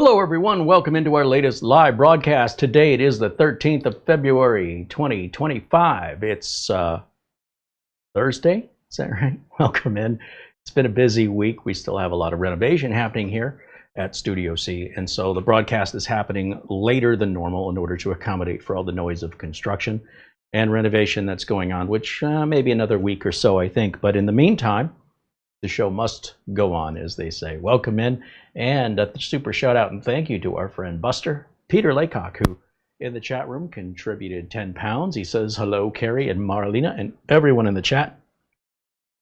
Hello everyone, welcome into our latest live broadcast. Today it is the 13th of February 2025. It's Thursday, is that right? Welcome in. It's been a busy week. We still have a lot of renovation happening here at Studio C, and so the broadcast is happening later than normal in order to accommodate for all the noise of construction and renovation that's going on, which maybe another week or so, I think. But in the meantime, the show must go on, as they say. Welcome in, and a super shout out and thank you to our friend Buster, Peter Laycock, who in the chat room contributed 10 pounds. He says, hello, Carey and Marlena and everyone in the chat.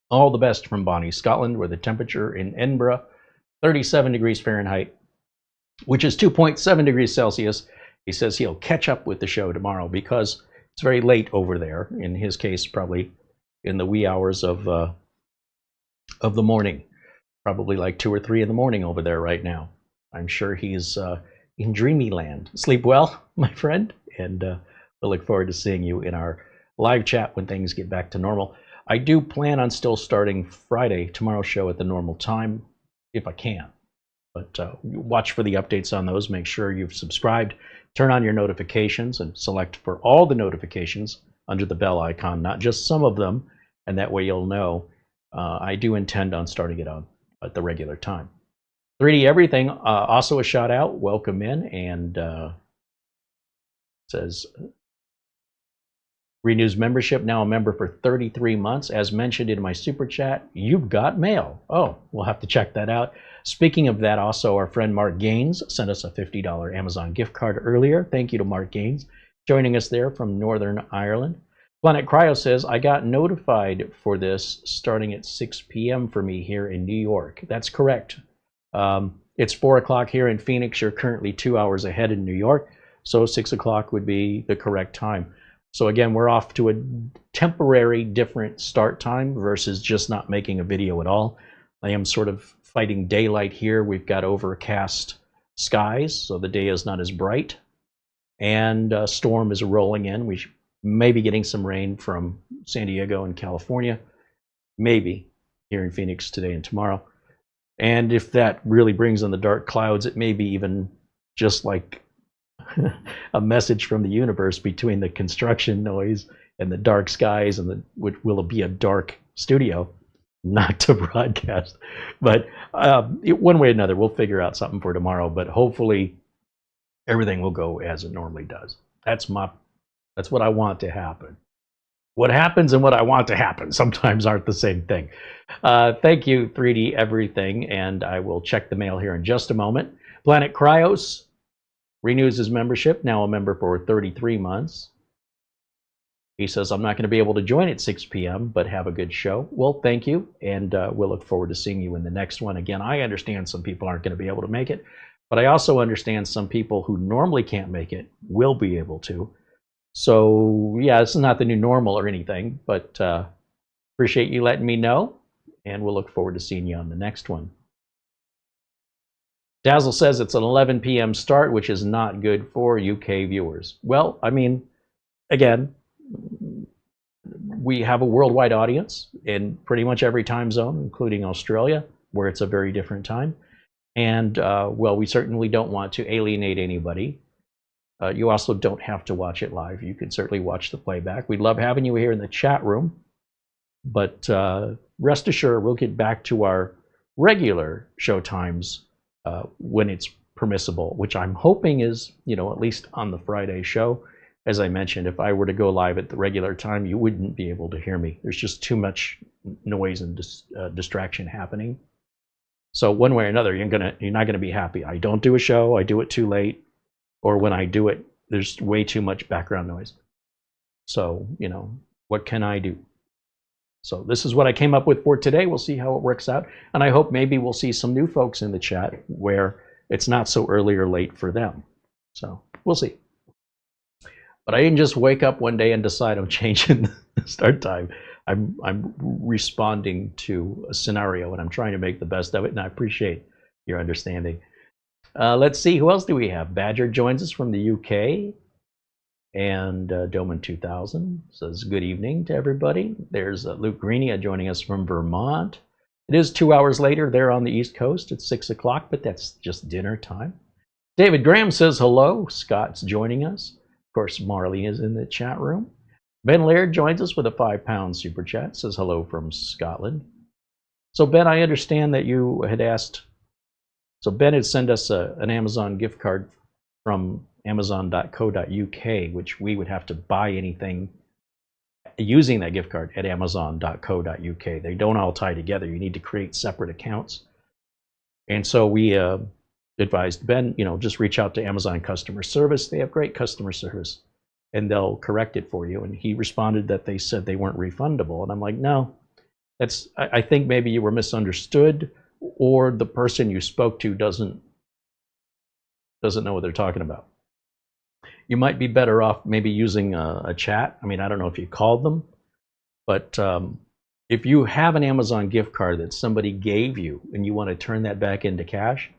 All the best from Bonnie, Scotland, where the temperature in Edinburgh, 37 degrees Fahrenheit, which is 2.7 degrees Celsius. He says he'll catch up with the show tomorrow because it's very late over there. In his case, probably in the wee hours of the morning, probably like 2 or 3 in the morning over there right now. I'm sure he's in dreamy land. Sleep well, my friend, and we'll look forward to seeing you in our live chat when things get back to normal. I do plan on still starting Friday, tomorrow's show at the normal time, if I can. But watch for the updates on those. Make sure you've subscribed, turn on your notifications, and select for all the notifications under the bell icon, not just some of them, and that way you'll know. I do intend on starting it on at the regular time. 3D Everything, also a shout out, welcome in, and says renews membership, now a member for 33 months. As mentioned in my super chat, you've got mail. Oh, we'll have to check that out. Speaking of that, also our friend Mark Gaines sent us a $50 Amazon gift card earlier. Thank you to Mark Gaines, joining us there from Northern Ireland. Planet Cryo says, I got notified for this starting at 6 p.m. for me here in New York. That's correct. It's 4 o'clock here in Phoenix. You're currently 2 hours ahead in New York, so 6 o'clock would be the correct time. So again, we're off to a temporary different start time versus just not making a video at all. I am sort of fighting daylight here. We've got overcast skies, so the day is not as bright. And a storm is rolling in. We may be getting some rain from San Diego and California, maybe here in Phoenix today and tomorrow. And if that really brings in the dark clouds, it may be even just like a message from the universe between the construction noise and the dark skies, and which will be a dark studio, not to broadcast. But one way or another, we'll figure out something for tomorrow. But hopefully, everything will go as it normally does. That's what I want to happen. What happens and what I want to happen sometimes aren't the same thing. Thank you, 3D Everything, and I will check the mail here in just a moment. Planet Cryos renews his membership, now a member for 33 months. He says, I'm not going to be able to join at 6 p.m., but have a good show. Well, thank you, and we'll look forward to seeing you in the next one. Again, I understand some people aren't going to be able to make it, but I also understand some people who normally can't make it will be able to. So, yeah, this is not the new normal or anything, but appreciate you letting me know, and we'll look forward to seeing you on the next one. Dazzle says it's an 11 p.m. start, which is not good for UK viewers. Well, I mean, again, we have a worldwide audience in pretty much every time zone, including Australia, where it's a very different time. And, well, we certainly don't want to alienate anybody. You also don't have to watch it live. You can certainly watch the playback. We'd love having you here in the chat room. But rest assured, we'll get back to our regular show times when it's permissible, which I'm hoping is, at least on the Friday show. As I mentioned, if I were to go live at the regular time, you wouldn't be able to hear me. There's just too much noise and distraction happening. So one way or another, you're not gonna be happy. I don't do a show. I do it too late. Or when I do it, there's way too much background noise. So, what can I do? So this is what I came up with for today. We'll see how it works out. And I hope maybe we'll see some new folks in the chat where it's not so early or late for them. So we'll see. But I didn't just wake up one day and decide I'm changing the start time. I'm responding to a scenario, and I'm trying to make the best of it, and I appreciate your understanding. Let's see, who else do we have? Badger joins us from the UK, and Doman 2000 says good evening to everybody. There's Luke Greenia joining us from Vermont. It is 2 hours later there on the East Coast. It's 6 o'clock, but that's just dinner time. David Graham says hello. Scott's joining us. Of course, Marley is in the chat room. Ben Laird joins us with a £5 super chat. Says hello from Scotland. So Ben, I understand that you had asked. So Ben had sent us an Amazon gift card from Amazon.co.uk, which we would have to buy anything using that gift card at Amazon.co.uk. They don't all tie together. You need to create separate accounts. And so we advised Ben, just reach out to Amazon customer service. They have great customer service, and they'll correct it for you. And he responded that they said they weren't refundable. And I'm like, no, I think maybe you were misunderstood, or the person you spoke to doesn't know what they're talking about. You might be better off maybe using a chat. I mean, I don't know if you called them, but if you have an Amazon gift card that somebody gave you and you want to turn that back into cash,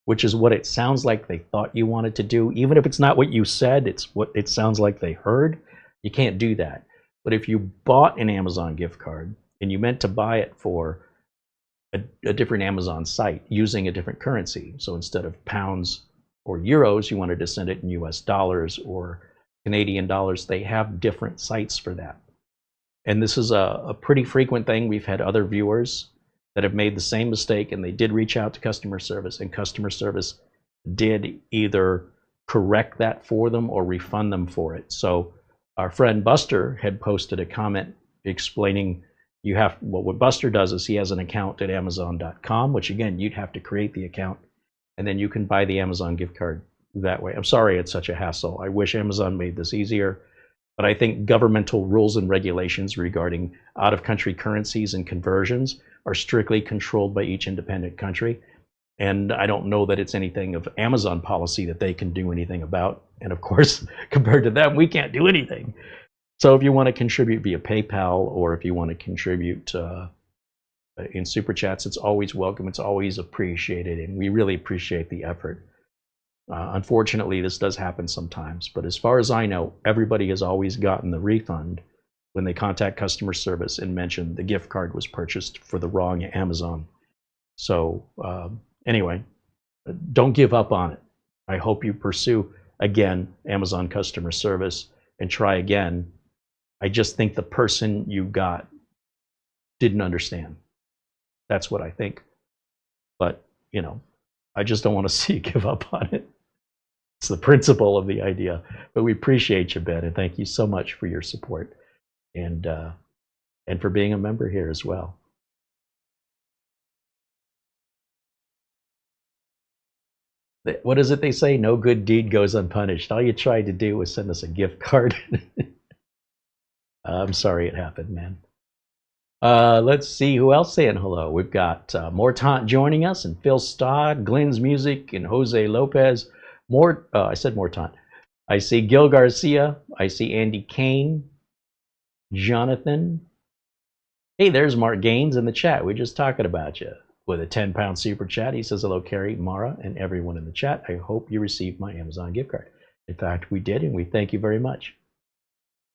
which is what it sounds like they thought you wanted to do, even if it's not what you said, it's what it sounds like they heard, you can't do that. But if you bought an Amazon gift card and you meant to buy it for a different Amazon site using a different currency, so instead of pounds or euros, you wanted to send it in US dollars or Canadian dollars, they have different sites for that. And this is a pretty frequent thing. We've had other viewers that have made the same mistake, and they did reach out to customer service, and customer service did either correct that for them or refund them for it. So our friend Buster had posted a comment explaining what Buster does is he has an account at Amazon.com, which again, you'd have to create the account, and then you can buy the Amazon gift card that way. I'm sorry it's such a hassle. I wish Amazon made this easier, but I think governmental rules and regulations regarding out-of-country currencies and conversions are strictly controlled by each independent country. And I don't know that it's anything of Amazon policy that they can do anything about. And of course, compared to them, we can't do anything. So if you want to contribute via PayPal, or if you want to contribute in Super Chats, it's always welcome. It's always appreciated, and we really appreciate the effort. Unfortunately, this does happen sometimes, but as far as I know, everybody has always gotten the refund when they contact customer service and mention the gift card was purchased for the wrong Amazon. So anyway, don't give up on it. I hope you pursue, again, Amazon customer service and try again. I just think the person you got didn't understand. That's what I think. But, I just don't want to see you give up on it. It's the principle of the idea. But we appreciate you, Ben, and thank you so much for your support and for being a member here as well. What is it they say? No good deed goes unpunished. All you tried to do was send us a gift card. I'm sorry it happened, man. Let's see who else saying hello. We've got Mortant joining us, and Phil Stodd, Glenn's Music, and Jose Lopez. I said Mortant. I see Gil Garcia. I see Andy Kane. Jonathan. Hey, there's Mark Gaines in the chat. We're just talking about you. With a £10 super chat, he says, hello, Carey, Mara, and everyone in the chat. I hope you received my Amazon gift card. In fact, we did, and we thank you very much.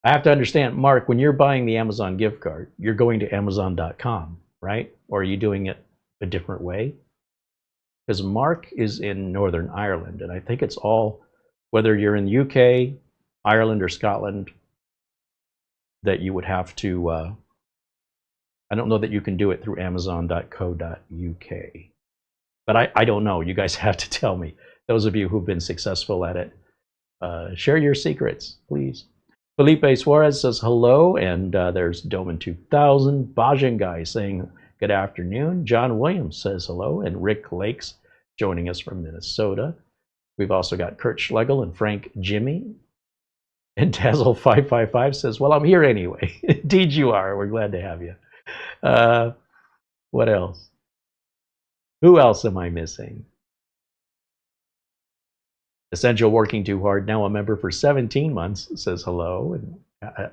I have to understand, Mark, when you're buying the Amazon gift card, you're going to Amazon.com, right? Or are you doing it a different way? Because Mark is in Northern Ireland, and I think it's all, whether you're in the UK, Ireland, or Scotland, that you would have to, I don't know that you can do it through Amazon.co.uk. But I don't know. You guys have to tell me. Those of you who've been successful at it, share your secrets, please. Felipe Suarez says hello, and there's Doman 2000. Bajan Guy saying good afternoon. John Williams says hello, and Rick Lakes joining us from Minnesota. We've also got Kurt Schlegel and Frank Jimmy. And Dazzle555 says, well, I'm here anyway. Indeed you are. We're glad to have you. What else? Who else am I missing? Essential Working Too Hard, now a member for 17 months, says hello. And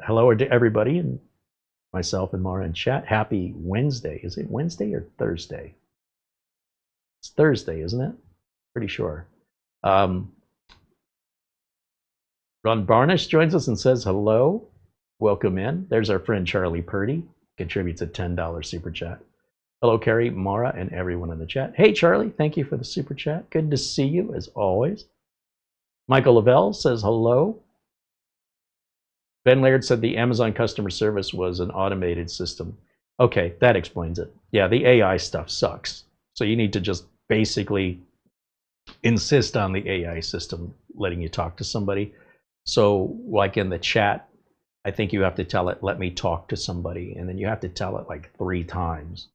hello to everybody, and myself and Mara in chat. Happy Wednesday. Is it Wednesday or Thursday? It's Thursday, isn't it? Pretty sure. Ron Barnish joins us and says hello. Welcome in. There's our friend Charlie Purdy. Contributes a $10 super chat. Hello, Carey, Mara, and everyone in the chat. Hey, Charlie, thank you for the super chat. Good to see you, as always. Michael Lavelle says hello. Ben Laird said the Amazon customer service was an automated system. Okay, that explains it. Yeah, the AI stuff sucks. So you need to just basically insist on the AI system letting you talk to somebody. So like in the chat, I think you have to tell it, let me talk to somebody, and then you have to tell it like 3 times.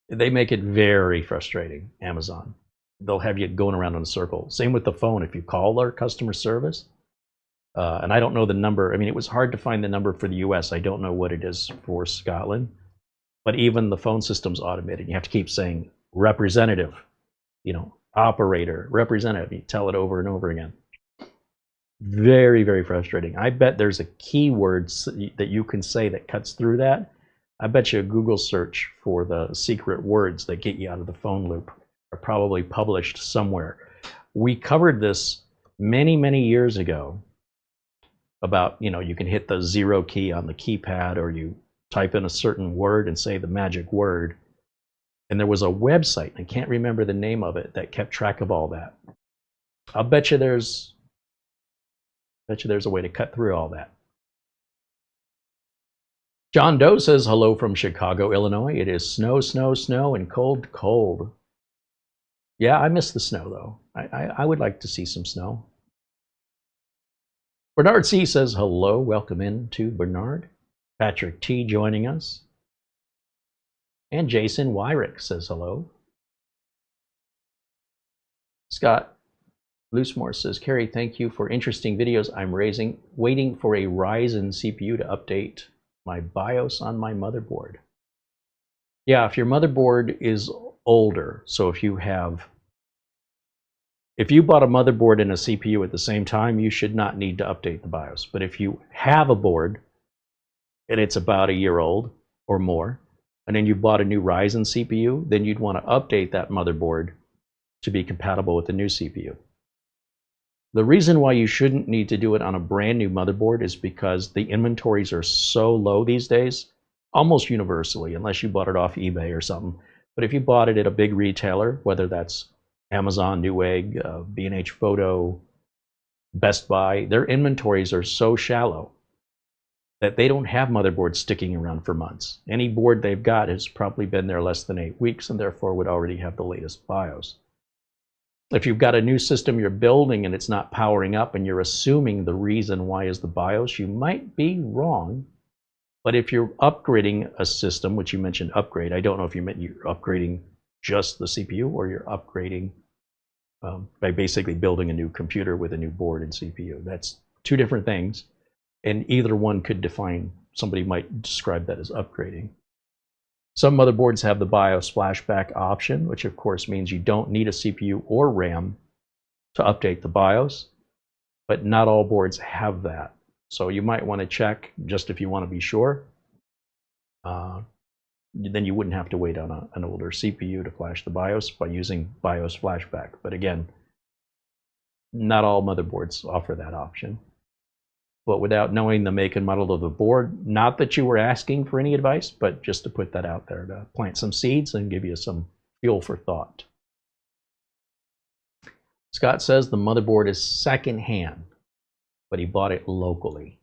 They make it very frustrating, Amazon. They'll have you going around in a circle. Same with the phone. If you call their customer service, and I don't know the number. I mean, it was hard to find the number for the US. I don't know what it is for Scotland. But even the phone system's automated. You have to keep saying representative, operator, representative. You tell it over and over again. Very, very frustrating. I bet there's a keyword that you can say that cuts through that. I bet you a Google search for the secret words that get you out of the phone loop are probably published somewhere. We covered this many, many years ago about, you can hit the 0 key on the keypad, or you type in a certain word and say the magic word. And there was a website, I can't remember the name of it, that kept track of all that. I'll bet you there's a way to cut through all that. John Doe says hello from Chicago, Illinois. It is snow, snow, snow, and cold, cold. Yeah, I miss the snow, though. I would like to see some snow. Bernard C. says hello. Welcome in to Bernard. Patrick T. joining us. And Jason Wyrick says hello. Scott Loosemore says, Carey, thank you for interesting videos. I'm waiting for a Ryzen CPU to update my BIOS on my motherboard. Yeah, if your motherboard is older, so if you bought a motherboard and a CPU at the same time, you should not need to update the BIOS. But if you have a board and it's about a year old or more, and then you bought a new Ryzen CPU, then you'd want to update that motherboard to be compatible with the new CPU. The reason why you shouldn't need to do it on a brand new motherboard is because the inventories are so low these days, almost universally, unless you bought it off eBay or something. But if you bought it at a big retailer, whether that's Amazon, Newegg, B&H Photo, Best Buy, their inventories are so shallow that they don't have motherboards sticking around for months. Any board they've got has probably been there less than 8 weeks and therefore would already have the latest BIOS. If you've got a new system you're building and it's not powering up and you're assuming the reason why is the BIOS, you might be wrong. But if you're upgrading a system, which you mentioned upgrade, I don't know if you meant you're upgrading just the CPU or you're upgrading by basically building a new computer with a new board and CPU. That's 2 different things. And either one could define, somebody might describe that as upgrading. Some motherboards have the BIOS flashback option, which of course means you don't need a CPU or RAM to update the BIOS, but not all boards have that. So you might want to check just if you want to be sure. Then you wouldn't have to wait on an older CPU to flash the BIOS by using BIOS flashback. But again, not all motherboards offer that option. But without knowing the make and model of the board, not that you were asking for any advice, but just to put that out there to plant some seeds and give you some fuel for thought. Scott says the motherboard is secondhand, but he bought it locally.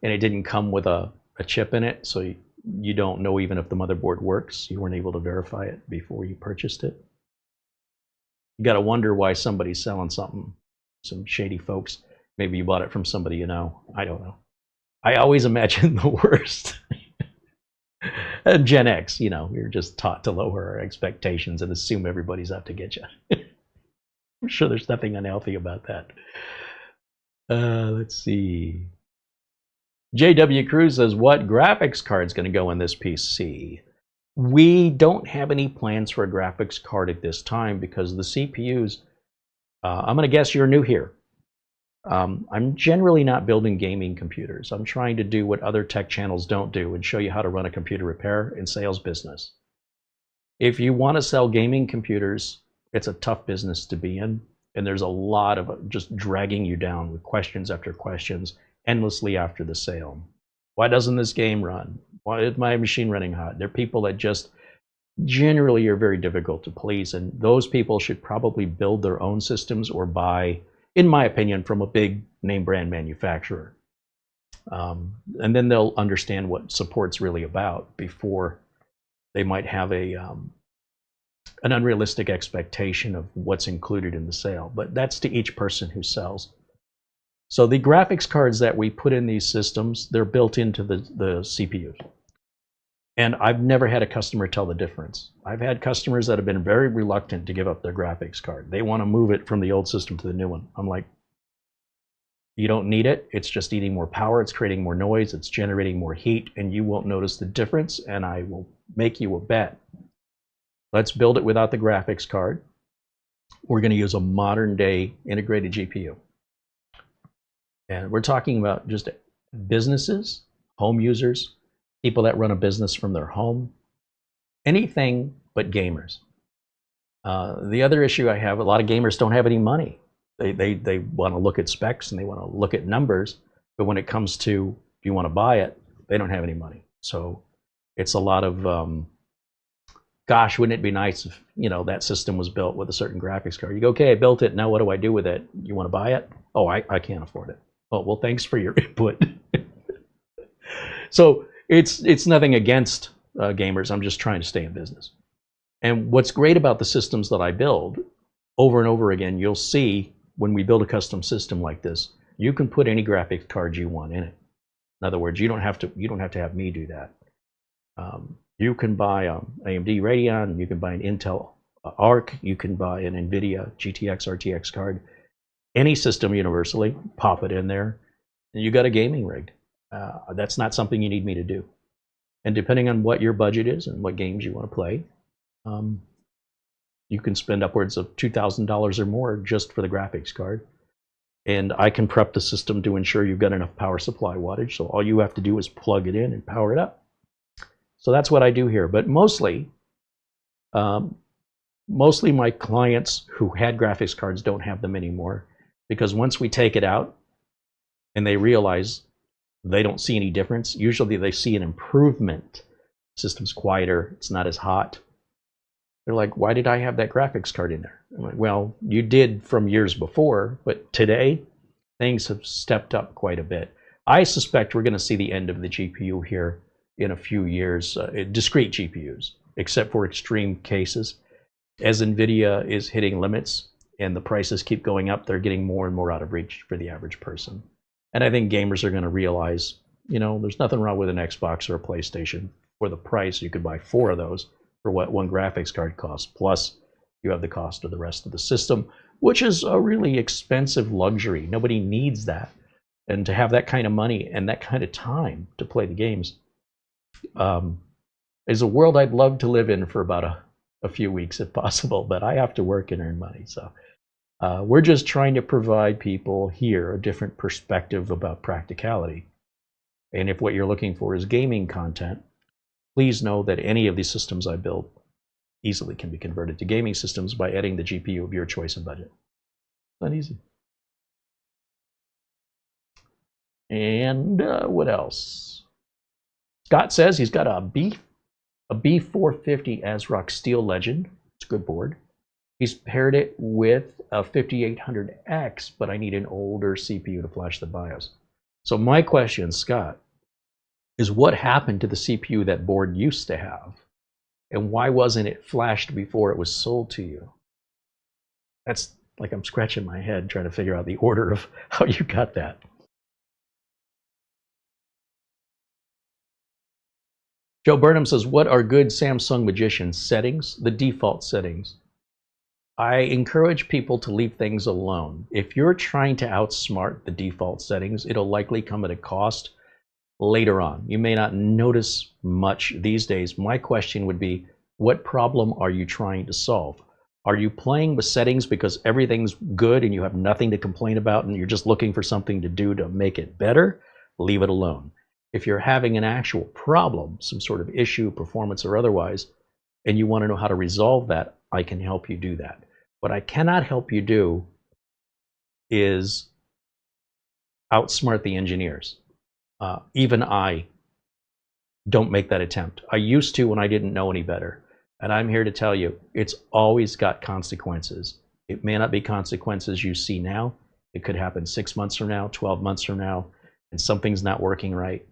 And it didn't come with a chip in it, so you don't know even if the motherboard works. You weren't able to verify it before you purchased it. You got to wonder why somebody's selling something, some shady folks. Maybe you bought it from somebody you know. I don't know. I always imagine the worst. Gen X, we're just taught to lower our expectations and assume everybody's out to get you. I'm sure there's nothing unhealthy about that. Let's see. JW Cruz says, what graphics card's going to go in this PC? We don't have any plans for a graphics card at this time because the CPUs, I'm going to guess you're new here. I'm generally not building gaming computers. I'm trying to do what other tech channels don't do and show you how to run a computer repair and sales business. If you want to sell gaming computers, it's a tough business to be in, and there's a lot of just dragging you down with questions after questions endlessly after the sale. Why doesn't this game run? Why is my machine running hot? There are people that just generally are very difficult to please, and those people should probably build their own systems or buy in my opinion, from a big name brand manufacturer. And then they'll understand what support's really about before they might have an unrealistic expectation of what's included in the sale. But that's to each person who sells. So the graphics cards that we put in these systems, they're built into the CPUs. And I've never had a customer tell the difference. I've had customers that have been very reluctant to give up their graphics card. They want to move it from the old system to the new one. I'm like, you don't need it. It's just eating more power. It's creating more noise. It's generating more heat, and you won't notice the difference. And I will make you a bet. Let's build it without the graphics card. We're going to use a modern day integrated GPU. And we're talking about just businesses, home users, people that run a business from their home, anything but gamers. The other issue I have, a lot of gamers don't have any money. They want to look at specs and they want to look at numbers, but when it comes to, do you want to buy it, they don't have any money. So it's a lot of, gosh, wouldn't it be nice if, you know, that system was built with a certain graphics card. You go, okay, I built it, now what do I do with it? You want to buy it? Oh, I can't afford it. Oh, well, thanks for your input. So it's nothing against gamers. I'm just trying to stay in business. And what's great about the systems that I build, over and over again, you'll see when we build a custom system like this, you can put any graphics card you want in it. In other words, you don't have to have me do that. You can buy AMD Radeon, you can buy an Intel Arc, you can buy an NVIDIA GTX RTX card, any system universally, pop it in there, and you got a gaming rig. That's not something you need me to do. And depending on what your budget is and what games you want to play, you can spend upwards of $2,000 or more just for the graphics card. And I can prep the system to ensure you've got enough power supply wattage, so all you have to do is plug it in and power it up. So that's what I do here. But mostly my clients who had graphics cards don't have them anymore, because once we take it out and they realize they don't see any difference, usually they see an improvement. The system's quieter, it's not as hot. They're like, why did I have that graphics card in there? I'm like, well, you did from years before, but today things have stepped up quite a bit. I suspect we're going to see the end of the GPU here in a few years, discrete GPUs, except for extreme cases. As NVIDIA is hitting limits and the prices keep going up, they're getting more and more out of reach for the average person. And I think gamers are going to realize, you know, there's nothing wrong with an Xbox or a PlayStation. For the price, you could buy 4 of those for what one graphics card costs. Plus, you have the cost of the rest of the system, which is a really expensive luxury. Nobody needs that. And to have that kind of money and that kind of time to play the games is a world I'd love to live in for about a few weeks if possible, but I have to work and earn money. So we're just trying to provide people here a different perspective about practicality. And if what you're looking for is gaming content, please know that any of these systems I build easily can be converted to gaming systems by adding the GPU of your choice and budget. Not easy. And what else? Scott says he's got a B450 ASRock Steel Legend. It's a good board. He's paired it with a 5800X, but I need an older CPU to flash the BIOS. So my question, Scott, is what happened to the CPU that board used to have? And why wasn't it flashed before it was sold to you? That's like I'm scratching my head trying to figure out the order of how you got that. Joe Burnham says, what are good Samsung Magician settings? The default settings. I encourage people to leave things alone. If you're trying to outsmart the default settings, it'll likely come at a cost later on. You may not notice much these days. My question would be, what problem are you trying to solve? Are you playing with settings because everything's good and you have nothing to complain about and you're just looking for something to do to make it better? Leave it alone. If you're having an actual problem, some sort of issue, performance or otherwise, and you want to know how to resolve that, I can help you do that. What I cannot help you do is outsmart the engineers. Even I don't make that attempt. I used to when I didn't know any better. And I'm here to tell you, it's always got consequences. It may not be consequences you see now. It could happen 6 months from now, 12 months from now, and something's not working right.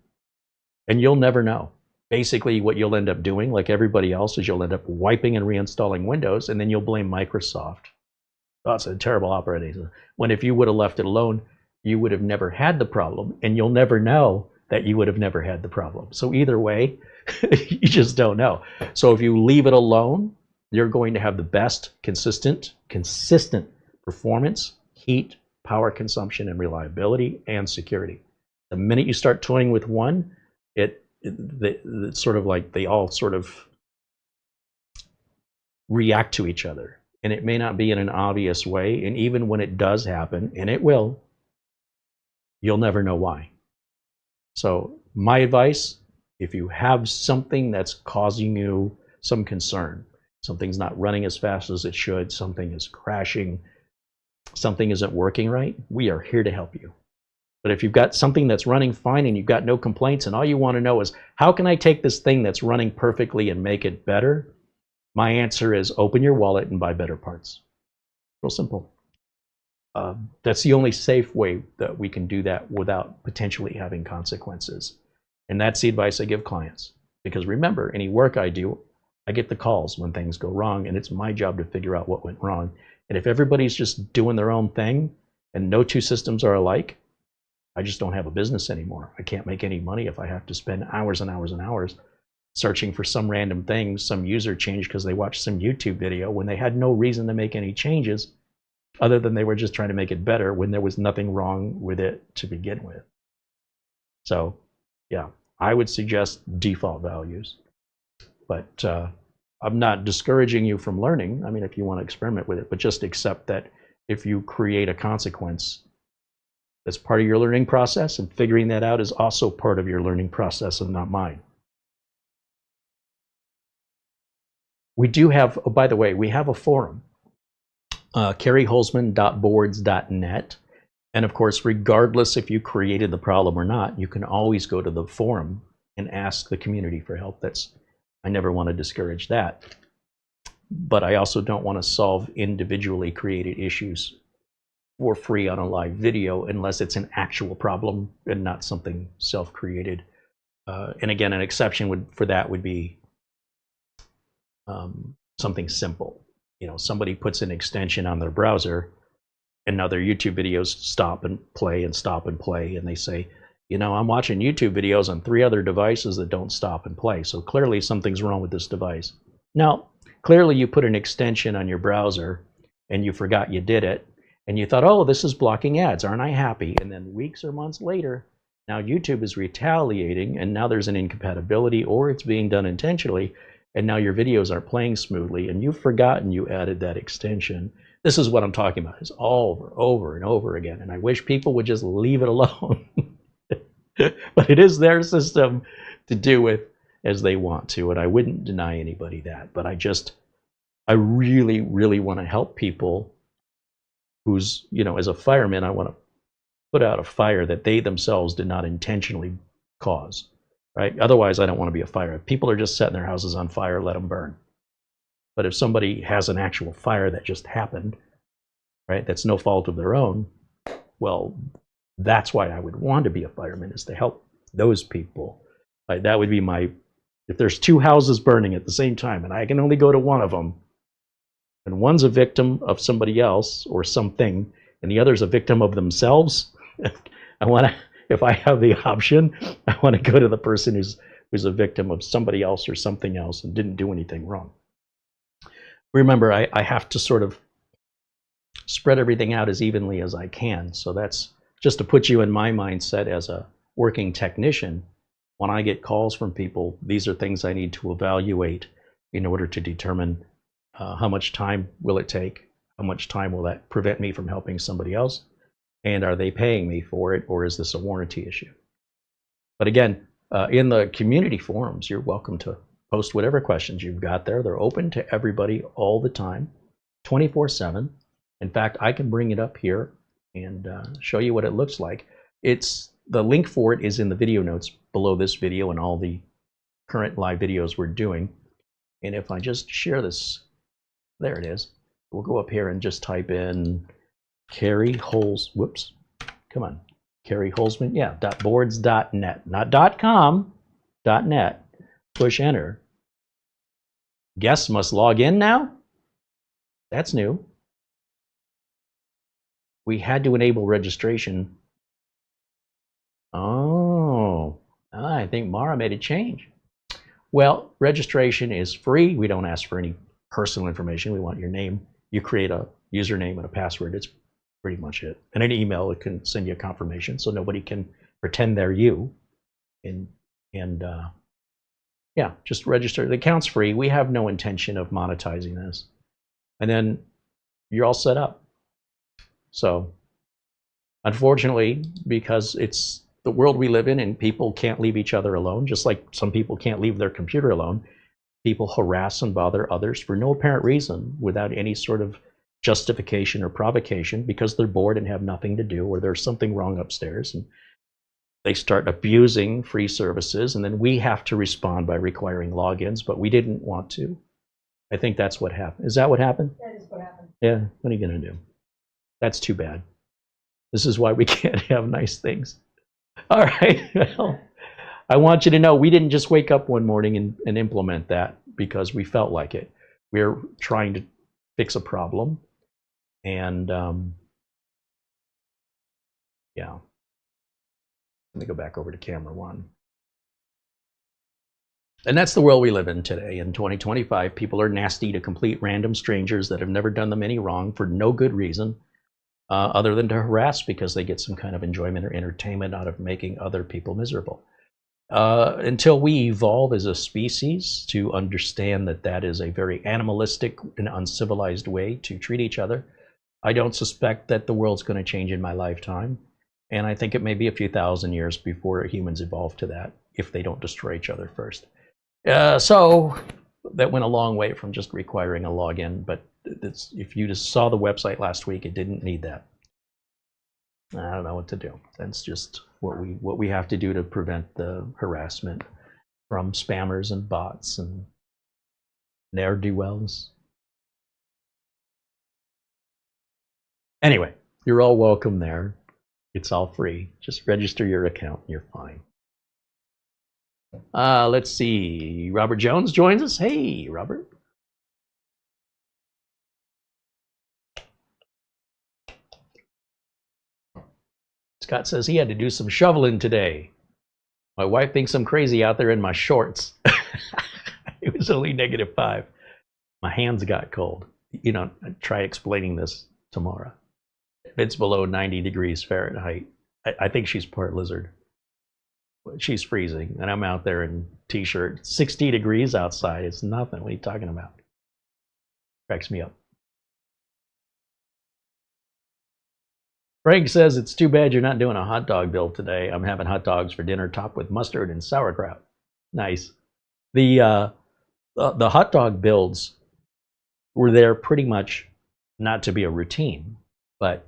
And you'll never know. Basically, what you'll end up doing, like everybody else, is you'll end up wiping and reinstalling Windows, and then you'll blame Microsoft. Oh, it's a terrible operating system. When if you would have left it alone, you would have never had the problem, and you'll never know that you would have never had the problem. So either way, you just don't know. So if you leave it alone, you're going to have the best consistent performance, heat, power consumption, and reliability, and security. The minute you start toying with one, it's sort of like they all sort of react to each other. And it may not be in an obvious way, and even when it does happen, and it will, you'll never know why. So my advice, if you have something that's causing you some concern, something's not running as fast as it should, something is crashing, something isn't working right, we are here to help you. But if you've got something that's running fine and you've got no complaints and all you want to know is, how can I take this thing that's running perfectly and make it better? My answer is open your wallet and buy better parts. Real simple. That's the only safe way that we can do that without potentially having consequences. And that's the advice I give clients. Because remember, any work I do, I get the calls when things go wrong, and it's my job to figure out what went wrong. And if everybody's just doing their own thing and no two systems are alike, I just don't have a business anymore. I can't make any money if I have to spend hours and hours and hours searching for some random thing, some user change because they watched some YouTube video when they had no reason to make any changes other than they were just trying to make it better when there was nothing wrong with it to begin with. So yeah, I would suggest default values, but I'm not discouraging you from learning. I mean, if you want to experiment with it, but just accept that if you create a consequence, that's part of your learning process, and figuring that out is also part of your learning process and not mine. We do have, oh, by the way, we have a forum, CareyHolzman.boards.net. And of course, regardless if you created the problem or not, you can always go to the forum and ask the community for help. I never want to discourage that. But I also don't want to solve individually created issues for free on a live video unless it's an actual problem and not something self-created. And again, an exception for that would be something simple. You know, somebody puts an extension on their browser and now their YouTube videos stop and play and stop and play, and they say, you know, I'm watching YouTube videos on 3 other devices that don't stop and play, so clearly something's wrong with this device. Now, clearly you put an extension on your browser and you forgot you did it, and you thought, oh, this is blocking ads, aren't I happy? And then weeks or months later, now YouTube is retaliating, and now there's an incompatibility, or it's being done intentionally, and now your videos aren't playing smoothly, and you've forgotten you added that extension. This is what I'm talking about. It's over and over again, and I wish people would just leave it alone. But it is their system to do with as they want to, and I wouldn't deny anybody that. But I really, really want to help people who's, you know, as a fireman, I want to put out a fire that they themselves did not intentionally cause, right? Otherwise, I don't want to be a fire. If people are just setting their houses on fire, let them burn. But if somebody has an actual fire that just happened, right, that's no fault of their own, well, that's why I would want to be a fireman, is to help those people. Like, that would be my, if there's 2 houses burning at the same time and I can only go to one of them, and one's a victim of somebody else or something, and the other's a victim of themselves, I want to, if I have the option, I want to go to the person who's a victim of somebody else or something else and didn't do anything wrong. Remember, I have to sort of spread everything out as evenly as I can. So that's just to put you in my mindset as a working technician. When I get calls from people, these are things I need to evaluate in order to determine how much time will it take, how much time will that prevent me from helping somebody else, and are they paying me for it, or is this a warranty issue? But again, in the community forums, you're welcome to post whatever questions you've got there. They're open to everybody all the time, 24/7. In fact, I can bring it up here and show you what it looks like. The link for it is in the video notes below this video and all the current live videos we're doing. And if I just share this, there it is. We'll go up here and just type in Whoops, come on, CareyHolzman, yeah, .boards.net, not .com, .net. Push enter. Guests must log in now? That's new. We had to enable registration. Oh, I think Mara made a change. Well, registration is free. We don't ask for any personal information. We want your name. You create a username and a password. It's pretty much it. And an email, it can send you a confirmation so nobody can pretend they're you. Yeah, just register. The account's free. We have no intention of monetizing this. And then you're all set up. So unfortunately, because it's the world we live in and people can't leave each other alone, just like some people can't leave their computer alone, people harass and bother others for no apparent reason without any sort of justification or provocation because they're bored and have nothing to do or there's something wrong upstairs. And they start abusing free services, and then we have to respond by requiring logins, but we didn't want to. I think that's what happened. Is that what happened? That is what happened. Yeah, what are you going to do? That's too bad. This is why we can't have nice things. All right, well, I want you to know we didn't just wake up one morning and implement that because we felt like it. We're trying to fix a problem, and yeah. Let me go back over to camera one. And that's the world we live in today. In 2025, people are nasty to complete random strangers that have never done them any wrong for no good reason, other than to harass because they get some kind of enjoyment or entertainment out of making other people miserable. Until we evolve as a species to understand that that is a very animalistic and uncivilized way to treat each other, I don't suspect that the world's going to change in my lifetime. And I think it may be a few thousand years before humans evolve to that, if they don't destroy each other first. So that went a long way from just requiring a login, but if you just saw the website last week, it didn't need that. I don't know what to do. That's just what we have to do to prevent the harassment from spammers and bots and ne'er-do-wells. Anyway, you're all welcome there. It's all free. Just register your account and you're fine. Let's see. Robert Jones joins us. Hey, Robert. Scott says he had to do some shoveling today. My wife thinks I'm crazy out there in my shorts. It was only -5. My hands got cold. You know, try explaining this tomorrow. If it's below 90 degrees Fahrenheit, I think she's part lizard. She's freezing, and I'm out there in t-shirt. 60 degrees outside. It's nothing. What are you talking about? Cracks me up. Frank says, it's too bad you're not doing a hot dog build today. I'm having hot dogs for dinner topped with mustard and sauerkraut. Nice. The hot dog builds were there pretty much not to be a routine, but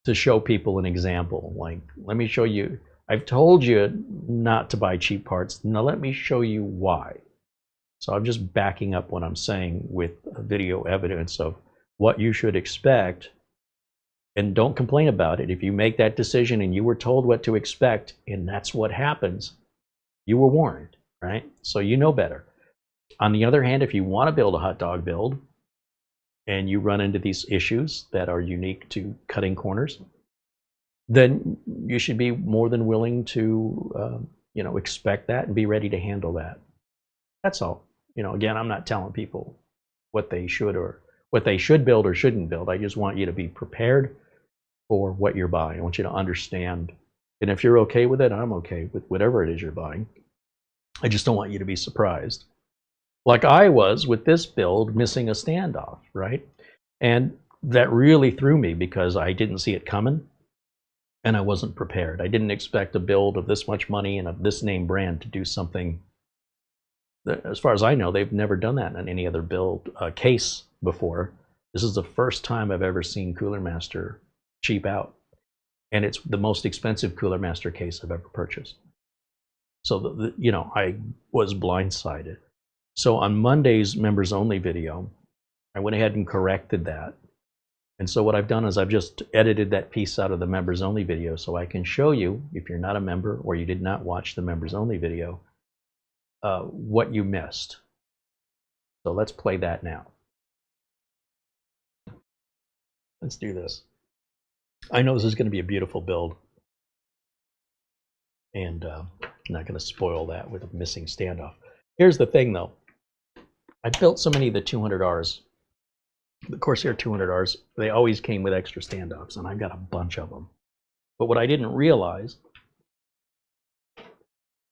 to show people an example. Like, let me show you. I've told you not to buy cheap parts. Now let me show you why. So I'm just backing up what I'm saying with video evidence of what you should expect. And don't complain about it. If you make that decision and you were told what to expect and that's what happens, you were warned, right? So you know better. On the other hand, if you want to build a hot dog build and you run into these issues that are unique to cutting corners, then you should be more than willing to expect that and be ready to handle that. That's all. Again, I'm not telling people what they should build or shouldn't build. I just want you to be prepared for what you're buying. I want you to understand. And if you're okay with it, I'm okay with whatever it is you're buying. I just don't want you to be surprised. Like I was with this build missing a standoff, right? And that really threw me because I didn't see it coming and I wasn't prepared. I didn't expect a build of this much money and of this name brand to do something that, as far as I know, they've never done that in any other build case before. This is the first time I've ever seen CoolerMaster cheap out. And it's the most expensive CoolerMaster case I've ever purchased. So, I was blindsided. So on Monday's members only video, I went ahead and corrected that. And so what I've done is I've just edited that piece out of the members only video so I can show you, if you're not a member or you did not watch the members only video, what you missed. So let's play that now. Let's do this. I know this is going to be a beautiful build, and I'm not going to spoil that with a missing standoff. Here's the thing though. I built so many of the 200Rs, the Corsair 200Rs, they always came with extra standoffs, and I've got a bunch of them. But what I didn't realize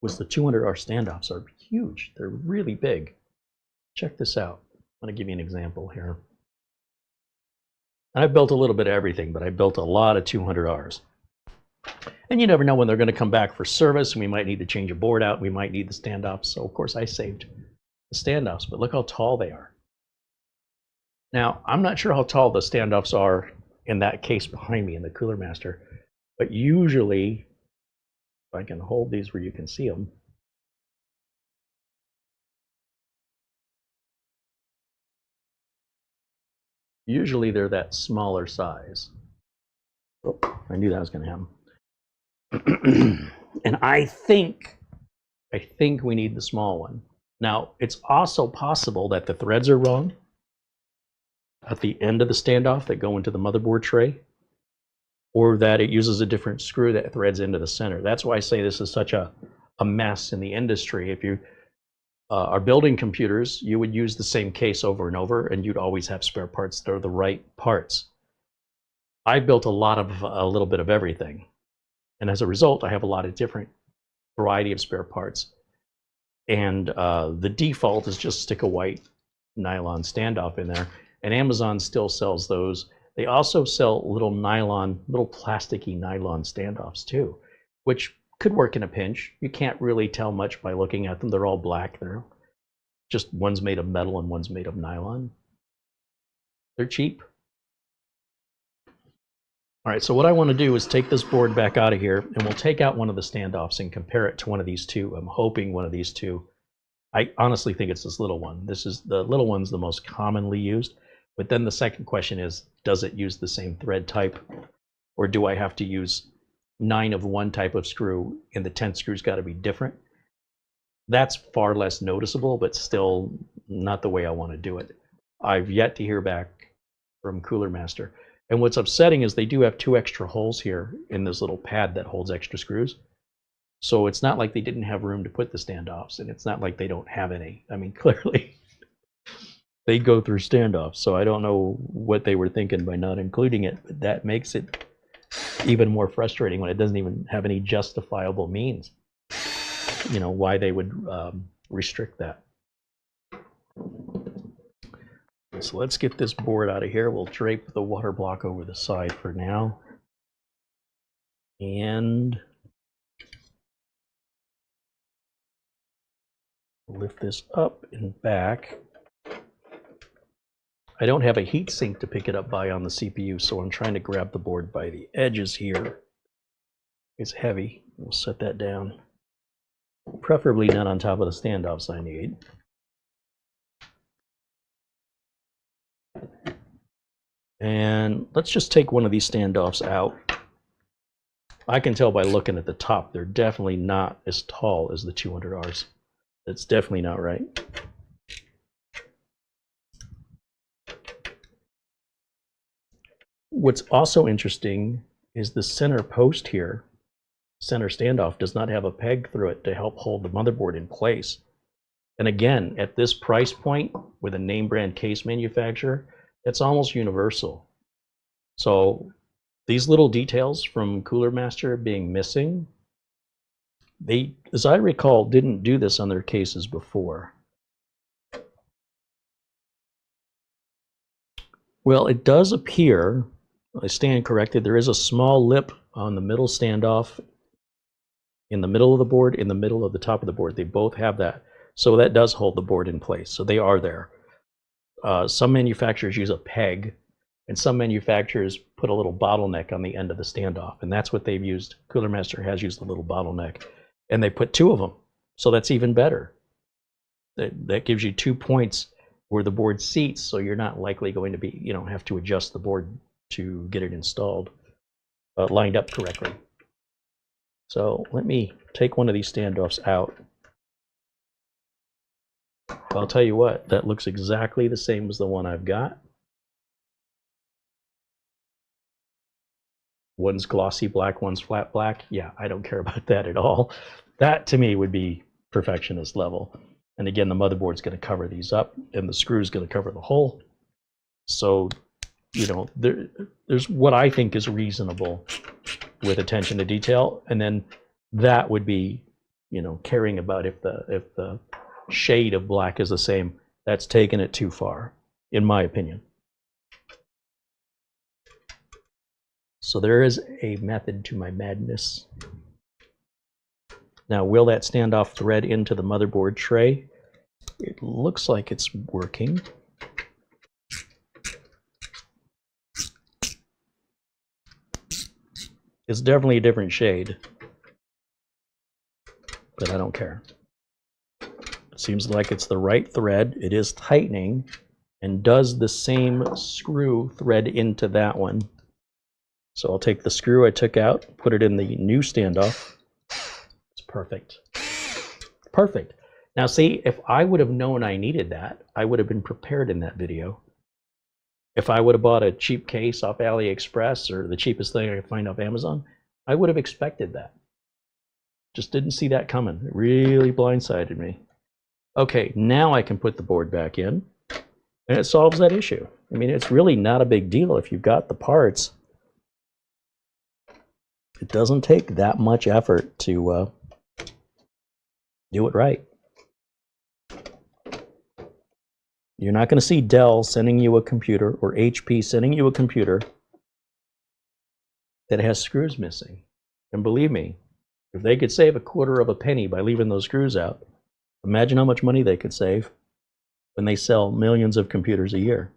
was the 200R standoffs are huge. They're really big. Check this out. I'm going to give you an example here. I've built a little bit of everything, but I built a lot of 200Rs. And you never know when they're going to come back for service. We might need to change a board out. We might need the standoffs. So, of course, I saved the standoffs, but look how tall they are. Now, I'm not sure how tall the standoffs are in that case behind me in the CoolerMaster, but usually, if I can hold these where you can see them, usually they're that smaller size. Oh, I knew that was going to happen. And I think we need the small one. Now, it's also possible that the threads are wrong at the end of the standoff that go into the motherboard tray, or that it uses a different screw that threads into the center. That's why I say this is such a mess in the industry. If you are building computers, you would use the same case over and over, and you'd always have spare parts that are the right parts. I built a little bit of everything, and as a result, I have a lot of different variety of spare parts. And the default is just stick a white nylon standoff in there, and Amazon still sells those. They also sell little plasticky nylon standoffs too, which could work in a pinch. You can't really tell much by looking at them. They're all black. They're just, one's made of metal and one's made of nylon. They're cheap. All right, so what I want to do is take this board back out of here, and we'll take out one of the standoffs and compare it to one of these two. I'm hoping one of these two. I honestly think it's this little one. The little one's the most commonly used. But then the second question is, does it use the same thread type? Or do I have to use 9 of one type of screw and the 10th screw's got to be different? That's far less noticeable, but still not the way I want to do it. I've yet to hear back from CoolerMaster. And what's upsetting is they do have 2 extra holes here in this little pad that holds extra screws. So it's not like they didn't have room to put the standoffs, and it's not like they don't have any. I mean, clearly they go through standoffs, so I don't know what they were thinking by not including it, but that makes it even more frustrating when it doesn't even have any justifiable means, you know, why they would restrict that. So let's get this board out of here. We'll drape the water block over the side for now. And lift this up and back. I don't have a heat sink to pick it up by on the CPU, so I'm trying to grab the board by the edges here. It's heavy. We'll set that down. Preferably not on top of the standoffs I need. And let's just take one of these standoffs out. I can tell by looking at the top, they're definitely not as tall as the 200Rs. That's definitely not right. What's also interesting is the center post here, center standoff, does not have a peg through it to help hold the motherboard in place. And again, at this price point with a name brand case manufacturer, it's almost universal. So these little details from CoolerMaster being missing, they, as I recall, didn't do this on their cases before. Well, it does appear, I stand corrected, there is a small lip on the middle standoff, in the middle of the board, in the middle of the top of the board. They both have that. So that does hold the board in place. So they are there. Some manufacturers use a peg, and some manufacturers put a little bottleneck on the end of the standoff. And that's what they've used. CoolerMaster has used a little bottleneck. And they put 2 of them. So that's even better. That gives you 2 points where the board seats, so you're not likely going to be, have to adjust the board to get it installed, lined up correctly. So let me take one of these standoffs out. I'll tell you what, that looks exactly the same as the one I've got. One's glossy black, one's flat black. Yeah, I don't care about that at all. That to me would be perfectionist level. And again, the motherboard's going to cover these up, and the screw's going to cover the hole. So, you know, there's what I think is reasonable with attention to detail, and then that would be, you know, caring about if the shade of black is the same. That's taking it too far, in my opinion. So there is a method to my madness. Now, will that standoff thread into the motherboard tray? It looks like it's working. It's definitely a different shade, but I don't care. It seems like it's the right thread. It is tightening and does the same screw thread into that one. So I'll take the screw I took out, put it in the new standoff. It's perfect. Perfect. Now see, if I would have known I needed that, I would have been prepared in that video. If I would have bought a cheap case off AliExpress or the cheapest thing I could find off Amazon, I would have expected that. Just didn't see that coming. It really blindsided me. Okay, now I can put the board back in, and it solves that issue. I mean, it's really not a big deal if you've got the parts. It doesn't take that much effort to do it right. You're not going to see Dell sending you a computer or HP sending you a computer that has screws missing. And believe me, if they could save a quarter of a penny by leaving those screws out, imagine how much money they could save when they sell millions of computers a year.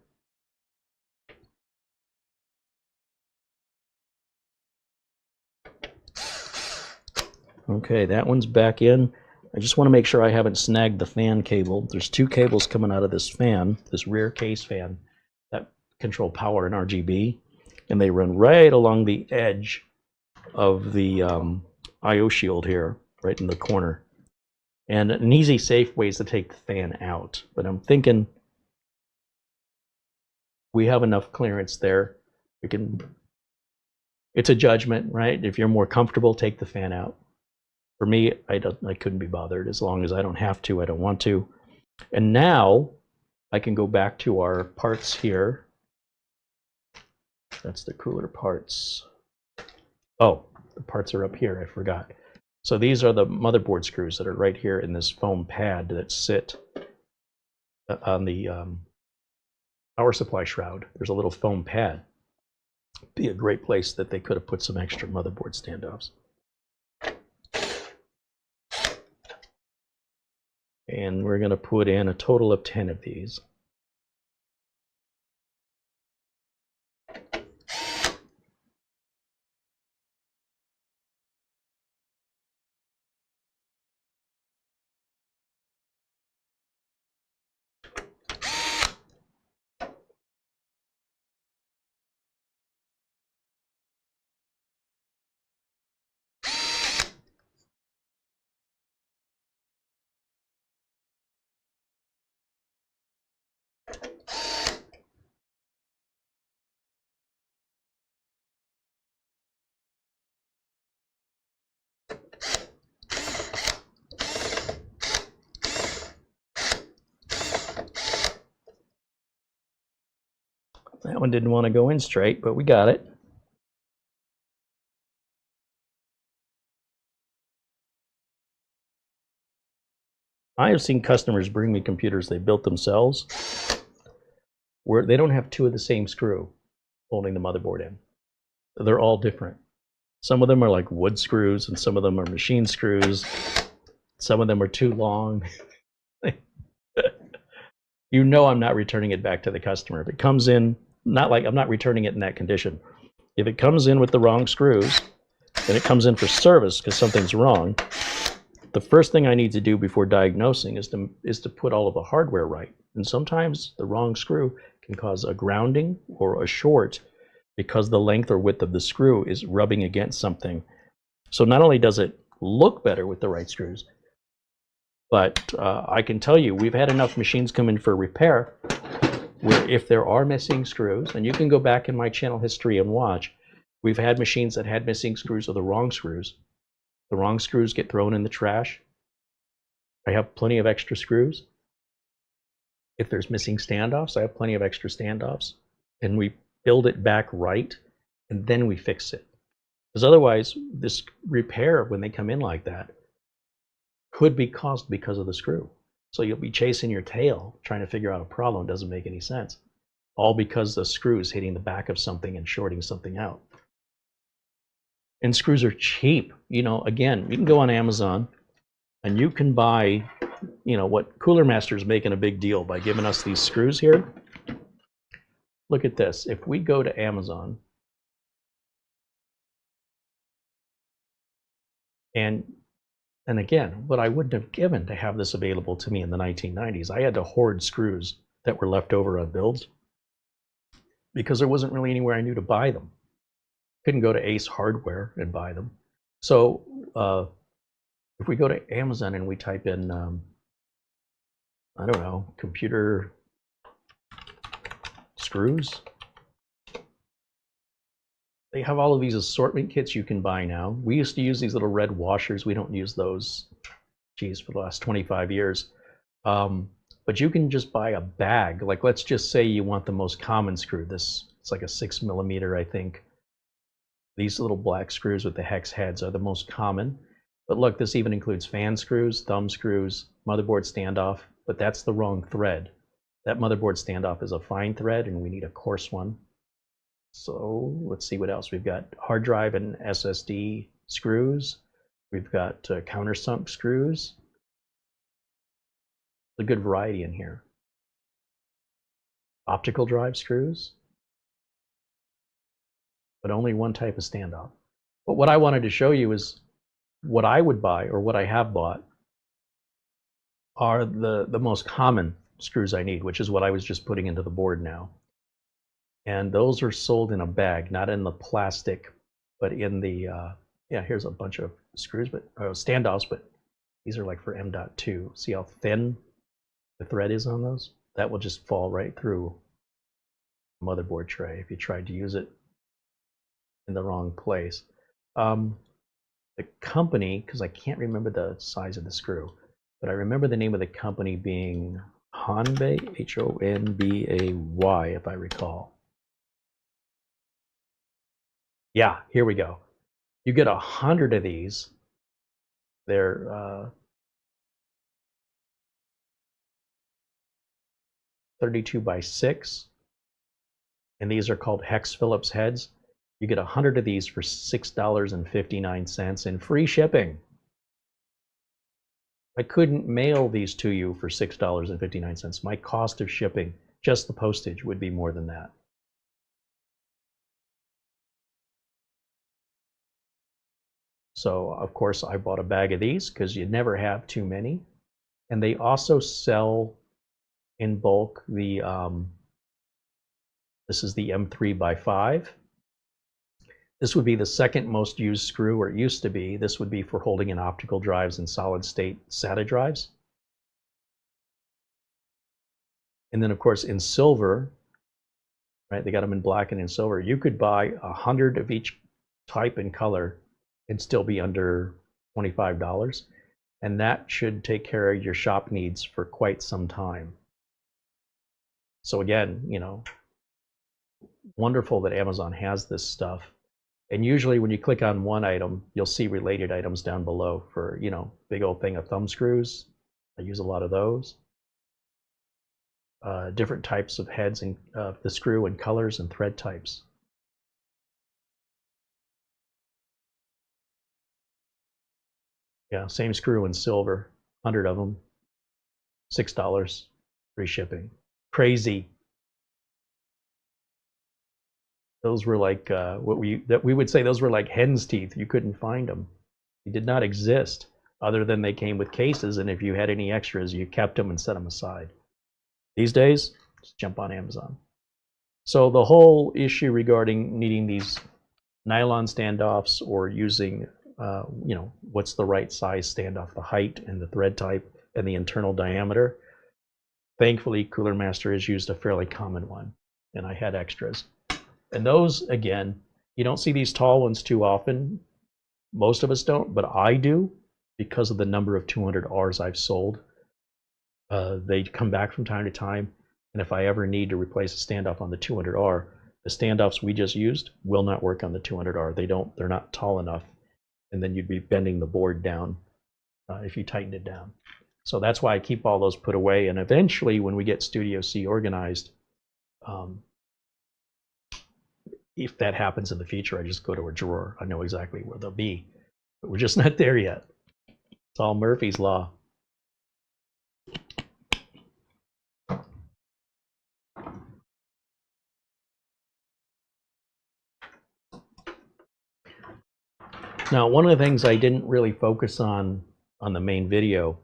Okay, that one's back in. I just want to make sure I haven't snagged the fan cable. There's two cables coming out of this fan, this rear case fan, that control power and RGB, and they run right along the edge of the I/O shield here, right in the corner. And an easy, safe way is to take the fan out. But I'm thinking we have enough clearance there. We can. It's a judgment, right? If you're more comfortable, take the fan out. For me, I couldn't be bothered. As long as I don't have to, I don't want to. And now I can go back to our parts here. That's the cooler parts. Oh, the parts are up here, I forgot. So these are the motherboard screws that are right here in this foam pad that sit on the power supply shroud. There's a little foam pad. Be a great place that they could have put some extra motherboard standoffs. And we're going to put in a total of 10 of these. That one didn't want to go in straight, but we got it. I have seen customers bring me computers they built themselves where they don't have two of the same screw holding the motherboard in. They're all different. Some of them are like wood screws, and some of them are machine screws. Some of them are too long. You know I'm not returning it back to the customer. If it comes in, not like I'm not returning it in that condition. If it comes in with the wrong screws, then it comes in for service because something's wrong. The first thing I need to do before diagnosing is to put all of the hardware right. And sometimes the wrong screw can cause a grounding or a short because the length or width of the screw is rubbing against something. So not only does it look better with the right screws, but I can tell you, we've had enough machines come in for repair where if there are missing screws, and you can go back in my channel history and watch, we've had machines that had missing screws or the wrong screws. The wrong screws get thrown in the trash. I have plenty of extra screws. If there's missing standoffs, I have plenty of extra standoffs. And we build it back right, and then we fix it. Because otherwise, this repair, when they come in like that, could be caused because of the screw. So you'll be chasing your tail trying to figure out a problem. It doesn't make any sense. All because the screw is hitting the back of something and shorting something out. And screws are cheap. You know, again, you can go on Amazon and you can buy, you know, what CoolerMaster is making a big deal by giving us these screws here. Look at this. If we go to Amazon and again, what I wouldn't have given to have this available to me in the 1990s, I had to hoard screws that were left over on builds because there wasn't really anywhere I knew to buy them. Couldn't go to Ace Hardware and buy them. So if we go to Amazon and we type in, I don't know, computer screws, they have all of these assortment kits you can buy now. We used to use these little red washers. We don't use those, geez, for the last 25 years. But you can just buy a bag. Like, let's just say you want the most common screw. This, it's like a 6mm, I think. These little black screws with the hex heads are the most common. But look, this even includes fan screws, thumb screws, motherboard standoff, but that's the wrong thread. That motherboard standoff is a fine thread, and we need a coarse one. So let's see what else. We've got hard drive and SSD screws. We've got countersunk screws. A good variety in here. Optical drive screws, but only one type of standoff. But what I wanted to show you is what I would buy, or what I have bought, are the most common screws I need, which is what I was just putting into the board now. And those are sold in a bag, not in the plastic, but in the, yeah, here's a bunch of screws, but standoffs, but these are like for M.2. See how thin the thread is on those? That will just fall right through the motherboard tray if you tried to use it in the wrong place. The company, because I can't remember the size of the screw, but I remember the name of the company being Honbay, H-O-N-B-A-Y, if I recall. Yeah, here we go. You get 100 of these. They're 32 by 6, and these are called hex Phillips heads. You get 100 of these for $6.59 and free shipping. I couldn't mail these to you for $6.59. My cost of shipping, just the postage, would be more than that. So, of course, I bought a bag of these because you never have too many. And they also sell in bulk the, this is the M3x5. This would be the second most used screw, or it used to be. This would be for holding in optical drives and solid state SATA drives. And then, of course, in silver, right, they got them in black and in silver. You could buy 100 of each type and color and still be under $25. And that should take care of your shop needs for quite some time. So again, you know, wonderful that Amazon has this stuff. And usually when you click on one item, you'll see related items down below for, you know, big old thing of thumb screws. I use a lot of those. Different types of heads and the screw and colors and thread types. Yeah, same screw in silver, 100 of them, $6, free shipping. Crazy. Those were like what we would say, those were like hen's teeth. You couldn't find them. They did not exist, other than they came with cases, and if you had any extras, you kept them and set them aside. These days, just jump on Amazon. So the whole issue regarding needing these nylon standoffs or using, you know, what's the right size standoff, the height and the thread type and the internal diameter. Thankfully, CoolerMaster has used a fairly common one, and I had extras. And those, again, you don't see these tall ones too often. Most of us don't, but I do because of the number of 200Rs I've sold. They come back from time to time, and if I ever need to replace a standoff on the 200R, the standoffs we just used will not work on the 200R. They're not tall enough, and then you'd be bending the board down if you tightened it down. So that's why I keep all those put away, and eventually when we get Studio C organized, if that happens in the future, I just go to a drawer. I know exactly where they'll be, but we're just not there yet. It's all Murphy's Law. Now, one of the things I didn't really focus on the main video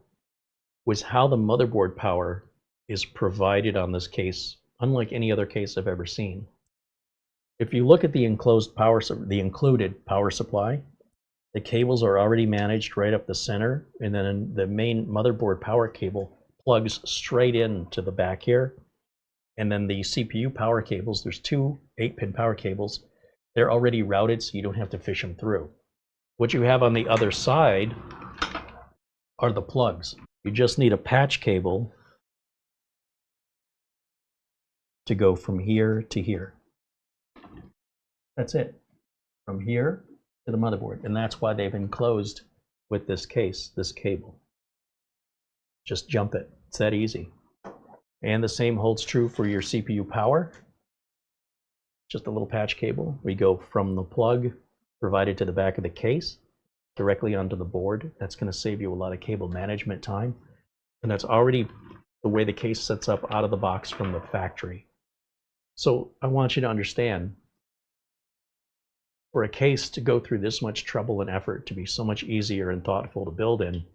was how the motherboard power is provided on this case, unlike any other case I've ever seen. If you look at the included power supply, the cables are already managed right up the center, and then the main motherboard power cable plugs straight into the back here. And then the CPU power cables, there's two 8-pin power cables, they're already routed so you don't have to fish them through. What you have on the other side are the plugs. You just need a patch cable to go from here to here. That's it, from here to the motherboard. And that's why they've enclosed with this case, this cable. Just jump it, it's that easy. And the same holds true for your CPU power. Just a little patch cable. We go from the plug provided to the back of the case directly onto the board. That's going to save you a lot of cable management time. And that's already the way the case sets up out of the box from the factory. So I want you to understand, for a case to go through this much trouble and effort to be so much easier and thoughtful to build in,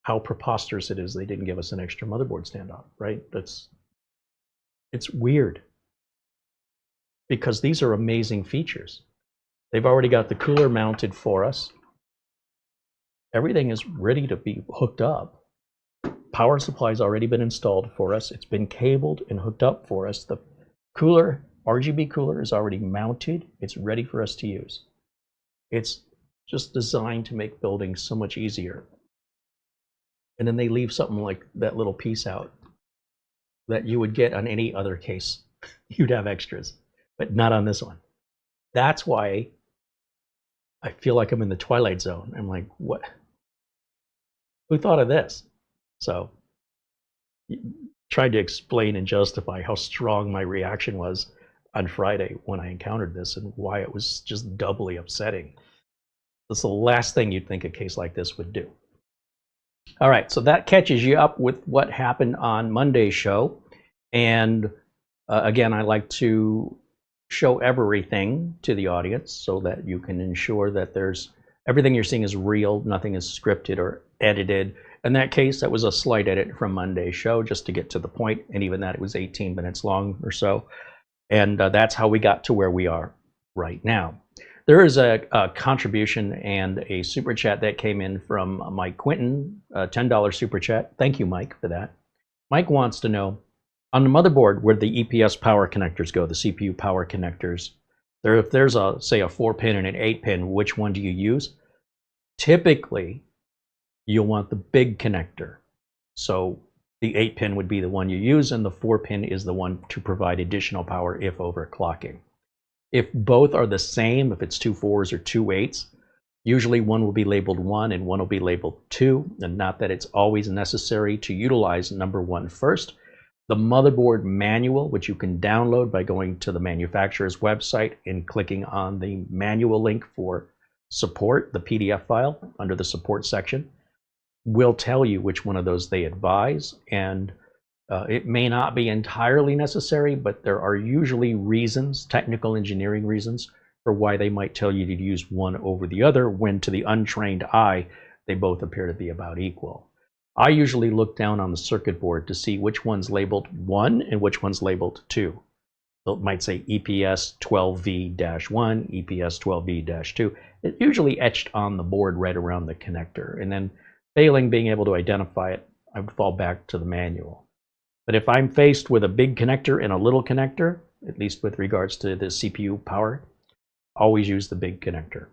how preposterous it is they didn't give us an extra motherboard standoff, right? It's weird, because these are amazing features. They've already got the cooler mounted for us. Everything is ready to be hooked up. Power supply's already been installed for us. It's been cabled and hooked up for us. The cooler, RGB cooler, is already mounted. It's ready for us to use. It's just designed to make building so much easier. And then they leave something like that little piece out that you would get on any other case. You'd have extras, but not on this one. That's why I feel like I'm in the Twilight Zone. I'm like, what? Who thought of this? So tried to explain and justify how strong my reaction was on Friday when I encountered this and why it was just doubly upsetting. That's the last thing you'd think a case like this would do. All right, so that catches you up with what happened on Monday's show. And again, I like to show everything to the audience so that you can ensure that everything you're seeing is real, nothing is scripted or edited. In that case, that was a slight edit from Monday's show just to get to the point, and even that it was 18 minutes long or so. And that's how we got to where we are right now. There is a contribution and a super chat that came in from Mike Quinton, a $10 super chat. Thank you, Mike, for that. Mike wants to know, on the motherboard, where the EPS power connectors go, the CPU power connectors, if there's say a 4-pin and an 8-pin, which one do you use? Typically, you'll want the big connector. So the 8-pin would be the one you use, and the 4-pin is the one to provide additional power if overclocking. If both are the same, if it's 2 4s or 2 8s, usually one will be labeled 1 and one will be labeled 2, and not that it's always necessary to utilize number 1 first. The motherboard manual, which you can download by going to the manufacturer's website and clicking on the manual link for support, the PDF file under the support section, will tell you which one of those they advise. And it may not be entirely necessary, but there are usually reasons, technical engineering reasons, for why they might tell you to use one over the other, when to the untrained eye, they both appear to be about equal. I usually look down on the circuit board to see which one's labeled 1 and which one's labeled 2. It might say EPS 12V-1, EPS 12V-2. It's usually etched on the board right around the connector. And then failing being able to identify it, I would fall back to the manual. But if I'm faced with a big connector and a little connector, at least with regards to the CPU power, always use the big connector.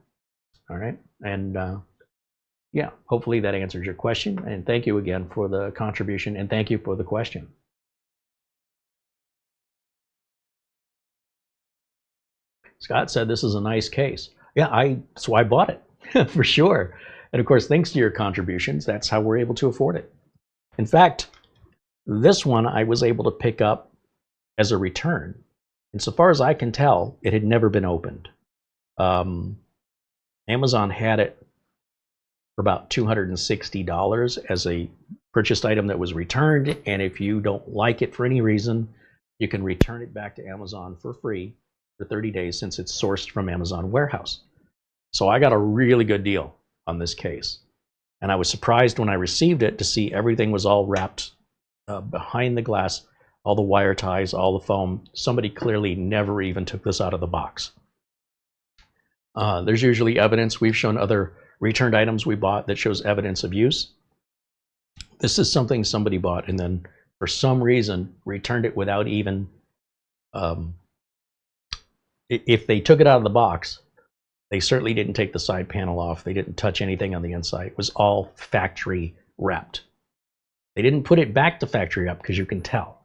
All right, and yeah, hopefully that answers your question. And thank you again for the contribution, and thank you for the question. Scott said this is a nice case. Yeah, that's why I bought it, for sure. And of course, thanks to your contributions, that's how we're able to afford it. In fact, this one I was able to pick up as a return. And so far as I can tell, it had never been opened. Amazon had it for about $260 as a purchased item that was returned. And if you don't like it for any reason, you can return it back to Amazon for free for 30 days since it's sourced from Amazon warehouse. So I got a really good deal on this case. And I was surprised when I received it to see everything was all wrapped behind the glass, all the wire ties, all the foam. Somebody clearly never even took this out of the box. There's usually evidence. We've shown other returned items we bought that shows evidence of use. This is something somebody bought and then for some reason returned it without even, if they took it out of the box, they certainly didn't take the side panel off. They didn't touch anything on the inside. It was all factory wrapped. They didn't put it back to factory wrap because you can tell.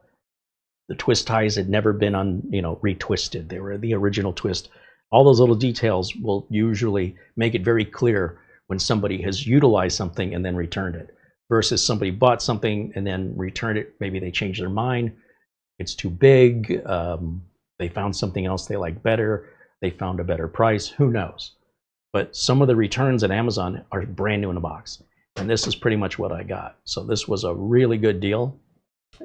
The twist ties had never been retwisted. They were the original twist. All those little details will usually make it very clear when somebody has utilized something and then returned it, versus somebody bought something and then returned it. Maybe they changed their mind. It's too big. They found something else they like better. They found a better price. Who knows? But some of the returns at Amazon are brand new in a box. And this is pretty much what I got. So this was a really good deal.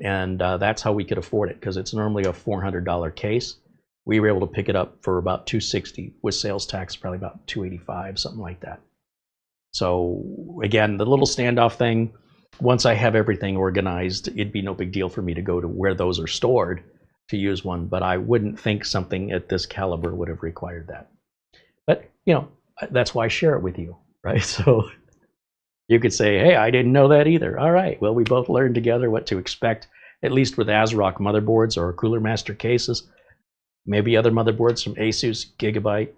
And that's how we could afford it, because it's normally a $400 case. We were able to pick it up for about $260 with sales tax, probably about $285, something like that. So again, the little standoff thing, once I have everything organized, it'd be no big deal for me to go to where those are stored to use one, but I wouldn't think something at this caliber would have required that. But, that's why I share it with you, right? So you could say, hey, I didn't know that either. All right, well, we both learned together what to expect, at least with ASRock motherboards or CoolerMaster cases. Maybe other motherboards from Asus, Gigabyte,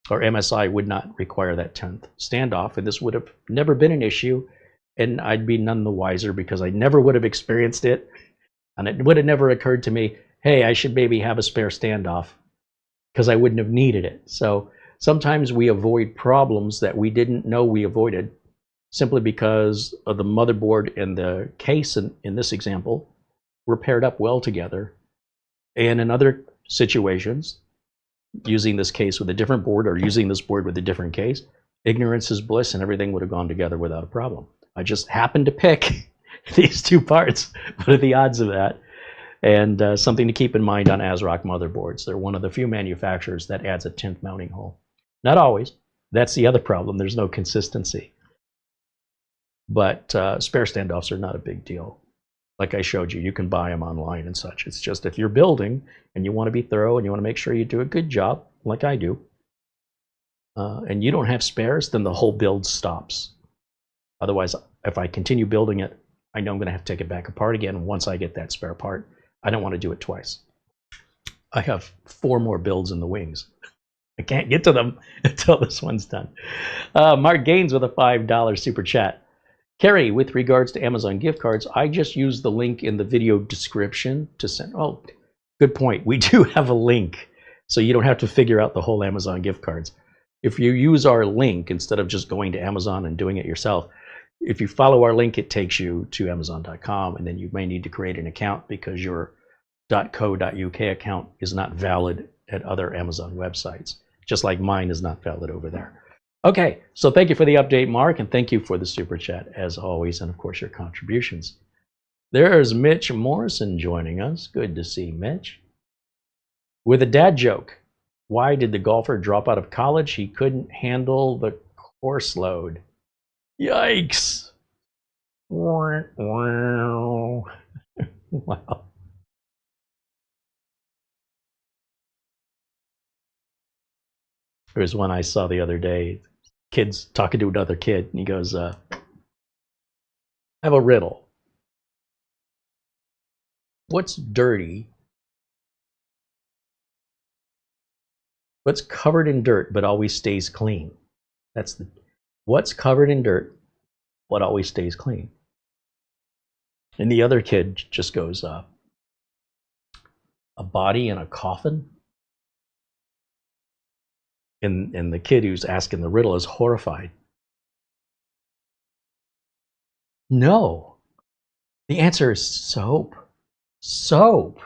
or MSI would not require that 10th standoff, and this would have never been an issue, and I'd be none the wiser because I never would have experienced it, and it would have never occurred to me, hey, I should maybe have a spare standoff, because I wouldn't have needed it. So sometimes we avoid problems that we didn't know we avoided simply because of the motherboard and the case in this example were paired up well together. And in other situations, using this case with a different board or using this board with a different case, ignorance is bliss and everything would have gone together without a problem. I just happened to pick these two parts. What are the odds of that? And something to keep in mind on ASRock motherboards. They're one of the few manufacturers that adds a 10th mounting hole. Not always. That's the other problem. There's no consistency. But spare standoffs are not a big deal. Like I showed you, you can buy them online and such. It's just if you're building and you want to be thorough and you want to make sure you do a good job, like I do, and you don't have spares, then the whole build stops. Otherwise, if I continue building it, I know I'm going to have to take it back apart again once I get that spare part. I don't want to do it twice. I have 4 more builds in the wings. I can't get to them until this one's done. Mark Gaines with a $5 super chat. Carey, with regards to Amazon gift cards, I just used the link in the video description to send. Oh, good point. We do have a link, so you don't have to figure out the whole Amazon gift cards. If you use our link instead of just going to Amazon and doing it yourself, if you follow our link, it takes you to Amazon.com, and then you may need to create an account because your .co.uk account is not valid at other Amazon websites, just like mine is not valid over there. Okay, so thank you for the update, Mark, and thank you for the super chat, as always, and of course your contributions. There's Mitch Morrison joining us. Good to see Mitch. With a dad joke. Why did the golfer drop out of college? He couldn't handle the course load. Yikes. Wow. There was one I saw the other day. Kid's talking to another kid, and he goes, I have a riddle. What's dirty? What's covered in dirt but always stays clean? That's the what's covered in dirt but always stays clean. And the other kid just goes, a body in a coffin? And the kid who's asking the riddle is horrified. No. The answer is soap. Soap.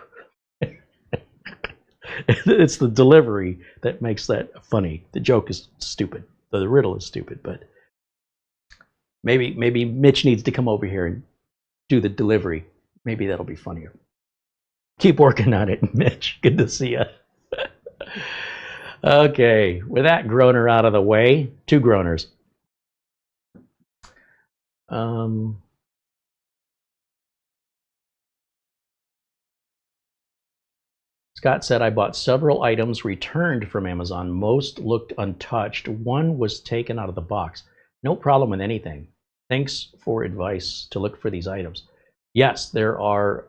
It's the delivery that makes that funny. The joke is stupid. The riddle is stupid, but maybe Mitch needs to come over here and do the delivery. Maybe that'll be funnier. Keep working on it, Mitch. Good to see you. Okay, with that groaner out of the way, two groaners. Scott said, I bought several items returned from Amazon. Most looked untouched. One was taken out of the box. No problem with anything. Thanks for advice to look for these items. Yes, there are,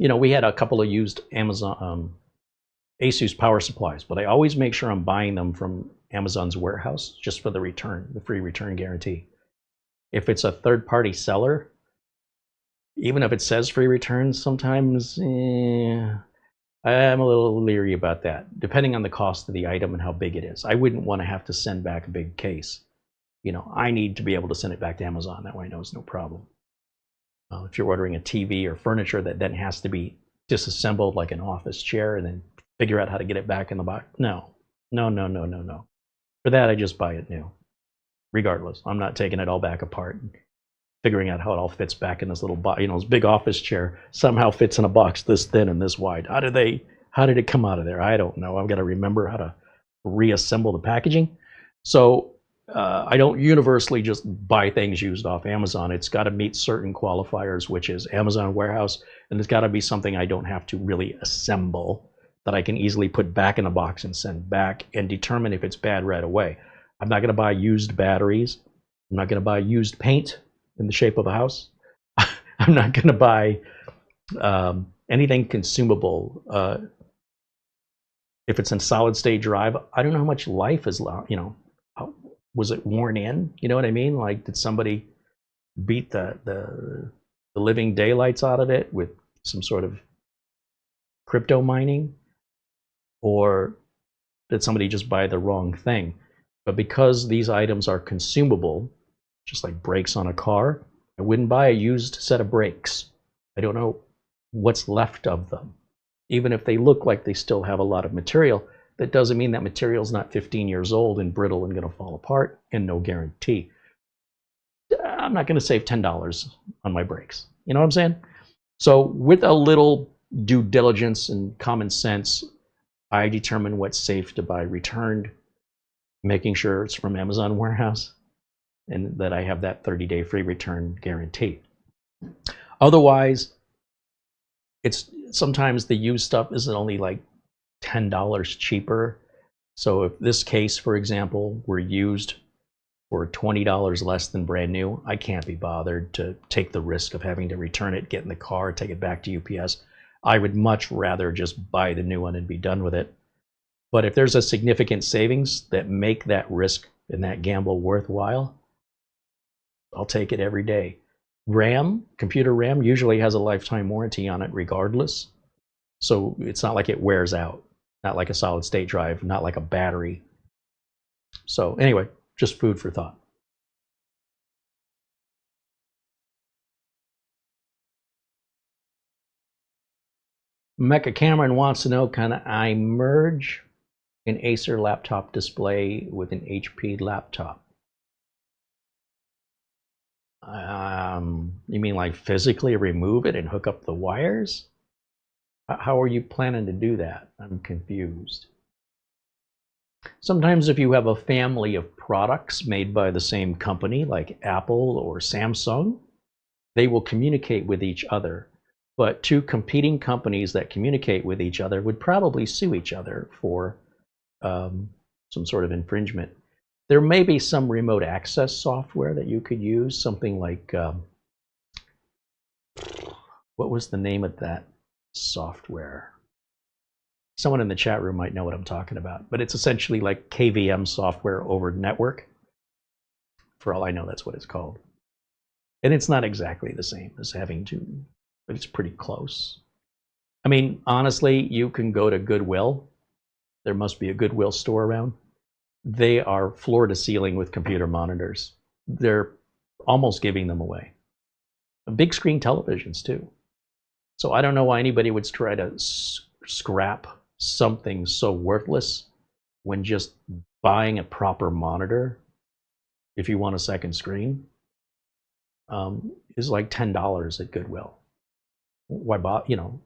we had a couple of used Amazon, ASUS power supplies, but I always make sure I'm buying them from Amazon's warehouse just for the return, the free return guarantee. If it's a third-party seller, even if it says free returns, sometimes I'm a little leery about that, depending on the cost of the item and how big it is. I wouldn't want to have to send back a big case. I need to be able to send it back to Amazon. That way I know it's no problem. If you're ordering a TV or furniture that then has to be disassembled like an office chair and then figure out how to get it back in the box. No. For that, I just buy it new. Regardless, I'm not taking it all back apart and figuring out how it all fits back in this little box. This big office chair somehow fits in a box this thin and this wide. How did it come out of there? I don't know. I've got to remember how to reassemble the packaging. So I don't universally just buy things used off Amazon. It's got to meet certain qualifiers, which is Amazon warehouse, and it's got to be something I don't have to really assemble, that I can easily put back in a box and send back and determine if it's bad right away. I'm not going to buy used batteries. I'm not going to buy used paint in the shape of a house. I'm not going to buy anything consumable. If it's in solid state drive, I don't know how much life is, was it worn in? You know what I mean? Like, did somebody beat the living daylights out of it with some sort of crypto mining? Or did somebody just buy the wrong thing? But because these items are consumable, just like brakes on a car, I wouldn't buy a used set of brakes. I don't know what's left of them. Even if they look like they still have a lot of material, that doesn't mean that material is not 15 years old and brittle and going to fall apart, and no guarantee. I'm not going to save $10 on my brakes. You know what I'm saying? So with a little due diligence and common sense, I determine what's safe to buy returned, making sure it's from Amazon warehouse, and that I have that 30-day free return guarantee. Otherwise, it's sometimes the used stuff isn't only like $10 cheaper. So if this case, for example, were used for $20 less than brand new, I can't be bothered to take the risk of having to return it, get in the car, take it back to UPS. I would much rather just buy the new one and be done with it. But if there's a significant savings that make that risk and that gamble worthwhile, I'll take it every day. RAM, computer RAM, usually has a lifetime warranty on it regardless. So it's not like it wears out. Not like a solid state drive, not like a battery. So anyway, just food for thought. Mecha Cameron wants to know, can I merge an Acer laptop display with an HP laptop? You mean like physically remove it and hook up the wires? How are you planning to do that? I'm confused. Sometimes if you have a family of products made by the same company, like Apple or Samsung, they will communicate with each other. But two competing companies that communicate with each other would probably sue each other for some sort of infringement. There may be some remote access software that you could use, something like, what was the name of that software? Someone in the chat room might know what I'm talking about, but it's essentially like KVM software over network. For all I know, that's what it's called. And it's not exactly the same as having to, but it's pretty close. I mean, honestly, you can go to Goodwill. There must be a Goodwill store around. They are floor to ceiling with computer monitors. They're almost giving them away. Big screen televisions too. So I don't know why anybody would try to scrap something so worthless when just buying a proper monitor, if you want a second screen, is like $10 at Goodwill. Why buy, you know,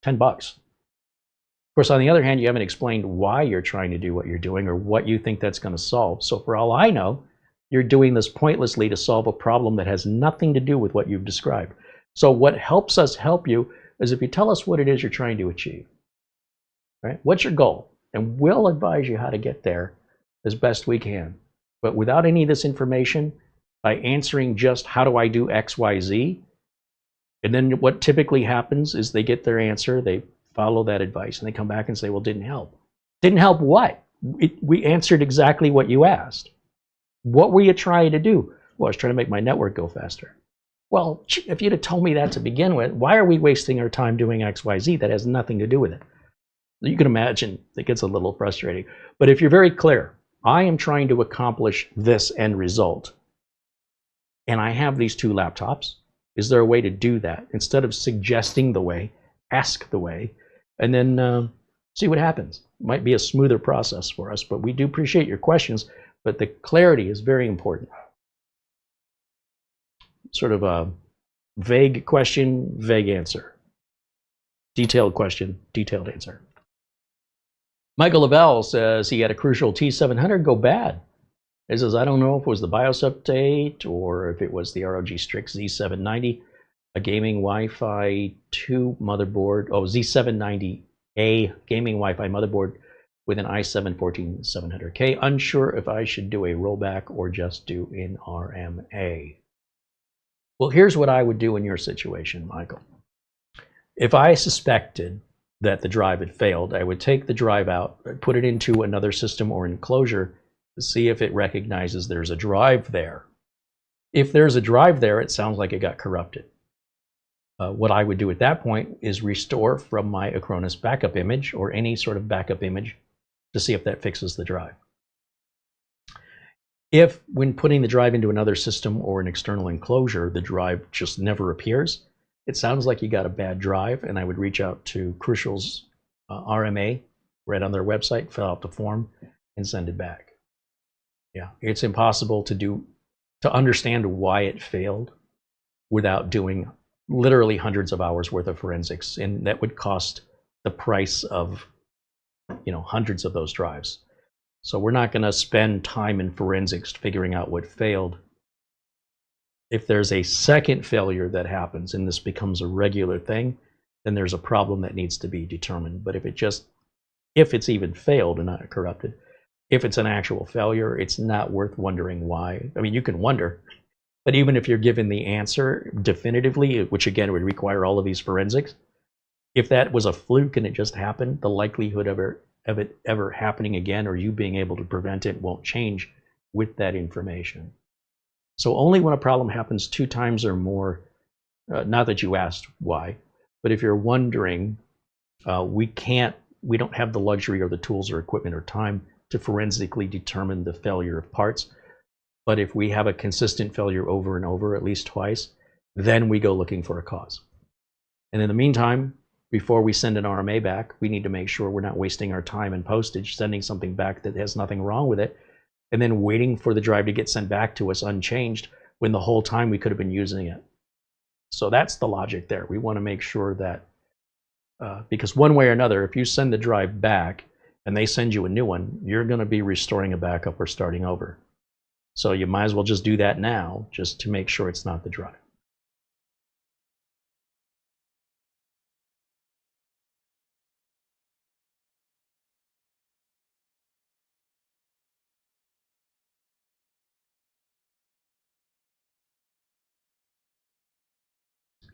$10. Of course, on the other hand, you haven't explained why you're trying to do what you're doing or what you think that's going to solve. So for all I know, you're doing this pointlessly to solve a problem that has nothing to do with what you've described. So what helps us help you is if you tell us what it is you're trying to achieve. Right? What's your goal? And we'll advise you how to get there as best we can. But without any of this information, by answering just how do I do X, Y, Z, and then what typically happens is they get their answer, they follow that advice, and they come back and say, well, didn't help. Didn't help what? We answered exactly what you asked. What were you trying to do? Well, I was trying to make my network go faster. Well, if you'd have told me that to begin with, why are we wasting our time doing X, Y, Z? That has nothing to do with it. You can imagine it gets a little frustrating. But if you're very clear, I am trying to accomplish this end result, and I have these two laptops, is there a way to do that? Instead of suggesting the way, ask the way, and then see what happens. It might be a smoother process for us, but we do appreciate your questions, but the clarity is very important. Sort of a vague question, vague answer. Detailed question, detailed answer. Michael Lavelle says he had a Crucial T700 go bad. He says, I don't know if it was the BIOS update or if it was the ROG Strix Z790, a gaming Wi-Fi 2 motherboard, Z790A gaming Wi-Fi motherboard with an i7-14700K. Unsure if I should do a rollback or just do an RMA. Well, here's what I would do in your situation, Michael. If I suspected that the drive had failed, I would take the drive out, put it into another system or enclosure to see if it recognizes there's a drive there. If there's a drive there, it sounds like it got corrupted. What I would do at that point is restore from my Acronis backup image or any sort of backup image to see if that fixes the drive. If, when putting the drive into another system or an external enclosure, the drive just never appears, it sounds like you got a bad drive, and I would reach out to Crucial's RMA right on their website, fill out the form, and send it back. Yeah, it's impossible to understand why it failed without doing literally hundreds of hours worth of forensics, and that would cost the price of, you know, hundreds of those drives. So we're not going to spend time in forensics figuring out what failed. If there's a second failure that happens and this becomes a regular thing, then there's a problem that needs to be determined. But if it's even failed and not corrupted, if it's an actual failure, it's not worth wondering why. I mean, you can wonder, but even if you're given the answer definitively, which again would require all of these forensics, if that was a fluke and it just happened, the likelihood of it ever happening again or you being able to prevent it won't change with that information. So only when a problem happens 2 times or more, not that you asked why, but if you're wondering, we don't have the luxury or the tools or equipment or time to forensically determine the failure of parts. But if we have a consistent failure over and over, at least twice, then we go looking for a cause. And in the meantime, before we send an RMA back, we need to make sure we're not wasting our time and postage sending something back that has nothing wrong with it, and then waiting for the drive to get sent back to us unchanged when the whole time we could have been using it. So that's the logic there. We want to make sure that, because one way or another, if you send the drive back and they send you a new one, you're going to be restoring a backup or starting over. So you might as well just do that now, just to make sure it's not the drive.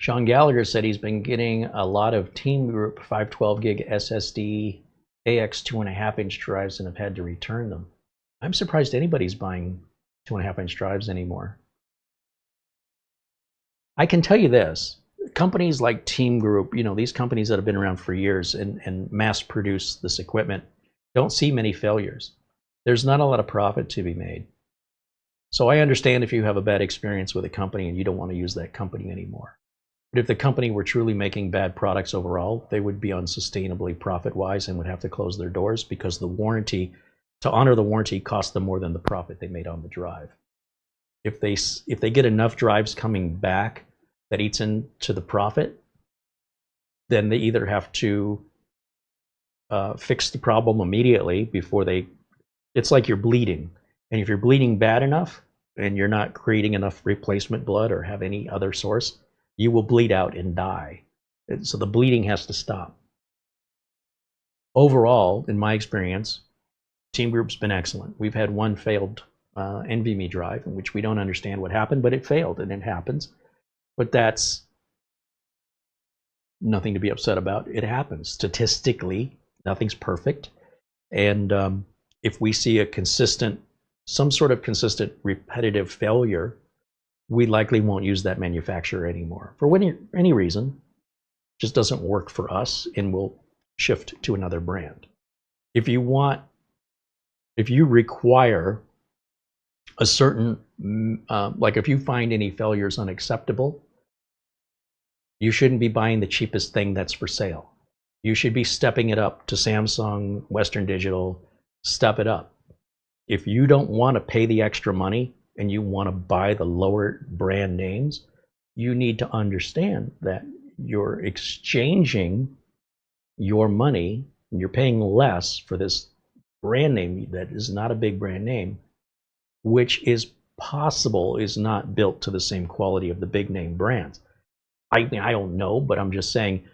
Sean Gallagher said he's been getting a lot of Team Group 512 gig SSD AX 2.5-inch drives and have had to return them. I'm surprised anybody's buying 2.5-inch drives anymore. I can tell you this, companies like Team Group, you know, these companies that have been around for years and mass produce this equipment, don't see many failures. There's not a lot of profit to be made. So I understand if you have a bad experience with a company and you don't want to use that company anymore. But if the company were truly making bad products overall, they would be unsustainably profit-wise and would have to close their doors because the warranty, to honor the warranty, cost them more than the profit they made on the drive. If they get enough drives coming back that eats into the profit, then they either have to fix the problem immediately before they, it's like you're bleeding. And if you're bleeding bad enough and you're not creating enough replacement blood or have any other source, you will bleed out and die. So the bleeding has to stop. Overall, in my experience, Team Group's been excellent. We've had one failed NVMe drive in which we don't understand what happened, but it failed, and it happens. But that's nothing to be upset about. It happens. Statistically, nothing's perfect. And if we see a consistent, some sort of consistent repetitive failure, we likely won't use that manufacturer anymore. For any reason, it just doesn't work for us, and we'll shift to another brand. If you require a certain, like if you find any failures unacceptable, you shouldn't be buying the cheapest thing that's for sale. You should be stepping it up to Samsung, Western Digital, step it up. If you don't want to pay the extra money and you want to buy the lower brand names, you need to understand that you're exchanging your money and you're paying less for this brand name that is not a big brand name, which is possible is not built to the same quality of the big name brands. I don't know, but I'm just saying,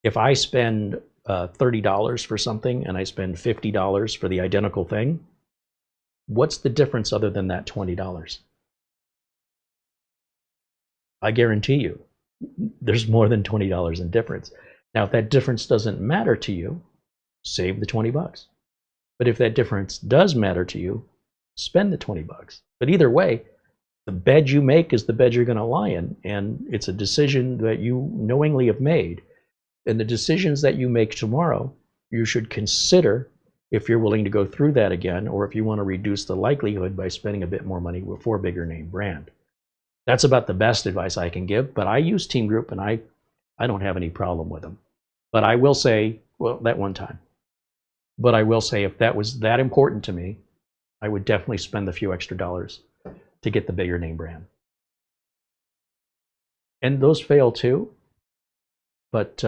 if I spend $30 for something and I spend $50 for the identical thing, what's the difference other than that $20? I guarantee you, there's more than $20 in difference. Now, if that difference doesn't matter to you, save the 20 bucks. But if that difference does matter to you, spend the 20 bucks. But either way, the bed you make is the bed you're going to lie in, and it's a decision that you knowingly have made. And the decisions that you make tomorrow, you should consider if you're willing to go through that again, or if you want to reduce the likelihood by spending a bit more money for a bigger name brand. That's about the best advice I can give, but I use Team Group and I don't have any problem with them. But I will say, well, that one time. But I will say, if that was that important to me, I would definitely spend the few extra dollars to get the bigger name brand. And those fail too, but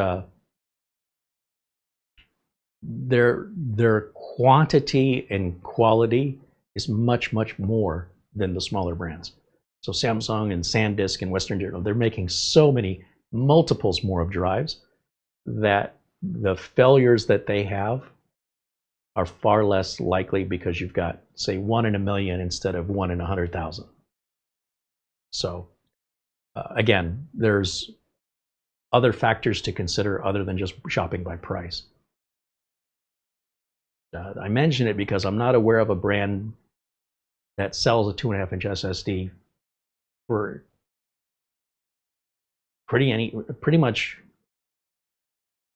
their quantity and quality is much, much more than the smaller brands. So Samsung and SanDisk and Western Digital, they're making so many multiples more of drives that the failures that they have are far less likely because you've got, say, 1 in a million instead of 1 in 100,000. So again, there's other factors to consider other than just shopping by price. I mention it because I'm not aware of a brand that sells a 2.5-inch SSD for pretty much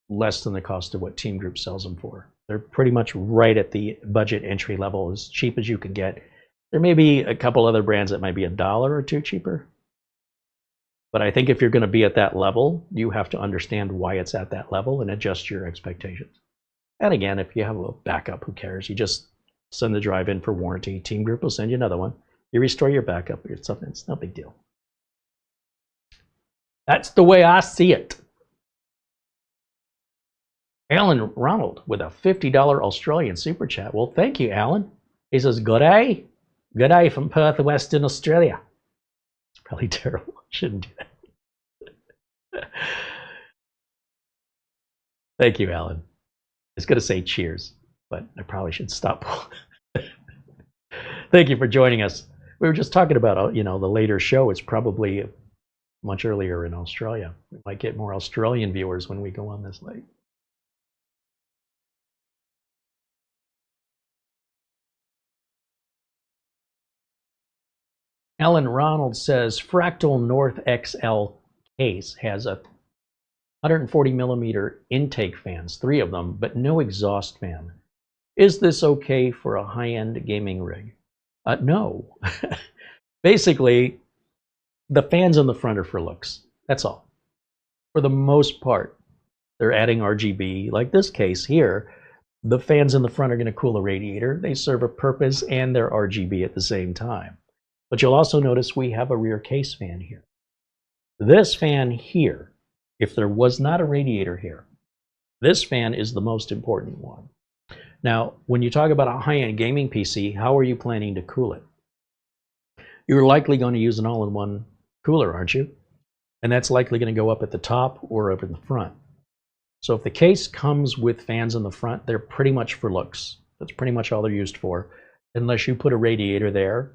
less than the cost of what Team Group sells them for. They're pretty much right at the budget entry level, as cheap as you can get. There may be a couple other brands that might be $1 or $2 cheaper. But I think if you're going to be at that level, you have to understand why it's at that level and adjust your expectations. And again, if you have a backup, who cares? You just send the drive in for warranty. Team Group will send you another one. You restore your backup. It's no big deal. That's the way I see it. Alan Ronald with a $50 Australian super chat. Well, thank you, Alan. He says, good day. Good day from Perth, Western Australia. It's probably terrible. I shouldn't do that. Thank you, Alan. I was going to say cheers, but I probably should stop. Thank you for joining us. We were just talking about, the later show is probably much earlier in Australia. We might get more Australian viewers when we go on this late. Ellen Ronald says Fractal North XL case has a 140 millimeter intake fans, 3 of them, but no exhaust fan. Is this okay for a high-end gaming rig? No. Basically, the fans on the front are for looks. That's all. For the most part, they're adding RGB. Like this case here, the fans in the front are going to cool a radiator. They serve a purpose and they're RGB at the same time. But you'll also notice we have a rear case fan here. This fan here, if there was not a radiator here, this fan is the most important one. Now, when you talk about a high-end gaming PC, how are you planning to cool it? You're likely going to use an all-in-one cooler, aren't you? And that's likely going to go up at the top or up in the front. So if the case comes with fans in the front, they're pretty much for looks. That's pretty much all they're used for, unless you put a radiator there.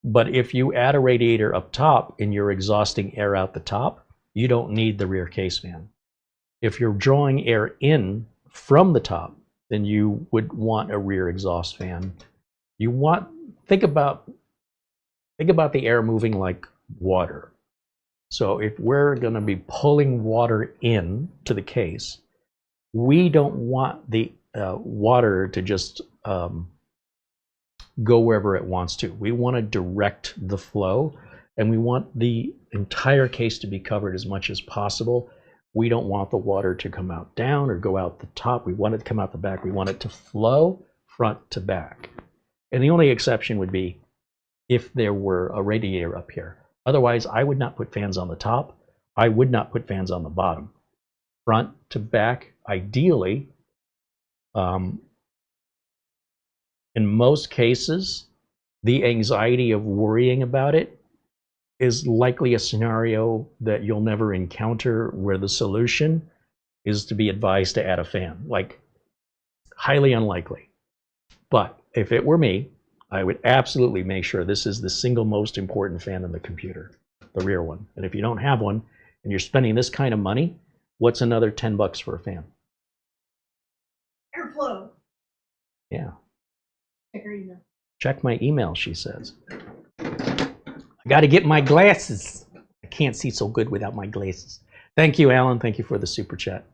But if you add a radiator up top and you're exhausting air out the top, you don't need the rear case fan. If you're drawing air in from the top, then you would want a rear exhaust fan. You want, think about the air moving like water. So if we're going to be pulling water in to the case, we don't want the water to just go wherever it wants to. We want to direct the flow, and we want the entire case to be covered as much as possible. We don't want the water to come out down or go out the top. We want it to come out the back. We want it to flow front to back. And the only exception would be if there were a radiator up here. Otherwise, I would not put fans on the top. I would not put fans on the bottom. Front to back, ideally. In most cases, the anxiety of worrying about it is likely a scenario that you'll never encounter, where the solution is to be advised to add a fan. Like, highly unlikely. But if it were me, I would absolutely make sure this is the single most important fan in the computer, the rear one. And if you don't have one and you're spending this kind of money, what's another $10 for a fan? Airflow. Yeah. Check her email. Check my email, she says. I got to get my glasses. I can't see so good without my glasses. Thank you, Alan. Thank you for the super chat.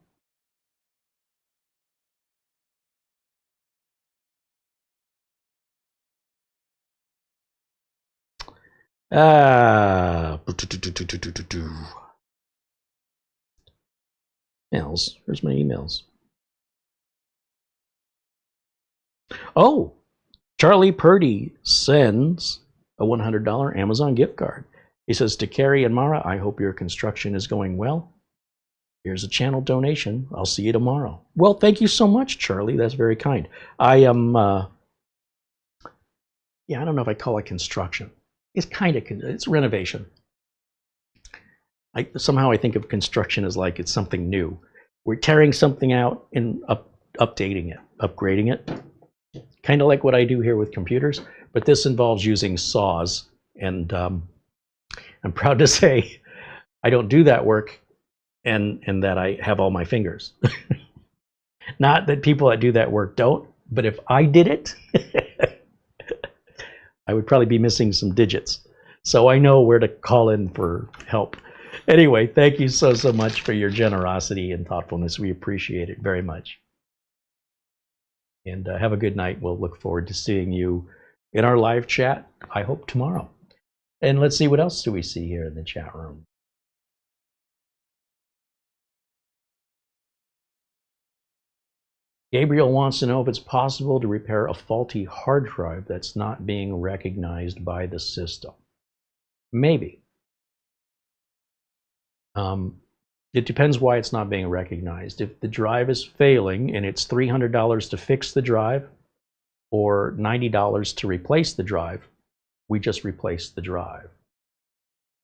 Emails. Where's my emails? Oh, Charlie Purdy sends a $100 Amazon gift card. He says, to Carey and Mara, I hope your construction is going well. Here's a channel donation. I'll see you tomorrow. Well, thank you so much, Charlie. That's very kind. I am, yeah, I don't know if I call it construction. It's kind of, it's renovation. Somehow I think of construction as like it's something new. We're tearing something out and updating it, upgrading it. Kind of like what I do here with computers, but this involves using saws. And I'm proud to say I don't do that work, and that I have all my fingers. Not that people that do that work don't, but if I did it, I would probably be missing some digits. So I know where to call in for help. Anyway, thank you so much for your generosity and thoughtfulness. We appreciate it very much. And have a good night. We'll look forward to seeing you in our live chat, I hope tomorrow. And let's see, what else do we see here in the chat room? Gabriel wants to know if it's possible to repair a faulty hard drive that's not being recognized by the system. Maybe. It depends why it's not being recognized. If the drive is failing and it's $300 to fix the drive or $90 to replace the drive, we just replace the drive.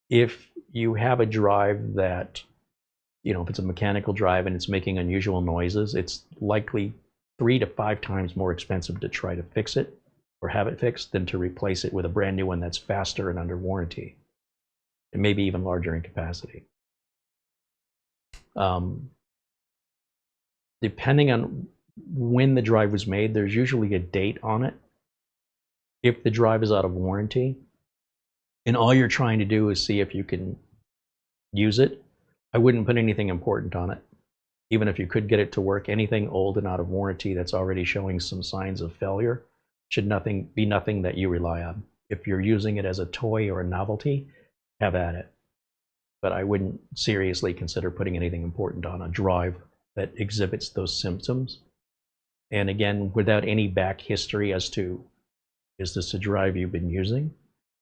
If you have a drive that, you know, if it's a mechanical drive and it's making unusual noises, it's likely 3 to 5 times more expensive to try to fix it or have it fixed than to replace it with a brand new one that's faster and under warranty. and maybe even larger in capacity. Depending on when the drive was made, there's usually a date on it. If the drive is out of warranty, and all you're trying to do is see if you can use it, I wouldn't put anything important on it. Even if you could get it to work, anything old and out of warranty that's already showing some signs of failure should be nothing that you rely on. If you're using it as a toy or a novelty, have at it. But I wouldn't seriously consider putting anything important on a drive that exhibits those symptoms. And again, without any back history as to, is this a drive you've been using?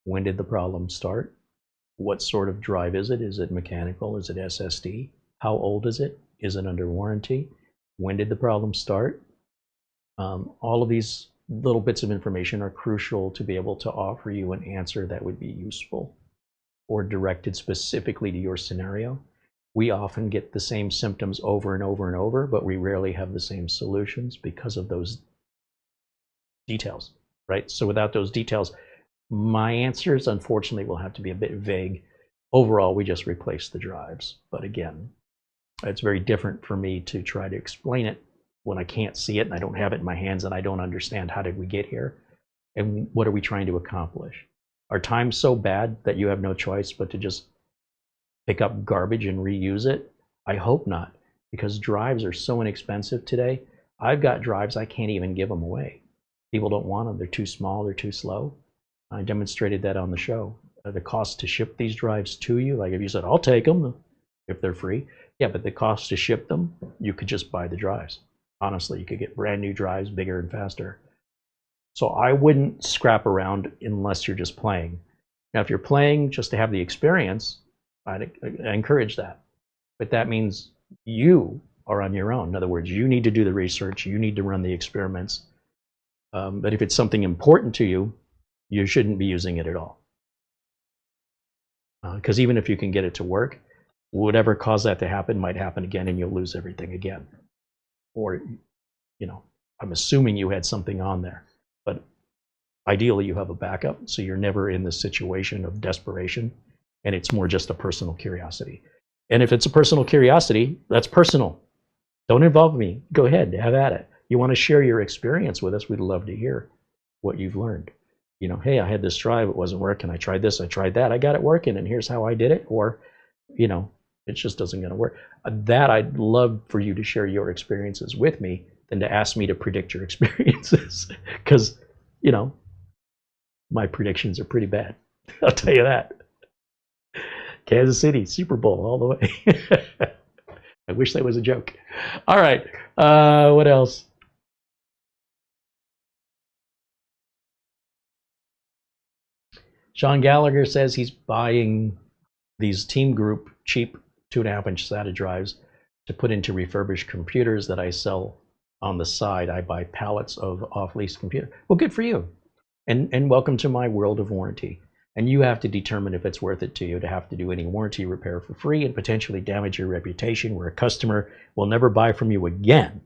When did the problem start? What sort of drive is it? Is it mechanical? Is it SSD? How old is it? Is it under warranty? When did the problem start? All of these little bits of information are crucial to be able to offer you an answer that would be useful or directed specifically to your scenario. We often get the same symptoms over and over and over, but we rarely have the same solutions because of those details, right? So without those details, my answers, unfortunately, will have to be a bit vague. Overall, we just replace the drives. But again, it's very different for me to try to explain it when I can't see it and I don't have it in my hands and I don't understand how did we get here and what are we trying to accomplish. Are times so bad that you have no choice but to just pick up garbage and reuse it? I hope not, because drives are so inexpensive today. I've got drives I can't even give them away. People don't want them. They're too small. They're too slow. I demonstrated that on the show. The cost to ship these drives to you, like if you said, I'll take them if they're free. Yeah, but the cost to ship them, you could just buy the drives. Honestly, you could get brand new drives, bigger and faster. So I wouldn't scrap around unless you're just playing. Now, if you're playing just to have the experience, I encourage that. But that means you are on your own. In other words, you need to do the research. You need to run the experiments. But if it's something important to you, you shouldn't be using it at all. Because even if you can get it to work, whatever caused that to happen might happen again and you'll lose everything again. Or, you know, I'm assuming you had something on there. But ideally, you have a backup, so you're never in the situation of desperation, and it's more just a personal curiosity. And if it's a personal curiosity, that's personal. Don't involve me. Go ahead, have at it. You want to share your experience with us, we'd love to hear what you've learned. You know, hey, I had this drive, it wasn't working, I tried this, I tried that, I got it working, and here's how I did it. Or, you know, it just doesn't going to work. That I'd love for you to share your experiences with me than to ask me to predict your experiences. Because, you know, my predictions are pretty bad. I'll tell you that. Kansas City, Super Bowl all the way. I wish that was a joke. All right, what else? Sean Gallagher says he's buying these Team Group cheap 2.5-inch SATA drives to put into refurbished computers that I sell on the side. I buy pallets of off-lease computer. Well, good for you. And welcome to my world of warranty. And you have to determine if it's worth it to you to have to do any warranty repair for free and potentially damage your reputation where a customer will never buy from you again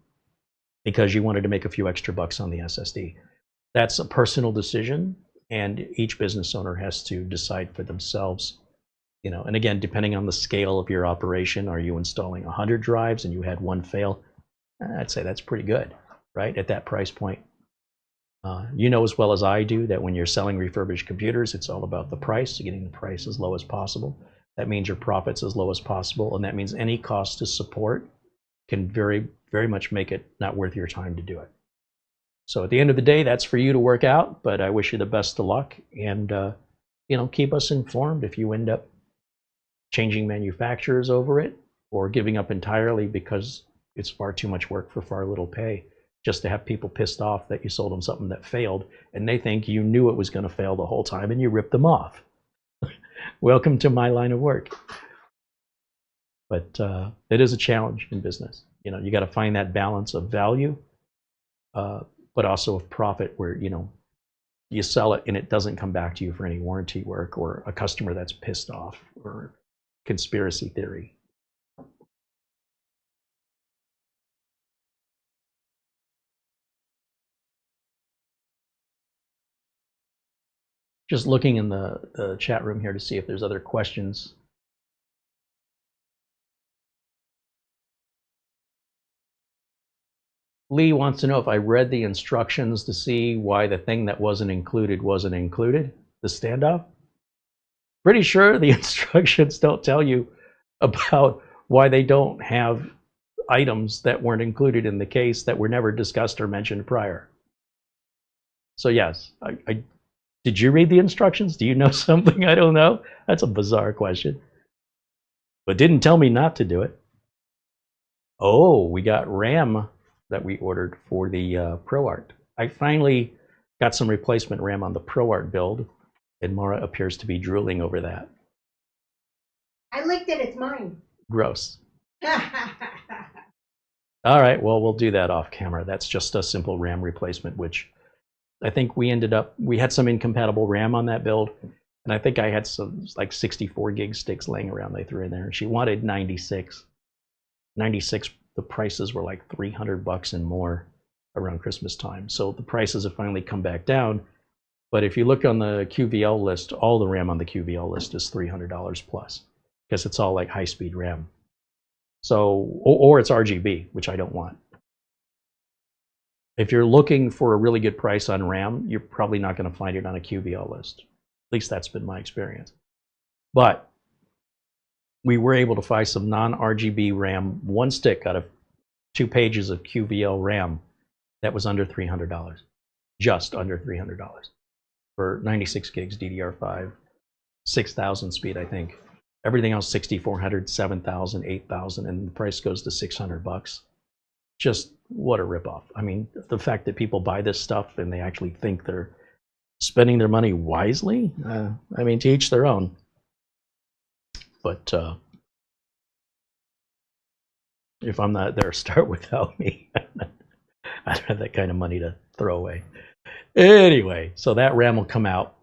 because you wanted to make a few extra bucks on the SSD. That's a personal decision, and each business owner has to decide for themselves. You know, and again, depending on the scale of your operation, are you installing 100 drives and you had one fail? I'd say that's pretty good, right? At that price point. You know as well as I do that when you're selling refurbished computers, it's all about the price, getting the price as low as possible. That means your profits as low as possible, and that means any cost to support can very, very much make it not worth your time to do it. So at the end of the day, that's for you to work out, but I wish you the best of luck, and you know, keep us informed if you end up changing manufacturers over it or giving up entirely because it's far too much work for far little pay, just to have people pissed off that you sold them something that failed and they think you knew it was going to fail the whole time and you ripped them off. Welcome to my line of work. But it is a challenge in business. You know, you got to find that balance of value, but also of profit where, you know, you sell it and it doesn't come back to you for any warranty work or a customer that's pissed off or conspiracy theory. Just looking in the chat room here to see if there's other questions. Lee wants to know if I read the instructions to see why the thing that wasn't included, the standoff. Pretty sure the instructions don't tell you about why they don't have items that weren't included in the case that were never discussed or mentioned prior. So yes, did you read the instructions? Do you know something I don't know? That's a bizarre question. But didn't tell me not to do it. Oh, we got RAM that we ordered for the ProArt. I finally got some replacement RAM on the ProArt build, and Mara appears to be drooling over that. I licked it, it's mine. Gross. All right, well, we'll do that off camera. That's just a simple RAM replacement, which I think we had some incompatible RAM on that build, and I think I had some like 64 gig sticks laying around they threw in there. She wanted 96. 96, the prices were like $300 and more around Christmas time. So the prices have finally come back down. But if you look on the QVL list, all the RAM on the QVL list is $300 plus, because it's all like high-speed RAM. So, or it's RGB, which I don't want. If you're looking for a really good price on RAM, you're probably not going to find it on a QVL list. At least that's been my experience. But we were able to find some non-RGB RAM, one stick out of 2 pages of QVL RAM that was under $300, just under $300 for 96 gigs DDR5, 6,000 speed, I think. Everything else 6,400, 7,000, 8,000, and the price goes to $600. Just what a ripoff. I mean, the fact that people buy this stuff and they actually think they're spending their money wisely, I mean, to each their own. But if I'm not there, start without me. I don't have that kind of money to throw away. Anyway, so that RAM will come out.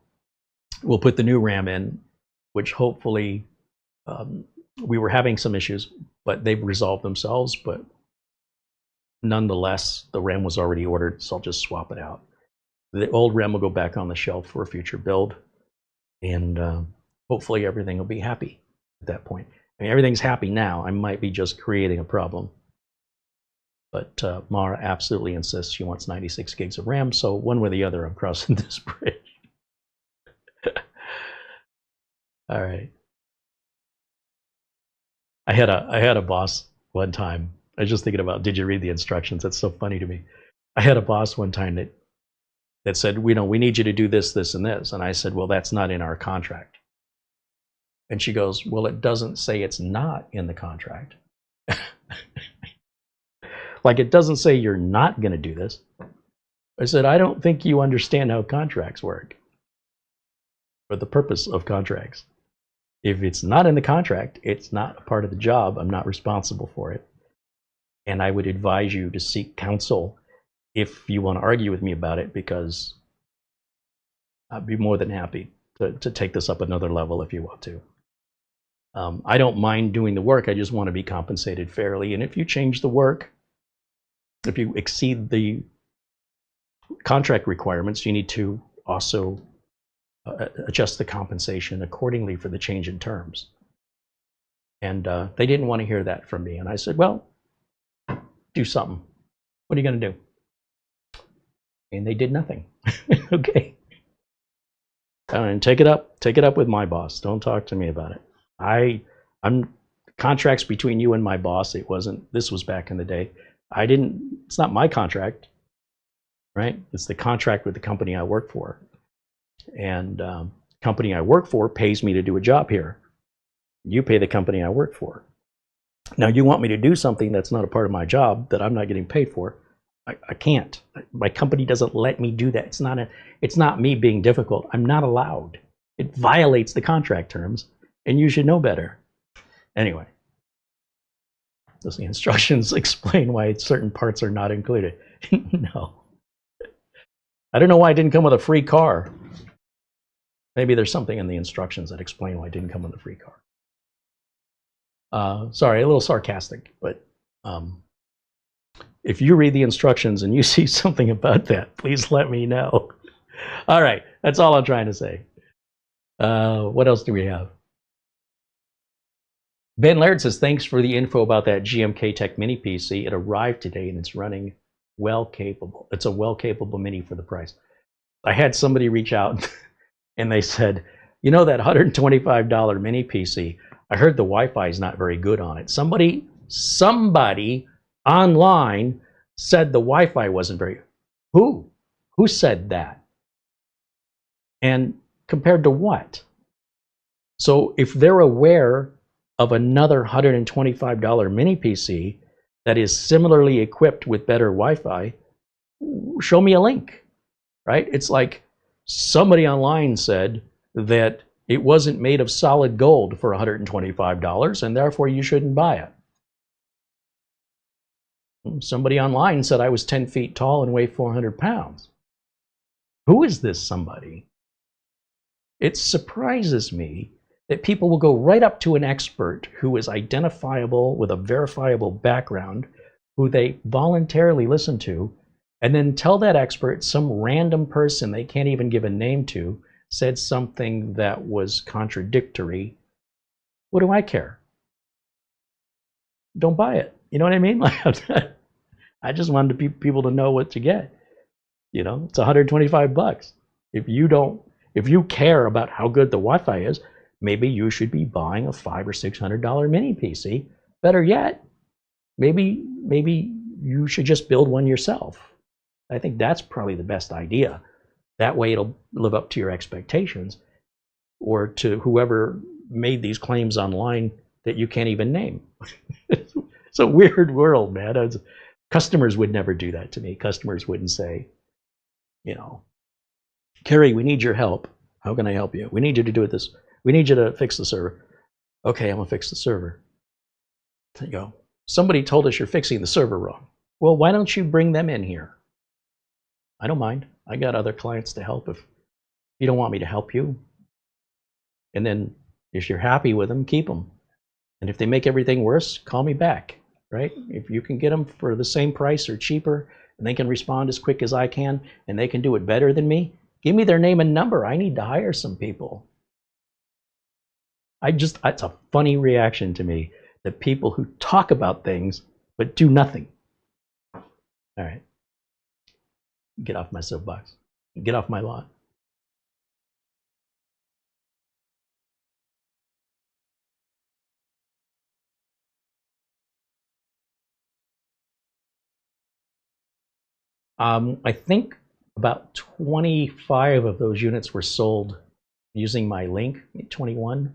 We'll put the new RAM in, which hopefully we were having some issues, but they've resolved themselves. But nonetheless, the RAM was already ordered, so I'll just swap it out. The old RAM will go back on the shelf for a future build, and hopefully everything will be happy at that point. I mean, everything's happy now. I might be just creating a problem. But Mara absolutely insists she wants 96 gigs of RAM, so one way or the other, I'm crossing this bridge. All right. I had a boss one time. I was just thinking about, did you read the instructions? That's so funny to me. I had a boss one time that said, we need you to do this, this, and this. And I said, well, that's not in our contract. And she goes, well, it doesn't say it's not in the contract. Like, it doesn't say you're not going to do this. I said, I don't think you understand how contracts work, or the purpose of contracts. If it's not in the contract, it's not a part of the job. I'm not responsible for it. And I would advise you to seek counsel if you want to argue with me about it, because I'd be more than happy to take this up another level if you want to. I don't mind doing the work. I just want to be compensated fairly. And if you change the work, if you exceed the contract requirements, you need to also adjust the compensation accordingly for the change in terms. And they didn't want to hear that from me. And I said, well, do something. What are you going to do? And they did nothing. Okay. And take it up with my boss. Don't talk to me about it. I'm contracts between you and my boss. This was back in the day. It's not my contract, right? It's the contract with the company I work for. And company I work for pays me to do a job here. You pay the company I work for. Now, you want me to do something that's not a part of my job that I'm not getting paid for. I can't. My company doesn't let me do that. It's not me being difficult. I'm not allowed. It violates the contract terms, and you should know better. Anyway, does the instructions explain why certain parts are not included? No. I don't know why it didn't come with a free car. Maybe there's something in the instructions that explain why it didn't come with a free car. Sorry, a little sarcastic, but if you read the instructions and you see something about that, please let me know. All right, that's all I'm trying to say. What else do we have? Ben Laird says, thanks for the info about that GMK Tech Mini PC. It arrived today and it's running well capable. It's a well capable mini for the price. I had somebody reach out and they said, you know, that $125 mini PC, I heard the Wi-Fi is not very good on it. Somebody online said the Wi-Fi wasn't very. Who said that? And compared to what? So if they're aware of another $125 mini PC that is similarly equipped with better Wi-Fi, show me a link, right? It's like somebody online said that it wasn't made of solid gold for $125 and therefore you shouldn't buy it. Somebody online said I was 10 feet tall and weigh 400 pounds. Who is this somebody? It surprises me that people will go right up to an expert who is identifiable with a verifiable background, who they voluntarily listen to, and then tell that expert some random person they can't even give a name to said something that was contradictory. What do I care? Don't buy it. You know what I mean? I just wanted people to know what to get. You know, it's $125. If you care about how good the Wi-Fi is, maybe you should be buying a $500 or $600 mini PC. Better yet, maybe you should just build one yourself. I think that's probably the best idea. That way it'll live up to your expectations, or to whoever made these claims online that you can't even name. It's a weird world, man. Customers would never do that to me. Customers wouldn't say, you know, Carey, we need your help. How can I help you? We need you to do it this. We need you to fix the server. Okay, I'm gonna fix the server. There you go. Somebody told us you're fixing the server wrong. Well, why don't you bring them in here? I don't mind. I got other clients to help if you don't want me to help you. And then if you're happy with them, keep them. And if they make everything worse, call me back, right? If you can get them for the same price or cheaper, and they can respond as quick as I can, and they can do it better than me, give me their name and number. I need to hire some people. It's a funny reaction to me that people who talk about things but do nothing. All right. Get off my soapbox. Get off my lawn. I think about 25 of those units were sold using my link, 21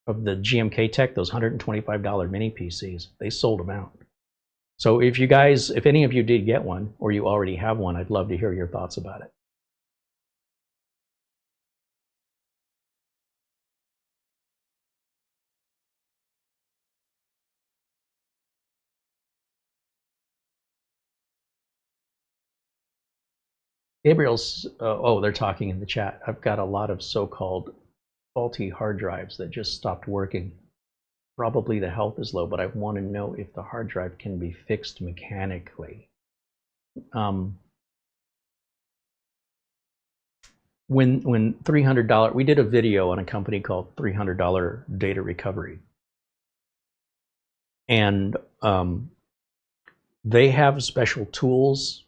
of the GMK Tech, those $125 mini PCs. They sold them out. So if any of you did get one, or you already have one, I'd love to hear your thoughts about it. Gabriel's, they're talking in the chat. I've got a lot of so-called faulty hard drives that just stopped working. Probably the health is low, but I want to know if the hard drive can be fixed mechanically. When $300, we did a video on a company called $300 Data Recovery. And they have special tools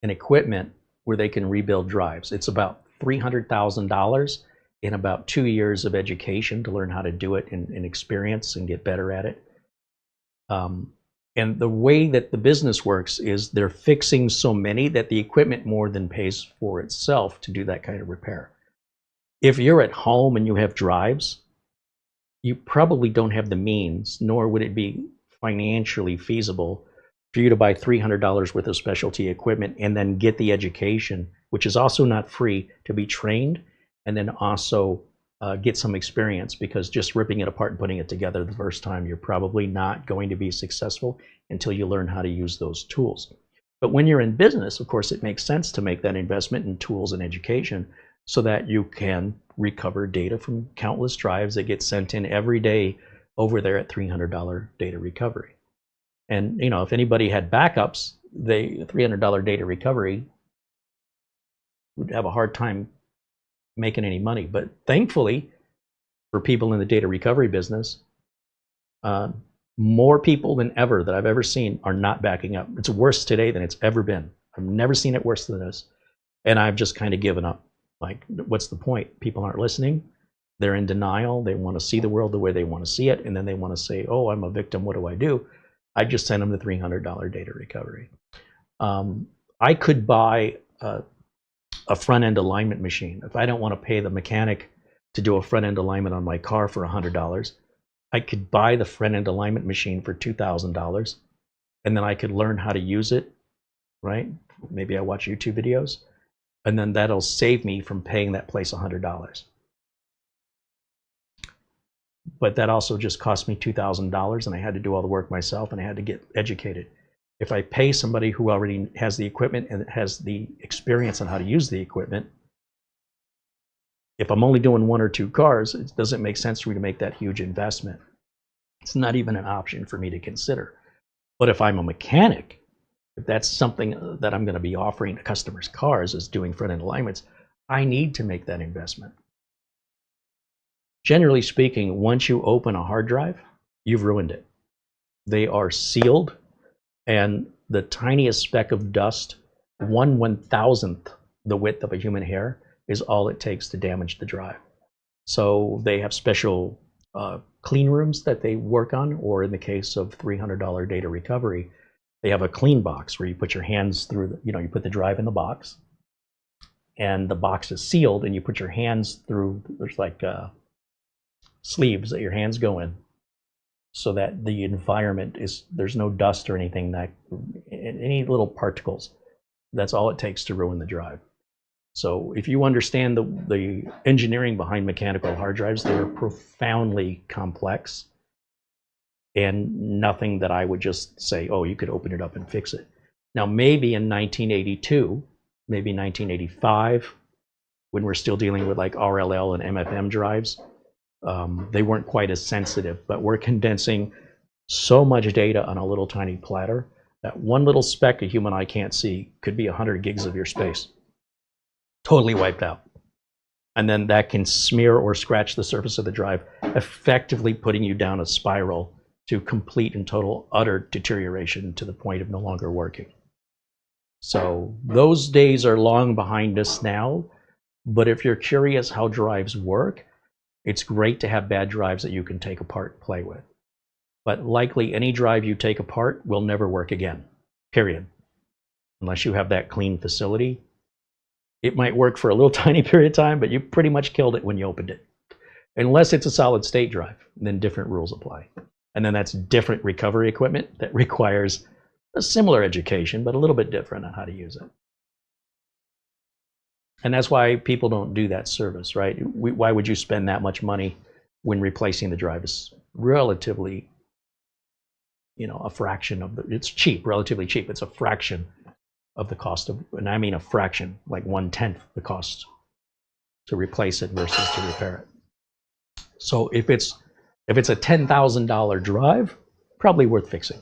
and equipment where they can rebuild drives. It's about $300,000 in about 2 years of education to learn how to do it and experience and get better at it. And the way that the business works is they're fixing so many that the equipment more than pays for itself to do that kind of repair. If you're at home and you have drives, you probably don't have the means, nor would it be financially feasible for you to buy $300 worth of specialty equipment and then get the education, which is also not free, to be trained, and then also get some experience, because just ripping it apart and putting it together the first time, you're probably not going to be successful until you learn how to use those tools. But when you're in business, of course, it makes sense to make that investment in tools and education so that you can recover data from countless drives that get sent in every day over there at $300 data recovery. And you know, if anybody had backups, the $300 data recovery would have a hard time making any money. But thankfully, for people in the data recovery business, more people than ever that I've ever seen are not backing up. It's worse today than it's ever been. I've never seen it worse than this. And I've just kind of given up. Like, what's the point? People aren't listening. They're in denial. They want to see the world the way they want to see it. And then they want to say, oh, I'm a victim. What do I do? I just send them the $300 data recovery. I could buy a front-end alignment machine. If I don't want to pay the mechanic to do a front-end alignment on my car for $100, I could buy the front-end alignment machine for $2,000, and then I could learn how to use it, right? Maybe I watch YouTube videos, and then that'll save me from paying that place $100. But that also just cost me $2,000, and I had to do all the work myself, and I had to get educated. If I pay somebody who already has the equipment and has the experience on how to use the equipment, if I'm only doing 1 or 2 cars, it doesn't make sense for me to make that huge investment. It's not even an option for me to consider. But if I'm a mechanic, if that's something that I'm going to be offering to customers' cars is doing front-end alignments, I need to make that investment. Generally speaking, once you open a hard drive, you've ruined it. They are sealed, and the tiniest speck of dust, 1/1000th the width of a human hair, is all it takes to damage the drive. So they have special clean rooms that they work on, or in the case of $300 data recovery, they have a clean box where you put your hands through, you put the drive in the box, and the box is sealed, and you put your hands through, there's like sleeves that your hands go in, so that the environment is, there's no dust or anything, that any little particles. That's all it takes to ruin the drive. So if you understand the engineering behind mechanical hard drives, they're profoundly complex, and nothing that I would just say, oh, you could open it up and fix it. Now, maybe in 1982, maybe 1985, when we're still dealing with like RLL and MFM drives, they weren't quite as sensitive, but we're condensing so much data on a little tiny platter that one little speck a human eye can't see could be 100 gigs of your space. Totally wiped out. And then that can smear or scratch the surface of the drive, effectively putting you down a spiral to complete and total utter deterioration to the point of no longer working. So those days are long behind us now, but if you're curious how drives work, it's great to have bad drives that you can take apart and play with. But likely any drive you take apart will never work again, period. Unless you have that clean facility. It might work for a little tiny period of time, but you pretty much killed it when you opened it. Unless it's a solid state drive, then different rules apply. And then that's different recovery equipment that requires a similar education, but a little bit different on how to use it. And that's why people don't do that service, right? Why would you spend that much money when replacing the drive? Is relatively, a fraction of it's cheap, relatively cheap. It's a fraction of the cost of, and I mean a fraction, like 1/10 the cost to replace it versus to repair it. So if it's a $10,000 drive, probably worth fixing.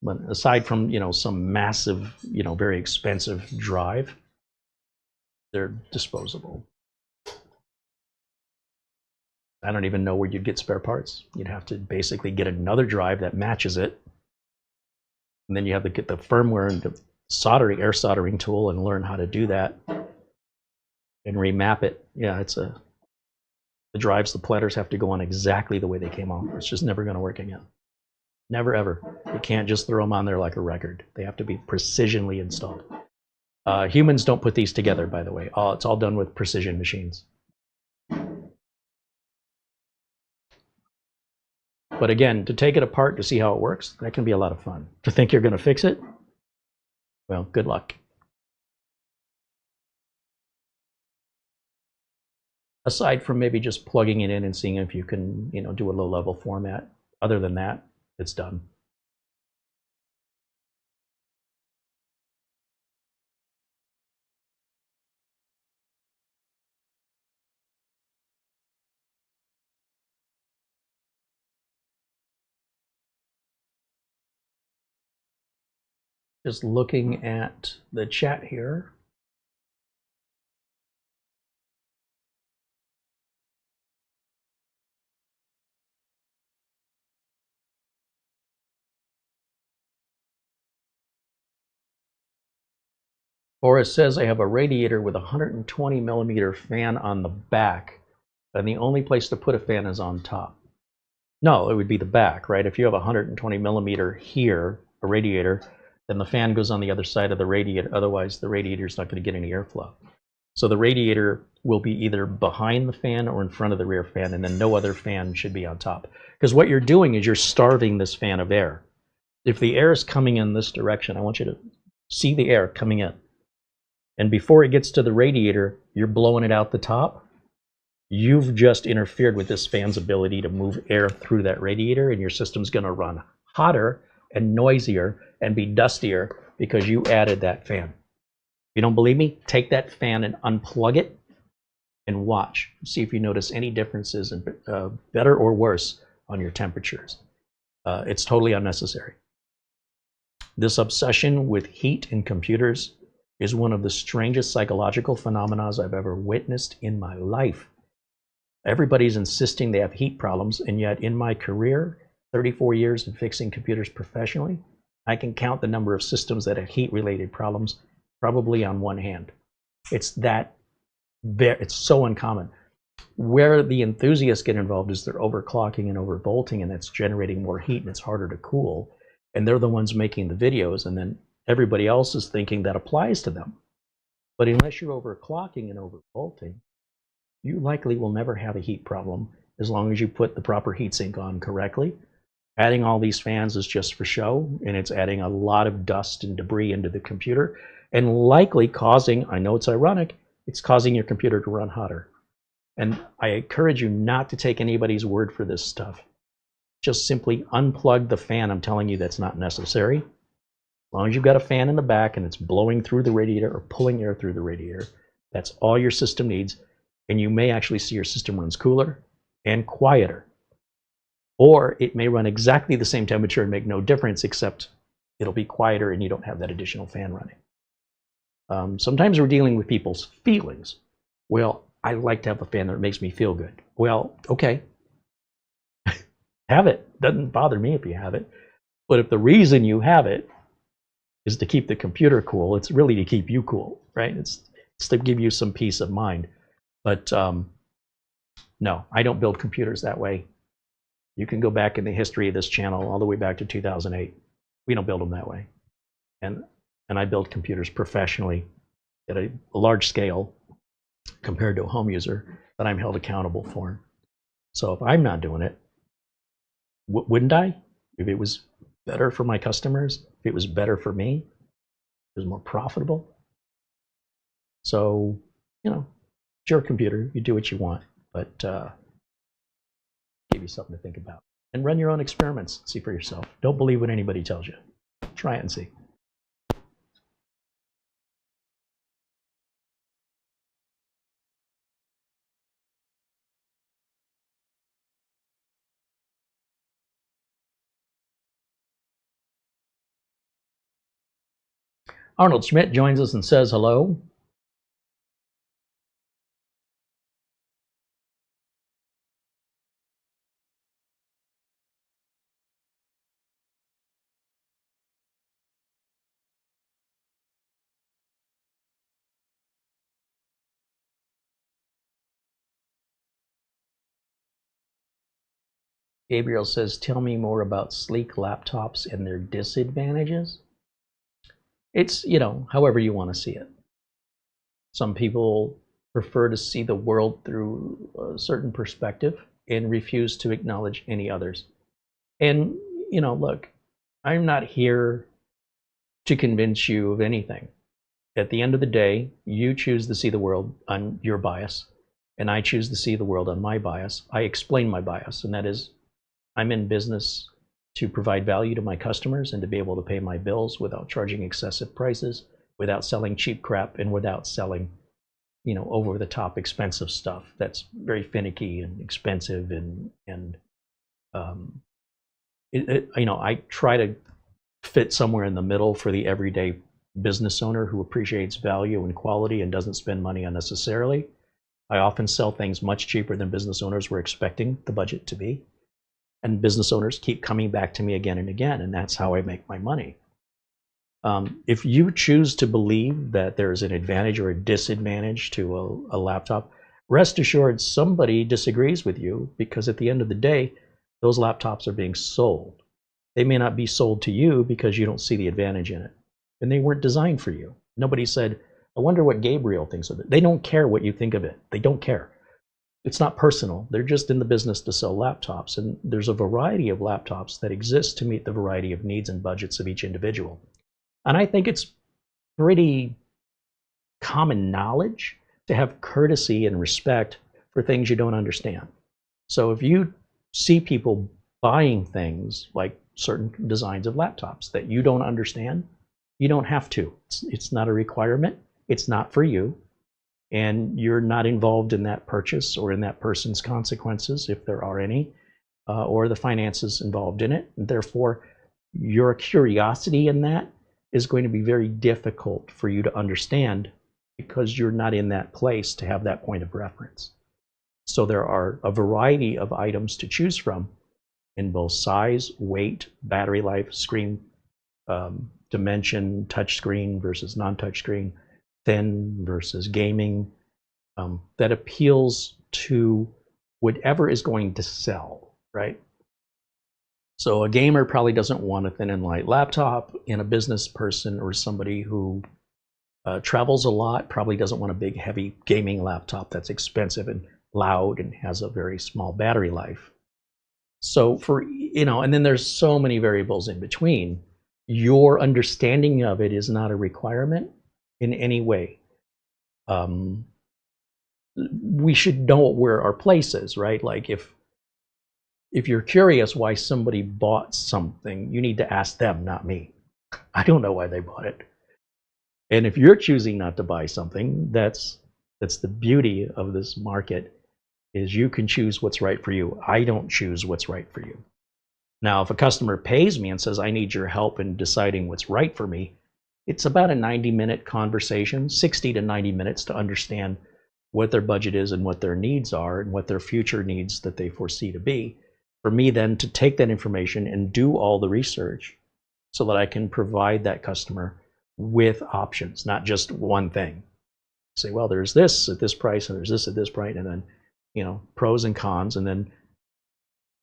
But aside from some massive, very expensive drive, they're disposable. I don't even know where you'd get spare parts. You'd have to basically get another drive that matches it, and then you have to get the firmware and the air soldering tool and learn how to do that and remap it. Yeah, the drives, the platters have to go on exactly the way they came off. It's just never going to work again. Never, ever. You can't just throw them on there like a record. They have to be precisionally installed. Humans don't put these together, by the way. It's all done with precision machines. But again, to take it apart to see how it works, that can be a lot of fun. To think you're going to fix it, well, good luck. Aside from maybe just plugging it in and seeing if you can, do a low-level format. Other than that, it's done. Just looking at the chat here. Forrest says I have a radiator with a 120 millimeter fan on the back, and the only place to put a fan is on top. No, it would be the back, right? If you have a 120 millimeter here, a radiator, then the fan goes on the other side of the radiator. Otherwise, the radiator is not going to get any airflow. So the radiator will be either behind the fan or in front of the rear fan, and then no other fan should be on top. Because what you're doing is you're starving this fan of air. If the air is coming in this direction, I want you to see the air coming in. And before it gets to the radiator, you're blowing it out the top. You've just interfered with this fan's ability to move air through that radiator, and your system's going to run hotter and noisier and be dustier because you added that fan. If you don't believe me, take that fan and unplug it and watch. See if you notice any differences in better or worse on your temperatures. It's totally unnecessary. This obsession with heat in computers is one of the strangest psychological phenomena I've ever witnessed in my life. Everybody's insisting they have heat problems, and yet in my career, 34 years in fixing computers professionally, I can count the number of systems that have heat-related problems probably on one hand. It's so uncommon. Where the enthusiasts get involved is they're overclocking and overvolting, and that's generating more heat, and it's harder to cool. And they're the ones making the videos, and then everybody else is thinking that applies to them. But unless you're overclocking and overvolting, you likely will never have a heat problem as long as you put the proper heatsink on correctly. Adding all these fans is just for show, and it's adding a lot of dust and debris into the computer, and likely causing, I know it's ironic, it's causing your computer to run hotter. And I encourage you not to take anybody's word for this stuff. Just simply unplug the fan. I'm telling you that's not necessary. As long as you've got a fan in the back and it's blowing through the radiator or pulling air through the radiator, that's all your system needs. And you may actually see your system runs cooler and quieter. Or it may run exactly the same temperature and make no difference, except it'll be quieter and you don't have that additional fan running. Sometimes we're dealing with people's feelings. Well, I like to have a fan that makes me feel good. Well, okay. Have it. Doesn't bother me if you have it. But if the reason you have it is to keep the computer cool, it's really to keep you cool, right? It's to give you some peace of mind. But no, I don't build computers that way. You can go back in the history of this channel all the way back to 2008. We don't build them that way. And I build computers professionally at a large scale compared to a home user that I'm held accountable for. So if I'm not doing it, wouldn't I? If it was better for my customers, if it was better for me, it was more profitable. So, you know, it's your computer, you do what you want, but give you something to think about. And run your own experiments, see for yourself. Don't believe what anybody tells you. Try it and see. Arnold Schmidt joins us and says hello. Gabriel says, tell me more about sleek laptops and their disadvantages. It's, you know, however you want to see it. Some people prefer to see the world through a certain perspective and refuse to acknowledge any others. And, you know, look, I'm not here to convince you of anything. At the end of the day, you choose to see the world on your bias, and I choose to see the world on my bias. I explain my bias, and that is I'm in business to provide value to my customers and to be able to pay my bills without charging excessive prices, without selling cheap crap, and without selling, you know, over-the-top expensive stuff that's very finicky and expensive. And you know, I try to fit somewhere in the middle for the everyday business owner who appreciates value and quality and doesn't spend money unnecessarily. I often sell things much cheaper than business owners were expecting the budget to be. And business owners keep coming back to me again and again, and that's how I make my money. If you choose to believe that there's an advantage or a disadvantage to a laptop, rest assured somebody disagrees with you, because at the end of the day, those laptops are being sold. They may not be sold to you because you don't see the advantage in it. And they weren't designed for you. Nobody said, I wonder what Gabriel thinks of it. They don't care what you think of it. They don't care. It's not personal. They're just in the business to sell laptops. And there's a variety of laptops that exist to meet the variety of needs and budgets of each individual. And I think it's pretty common knowledge to have courtesy and respect for things you don't understand. So if you see people buying things like certain designs of laptops that you don't understand, you don't have to. It's not a requirement. It's not for you. And you're not involved in that purchase or in that person's consequences, if there are any, or the finances involved in it. And therefore, your curiosity in that is going to be very difficult for you to understand, because you're not in that place to have that point of reference. So there are a variety of items to choose from in both size, weight, battery life, screen dimension, touchscreen versus non-touchscreen, thin versus gaming, that appeals to whatever is going to sell, right? So a gamer probably doesn't want a thin and light laptop, and a business person or somebody who travels a lot probably doesn't want a big, heavy gaming laptop that's expensive and loud and has a very small battery life. So and then there's so many variables in between. Your understanding of it is not a requirement in any way. We should know where our place is, right? Like if you're curious why somebody bought something, you need to ask them, not me. I don't know why they bought it. And if you're choosing not to buy something, that's the beauty of this market, is you can choose what's right for you. I don't choose what's right for you. Now, if a customer pays me and says, I need your help in deciding what's right for me, it's about a 90-minute conversation, 60 to 90 minutes to understand what their budget is and what their needs are and what their future needs that they foresee to be. For me then to take that information and do all the research so that I can provide that customer with options, not just one thing. Say, well, there's this at this price and there's this at this price, and then, pros and cons, and then,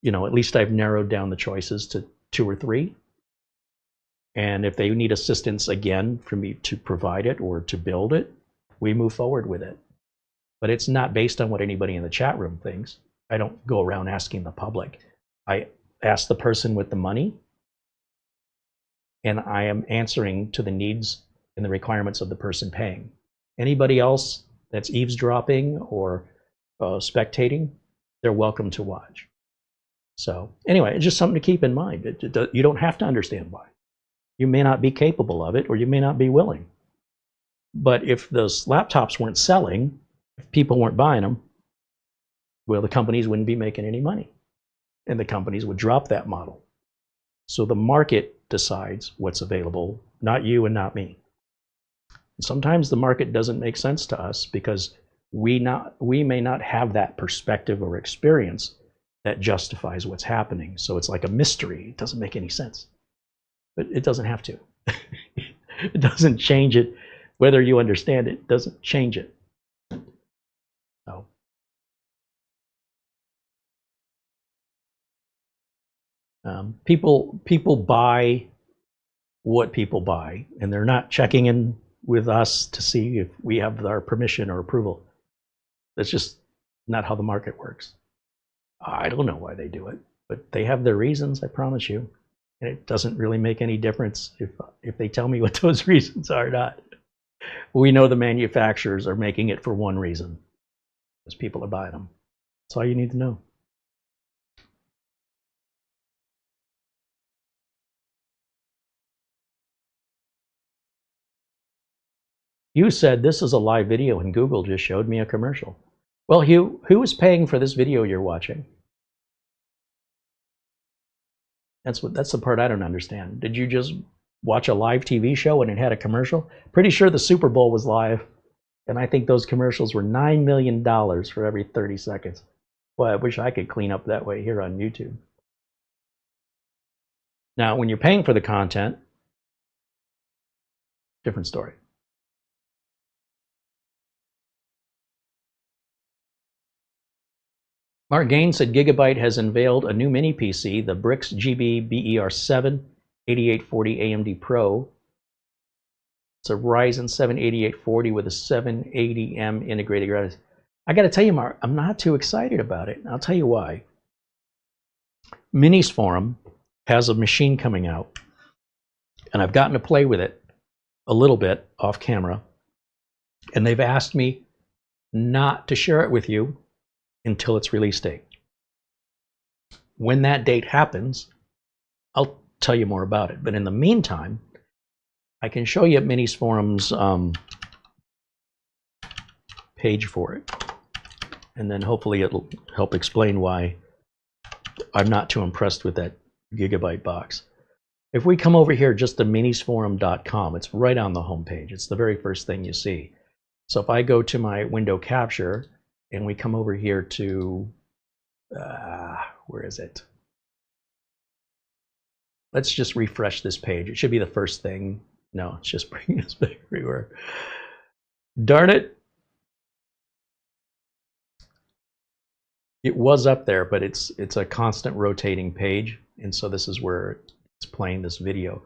at least I've narrowed down the choices to 2 or 3. And if they need assistance again for me to provide it or to build it, we move forward with it. But it's not based on what anybody in the chat room thinks. I don't go around asking the public. I ask the person with the money, and I am answering to the needs and the requirements of the person paying. Anybody else that's eavesdropping or spectating, they're welcome to watch. So anyway, it's just something to keep in mind. You don't have to understand why. You may not be capable of it, or you may not be willing. But if those laptops weren't selling, if people weren't buying them, well, the companies wouldn't be making any money, and the companies would drop that model. So the market decides what's available, not you and not me. Sometimes the market doesn't make sense to us because we may not have that perspective or experience that justifies what's happening. So it's like a mystery. It doesn't make any sense. But it doesn't have to. It doesn't change it. Whether you understand it doesn't change it. So. People buy what people buy, and they're not checking in with us to see if we have our permission or approval. That's just not how the market works. I don't know why they do it, but they have their reasons, I promise you. And it doesn't really make any difference if they tell me what those reasons are or not. We know the manufacturers are making it for one reason, because people are buying them. That's all you need to know. You said this is a live video and Google just showed me a commercial. Well, Hugh, who is paying for this video you're watching? That's the part I don't understand. Did you just watch a live TV show and it had a commercial? Pretty sure the Super Bowl was live, and I think those commercials were $9 million for every 30 seconds. Boy, I wish I could clean up that way here on YouTube. Now, when you're paying for the content, different story. Mark Gaines said Gigabyte has unveiled a new mini PC, the Brix GB BER7 8840 AMD Pro. It's a Ryzen 7 8840 with a 780M integrated graphics. I got to tell you, Mark, I'm not too excited about it. I'll tell you why. Minis Forum has a machine coming out, and I've gotten to play with it a little bit off camera, and they've asked me not to share it with you until its release date. When that date happens, I'll tell you more about it. But in the meantime, I can show you Minis Forum's page for it. And then hopefully it'll help explain why I'm not too impressed with that Gigabyte box. If we come over here just to minisforum.com, it's right on the home page. It's the very first thing you see. So if I go to my window capture and we come over here to, where is it? Let's just refresh this page. It should be the first thing. No, it's just bringing us back everywhere. Darn it. It was up there, but it's a constant rotating page. And so this is where it's playing this video.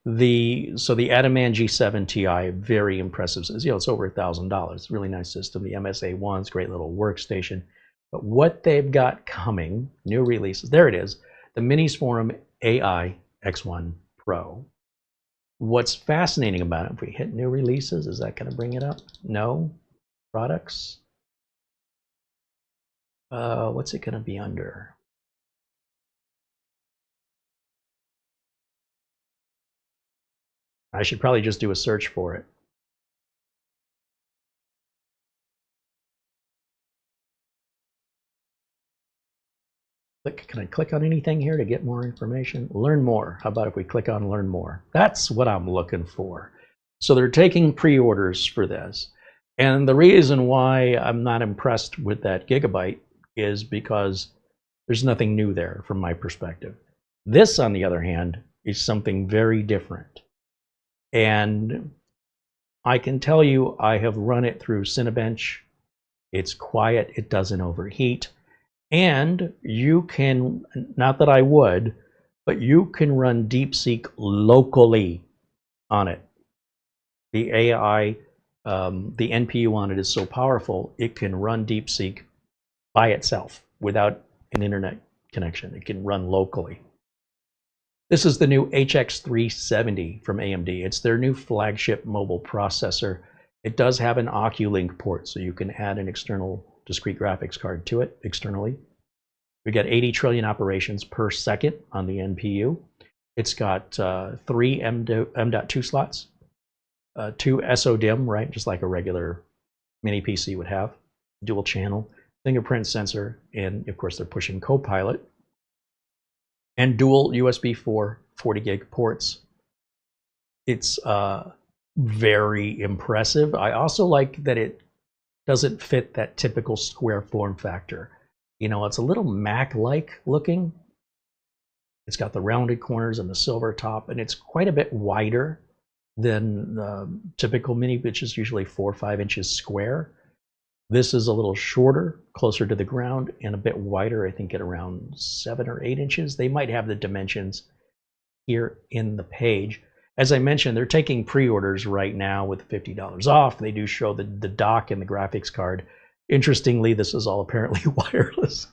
So the Ataman G7 Ti, very impressive. You know, it's over $1,000. Really nice system. The MSA1's great little workstation. But what they've got coming, new releases, there it is, the Minis Forum AI X1 Pro. What's fascinating about it, if we hit new releases, is that going to bring it up? No. Products. What's it going to be under? I should probably just do a search for it. Can I click on anything here to get more information? Learn more. How about if we click on learn more? That's what I'm looking for. So they're taking pre-orders for this. And the reason why I'm not impressed with that Gigabyte is because there's nothing new there from my perspective. This, on the other hand, is something very different. And I can tell you, I have run it through Cinebench. It's quiet, it doesn't overheat. And you can, not that I would, but you can run DeepSeek locally on it. The AI, the NPU on it is so powerful, it can run DeepSeek by itself without an internet connection. It can run locally. This is the new HX370 from AMD. It's their new flagship mobile processor. It does have an Oculink port, so you can add an external discrete graphics card to it externally. We got 80 trillion operations per second on the NPU. It's got 3 M.2 slots, 2 SODIMM, right, just like a regular mini PC would have, dual channel, fingerprint sensor, and of course they're pushing Copilot, and dual USB 4 40 gig ports. It's very impressive. I also like that it doesn't fit that typical square form factor. You know, it's a little Mac-like looking. It's got the rounded corners and the silver top, and it's quite a bit wider than the typical mini, which is usually 4 or 5 inches square. This is a little shorter, closer to the ground, and a bit wider, I think at around 7 or 8 inches. They might have the dimensions here in the page. As I mentioned, they're taking pre-orders right now with $50 off. They do show the dock and the graphics card. Interestingly, this is all apparently wireless.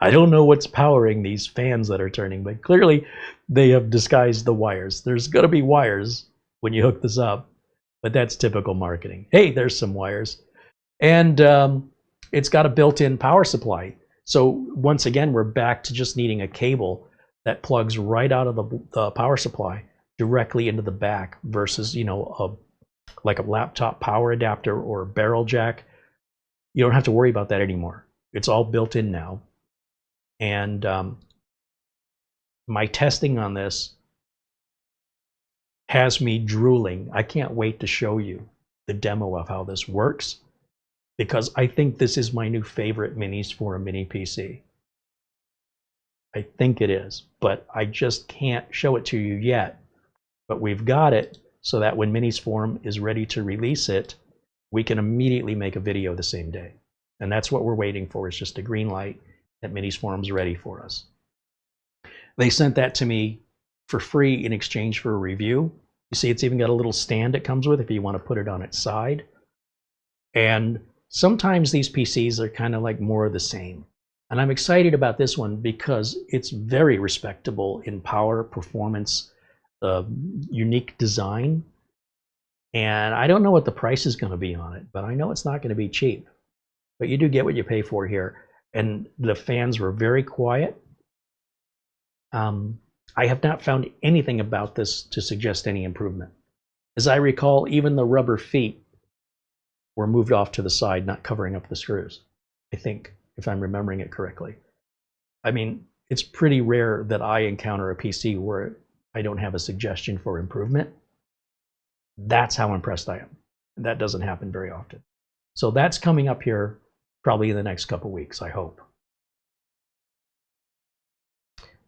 I don't know what's powering these fans that are turning, but clearly they have disguised the wires. There's going to be wires when you hook this up, but that's typical marketing. Hey, there's some wires. And it's got a built-in power supply. So once again, we're back to just needing a cable that plugs right out of the power supply directly into the back versus, you know, like a laptop power adapter or a barrel jack. You don't have to worry about that anymore. It's all built in now. And my testing on this has me drooling. I can't wait to show you the demo of how this works, because I think this is my new favorite minis for a mini PC. I think it is, but I just can't show it to you yet But we've got it so that when Minisforum is ready to release it, we can immediately make a video the same day. And that's what we're waiting for, is just a green light that Minisforum's ready for us. They sent that to me for free in exchange for a review. You see, it's even got a little stand it comes with if you want to put it on its side. And sometimes these PCs are kind of like more of the same. And I'm excited about this one because it's very respectable in power, performance, unique design. And I don't know what the price is going to be on it, but I know it's not going to be cheap. But you do get what you pay for here. And the fans were very quiet. I have not found anything about this to suggest any improvement. As I recall, even the rubber feet were moved off to the side, not covering up the screws, I think, if I'm remembering it correctly. I mean, it's pretty rare that I encounter a PC where I don't have a suggestion for improvement. That's how impressed I am. That doesn't happen very often. So that's coming up here probably in the next couple weeks, I hope.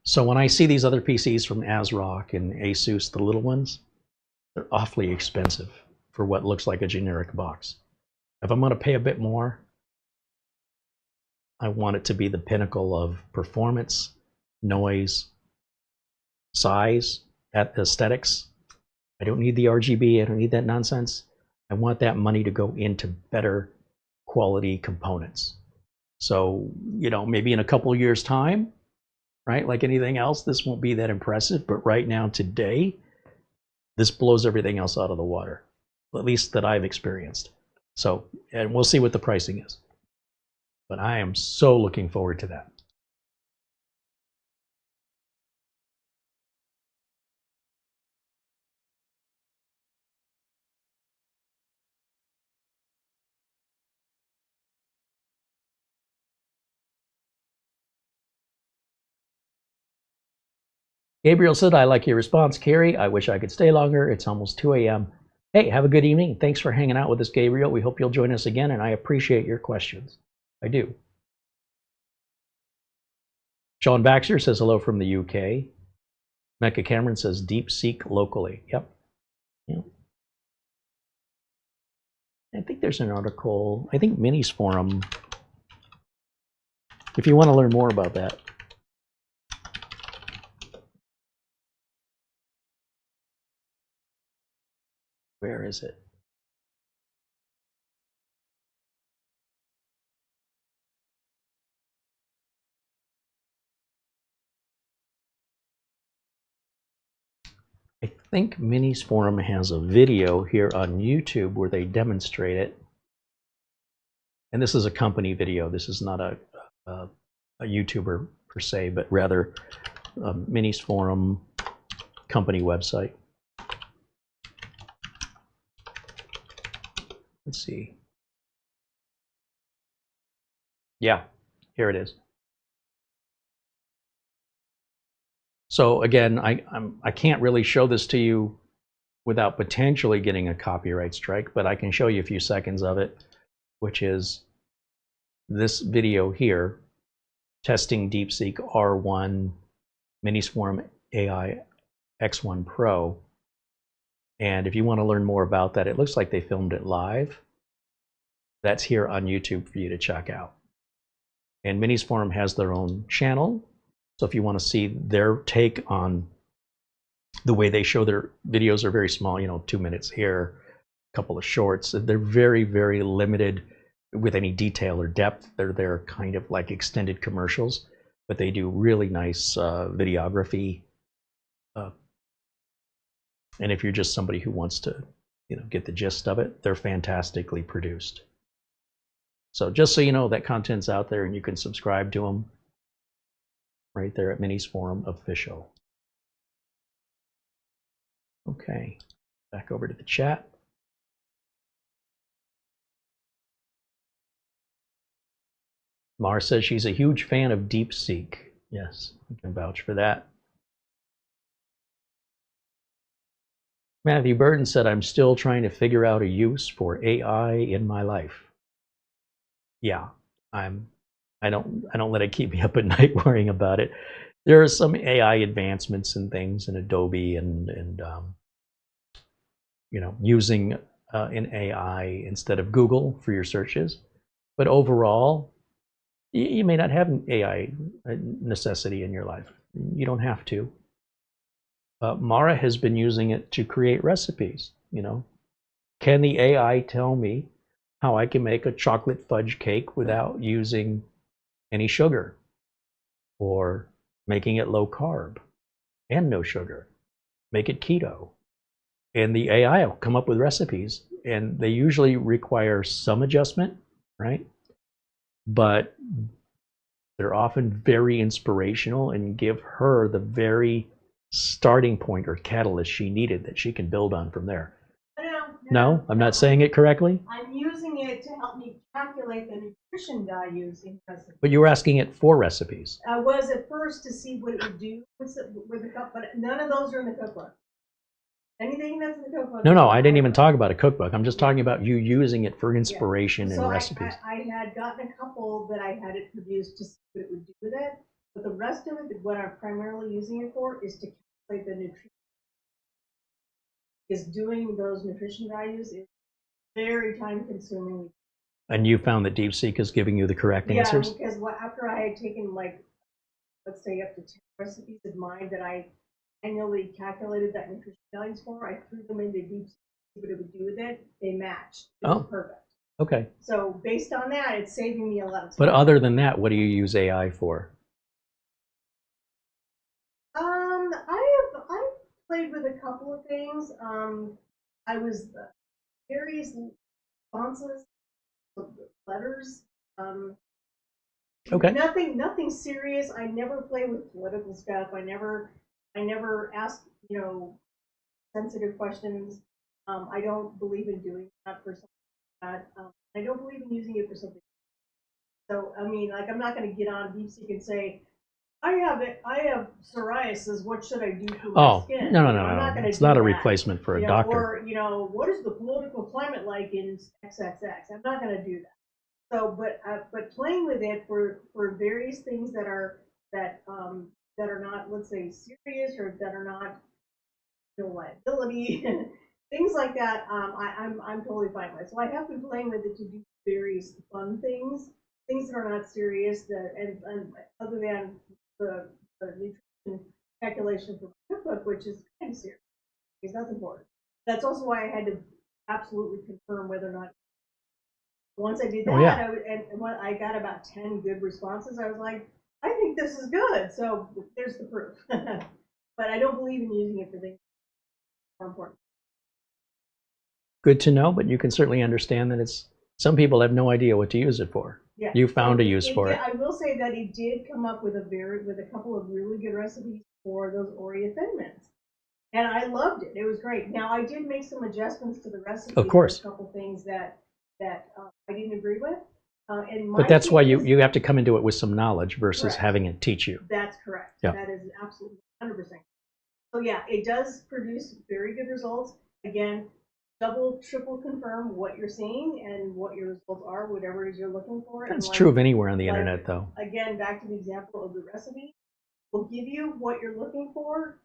So when I see these other PCs from ASRock and Asus, the little ones, they're awfully expensive for what looks like a generic box. If I'm going to pay a bit more, I want it to be the pinnacle of performance, noise, size, aesthetics. I don't need the RGB. I don't need that nonsense. I want that money to go into better quality components. So, you know, maybe in a couple of years' time, right? Like anything else, this won't be that impressive. But right now, today, this blows everything else out of the water, at least that I've experienced. So, and we'll see what the pricing is. But I am so looking forward to that. Gabriel said, I like your response, Carey. I wish I could stay longer. It's almost 2 a.m. Hey, have a good evening. Thanks for hanging out with us, Gabriel. We hope you'll join us again, and I appreciate your questions. I do. Sean Baxter says hello from the UK. Mecca Cameron says DeepSeek locally. Yep. Yep. I think there's an article, I think Minisforum, if you want to learn more about that. Where is it? I think Minisforum has a video here on YouTube where they demonstrate it. And this is a company video. This is not a YouTuber per se, but rather a Minisforum company website. Let's see. Yeah, here it is. So again, I can't really show this to you without potentially getting a copyright strike, but I can show you a few seconds of it, which is this video here, testing DeepSeek R1 Minisforum AI X1 Pro. And if you want to learn more about that, it looks like they filmed it live. That's here on YouTube for you to check out. And Minisforum has their own channel. So if you want to see their take on the way they show their videos, are very small, you know, 2 minutes here, a couple of shorts. They're very, very limited with any detail or depth. They're kind of like extended commercials, but they do really nice videography. And if you're just somebody who wants to, you know, get the gist of it, they're fantastically produced. So just so you know, that content's out there and you can subscribe to them right there at Minisforum Official. Okay, back over to the chat. Mar says she's a huge fan of DeepSeek. Yes, I can vouch for that. Matthew Burton said, I'm still trying to figure out a use for AI in my life. Yeah, I don't let it keep me up at night worrying about it. There are some AI advancements and things in Adobe and using an AI instead of Google for your searches. But overall, you may not have an AI necessity in your life. You don't have to. Mara has been using it to create recipes. Can the AI tell me how I can make a chocolate fudge cake without using any sugar, or making it low carb and no sugar, make it keto? And the AI will come up with recipes, and they usually require some adjustment, right? But they're often very inspirational and give her the very starting point or catalyst she needed that she can build on from there. No, I'm not saying it correctly. I'm using it to help me calculate the nutrition values in recipes. But you were asking it for recipes. I was at first to see what it would do with the cookbook, but none of those are in the cookbook. Anything that's in the cookbook. No, I didn't even talk about a cookbook. I'm just talking about you using it for inspiration and recipes. I had gotten a couple that I had it produced to see what it would do with it, but the rest of it, what I'm primarily using it for, is to calculate the nutrition. Is doing those nutrition values is very time consuming. And you found that DeepSeek is giving you the correct answers? Yeah, because after I had taken, like, let's say up to 10 recipes of mine that I annually calculated that nutrition values for, I threw them into DeepSeek to see what it would do with it. They matched. It was perfect. Okay. So based on that, it's saving me a lot of time. But other than that, what do you use AI for? I've played with a couple of things. I was various responses, letters. Okay. Nothing serious. I never play with political stuff. I never ask sensitive questions. I don't believe in doing that for something like that. I don't believe in using it for something. So I mean, like, I'm not going to get on DeepSeek and say, I have psoriasis. What should I do for my skin? No. It's not a replacement for a doctor. Or what is the political climate like in XXX? I'm not going to do that. So, but playing with it for various things that are not, let's say, serious, or that are not liability, things like that. I'm totally fine with. So I have been playing with it to do various fun things that are not serious. And other than the nutrition calculation for my cookbook, which is kind of serious, because that's important. That's also why I had to absolutely confirm whether or not. Once I did that, and when I got about 10 good responses, I was like, I think this is good. So there's the proof. But I don't believe in using it for things more important. Good to know, but you can certainly understand that some people have no idea what to use it for. Yeah. You found a use for it. I will say that it did come up with a couple of really good recipes for those Oreo Thin Mints. And I loved it. It was great. Now, I did make some adjustments to the recipe. Of course. A couple things that I didn't agree with. But that's why you have to come into it with some knowledge versus having it teach you. That's correct. Yeah. That is absolutely 100%. So yeah, it does produce very good results. Again, double, triple confirm what you're seeing and what your results are, whatever it is you're looking for. That's true of anywhere on the internet, though. Again, back to the example of the recipe. We'll give you what you're looking for,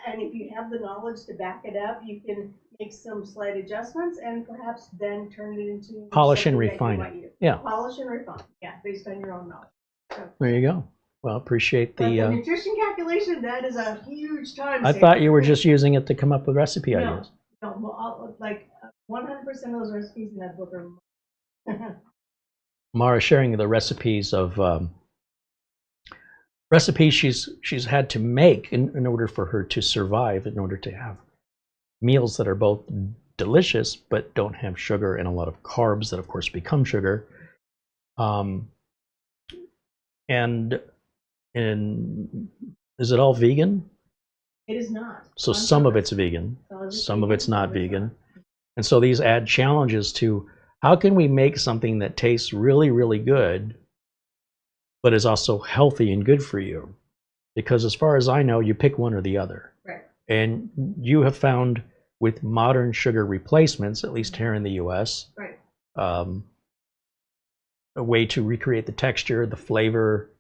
and if you have the knowledge to back it up, you can make some slight adjustments and perhaps then turn it into polish and refine it. Yeah. Polish and refine. Yeah, based on your own knowledge. So, there you go. Well, appreciate the nutrition calculation. That is a huge time saver. I thought you were just using it to come up with recipe ideas. No, well, like 100% of those recipes in that book are. Mara sharing the recipes of recipes she's had to make in order for her to survive, in order to have meals that are both delicious but don't have sugar and a lot of carbs that of course become sugar. And is it all vegan? It is not. So some of it's vegan, some of it's not vegan. And so these add challenges to how can we make something that tastes really, really good, but is also healthy and good for you? Because as far as I know, you pick one or the other. Right. And you have found with modern sugar replacements, at least here in the US, right, a way to recreate the texture, the flavor,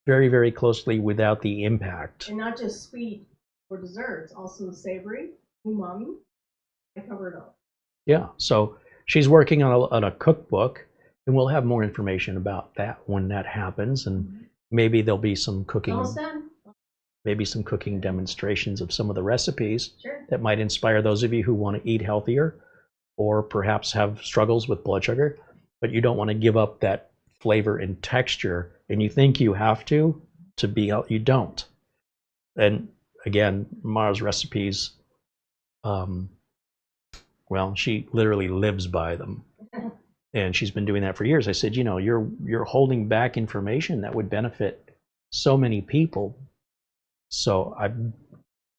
very, very closely without the impact. And not just sweet for desserts, also savory, umami. I cover it all. Yeah, so she's working on a cookbook, and we'll have more information about that when that happens, and maybe there'll be some cooking. Almost done. Maybe some cooking demonstrations of some of the recipes Sure. that might inspire those of you who want to eat healthier, or perhaps have struggles with blood sugar, but you don't want to give up that flavor and texture, and you think you have to be healthy. You don't. And again, Mara's recipes, well, she literally lives by them. And she's been doing that for years. I said, you know, you're holding back information that would benefit so many people. So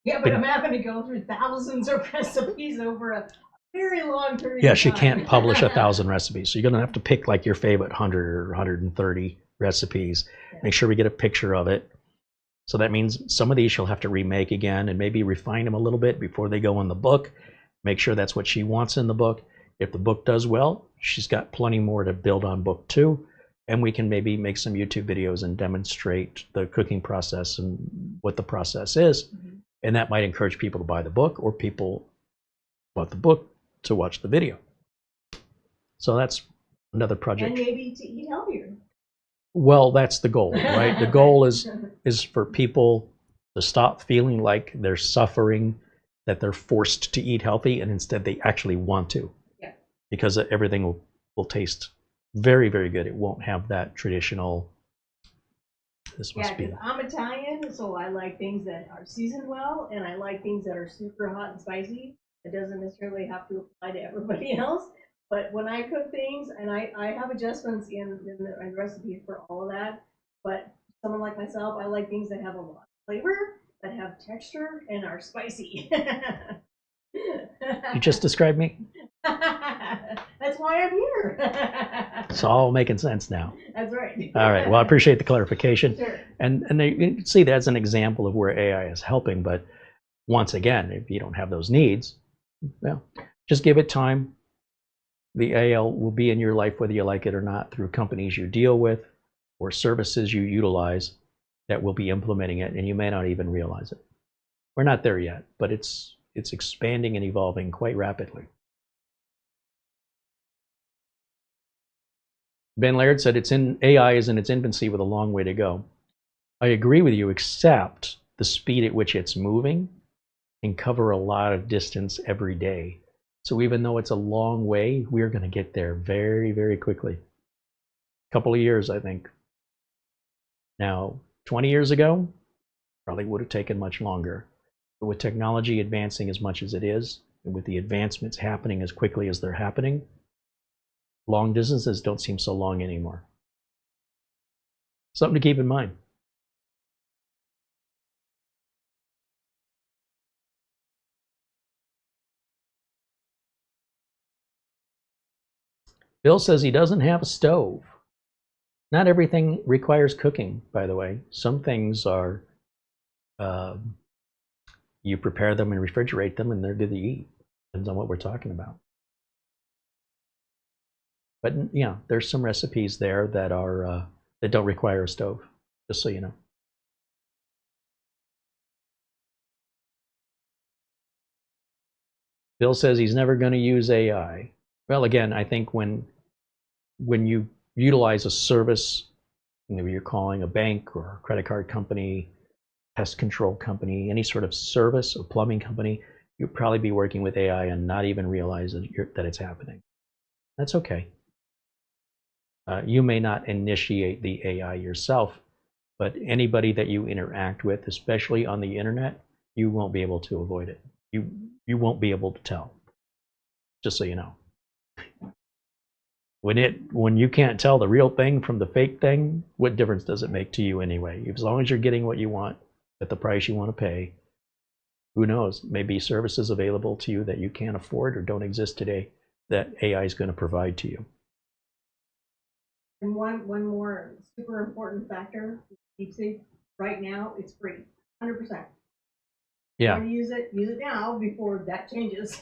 Yeah, but I'm having to go through thousands of recipes over a very long period of time. Yeah, she can't publish 1,000 recipes. So you're going to have to pick like your favorite 100 or 130 recipes. Yeah. Make sure we get a picture of it. So that means some of these she'll have to remake again and maybe refine them a little bit before they go in the book. Make sure that's what she wants in the book. If the book does well, she's got plenty more to build on book 2. And we can maybe make some YouTube videos and demonstrate the cooking process and what the process is. Mm-hmm. And that might encourage people to buy the book, or people bought the book to watch the video. So that's another project. And maybe to eat healthier. Well, that's the goal, right? The goal is for people to stop feeling like they're suffering, that they're forced to eat healthy, and instead they actually want to. Yeah. Because everything will taste very, very good. It won't have that traditional. This must be. Yeah, because I'm Italian, so I like things that are seasoned well, and I like things that are super hot and spicy. It doesn't necessarily have to apply to everybody else. But when I cook things, and I have adjustments in the recipe for all of that, but someone like myself, I like things that have a lot of flavor, that have texture, and are spicy. You just described me. That's why I'm here. It's all making sense now. That's right. All right. Well, I appreciate the clarification. Sure. And you can see that's an example of where AI is helping. But once again, if you don't have those needs, well, just give it time. The AI will be in your life whether you like it or not, through companies you deal with or services you utilize that will be implementing it, and you may not even realize it. We're not there yet, but it's expanding and evolving quite rapidly. Ben Laird said AI is in its infancy with a long way to go. I agree with you, except the speed at which it's moving can cover a lot of distance every day. So even though it's a long way, we're going to get there very, very quickly. A couple of years, I think. Now, 20 years ago, probably would have taken much longer. But with technology advancing as much as it is, and with the advancements happening as quickly as they're happening, long distances don't seem so long anymore. Something to keep in mind. Bill says he doesn't have a stove. Not everything requires cooking, by the way. Some things are, you prepare them and refrigerate them and they're good to eat. Depends on what we're talking about. But yeah, there's some recipes there that are that don't require a stove, just so you know. Bill says he's never going to use AI. Well, again, I think when you utilize a service, maybe you're calling a bank or a credit card company, pest control company, any sort of service or plumbing company, you'll probably be working with AI and not even realize that it's happening. That's okay. You may not initiate the AI yourself, but anybody that you interact with, especially on the internet, you won't be able to avoid it. You won't be able to tell, just so you know. When you can't tell the real thing from the fake thing, what difference does it make to you anyway? As long as you're getting what you want at the price you want to pay, who knows? Maybe services available to you that you can't afford or don't exist today that AI is going to provide to you. And one more super important factor, DeepSeek, right now it's free, 100%. Yeah. You use it now before that changes.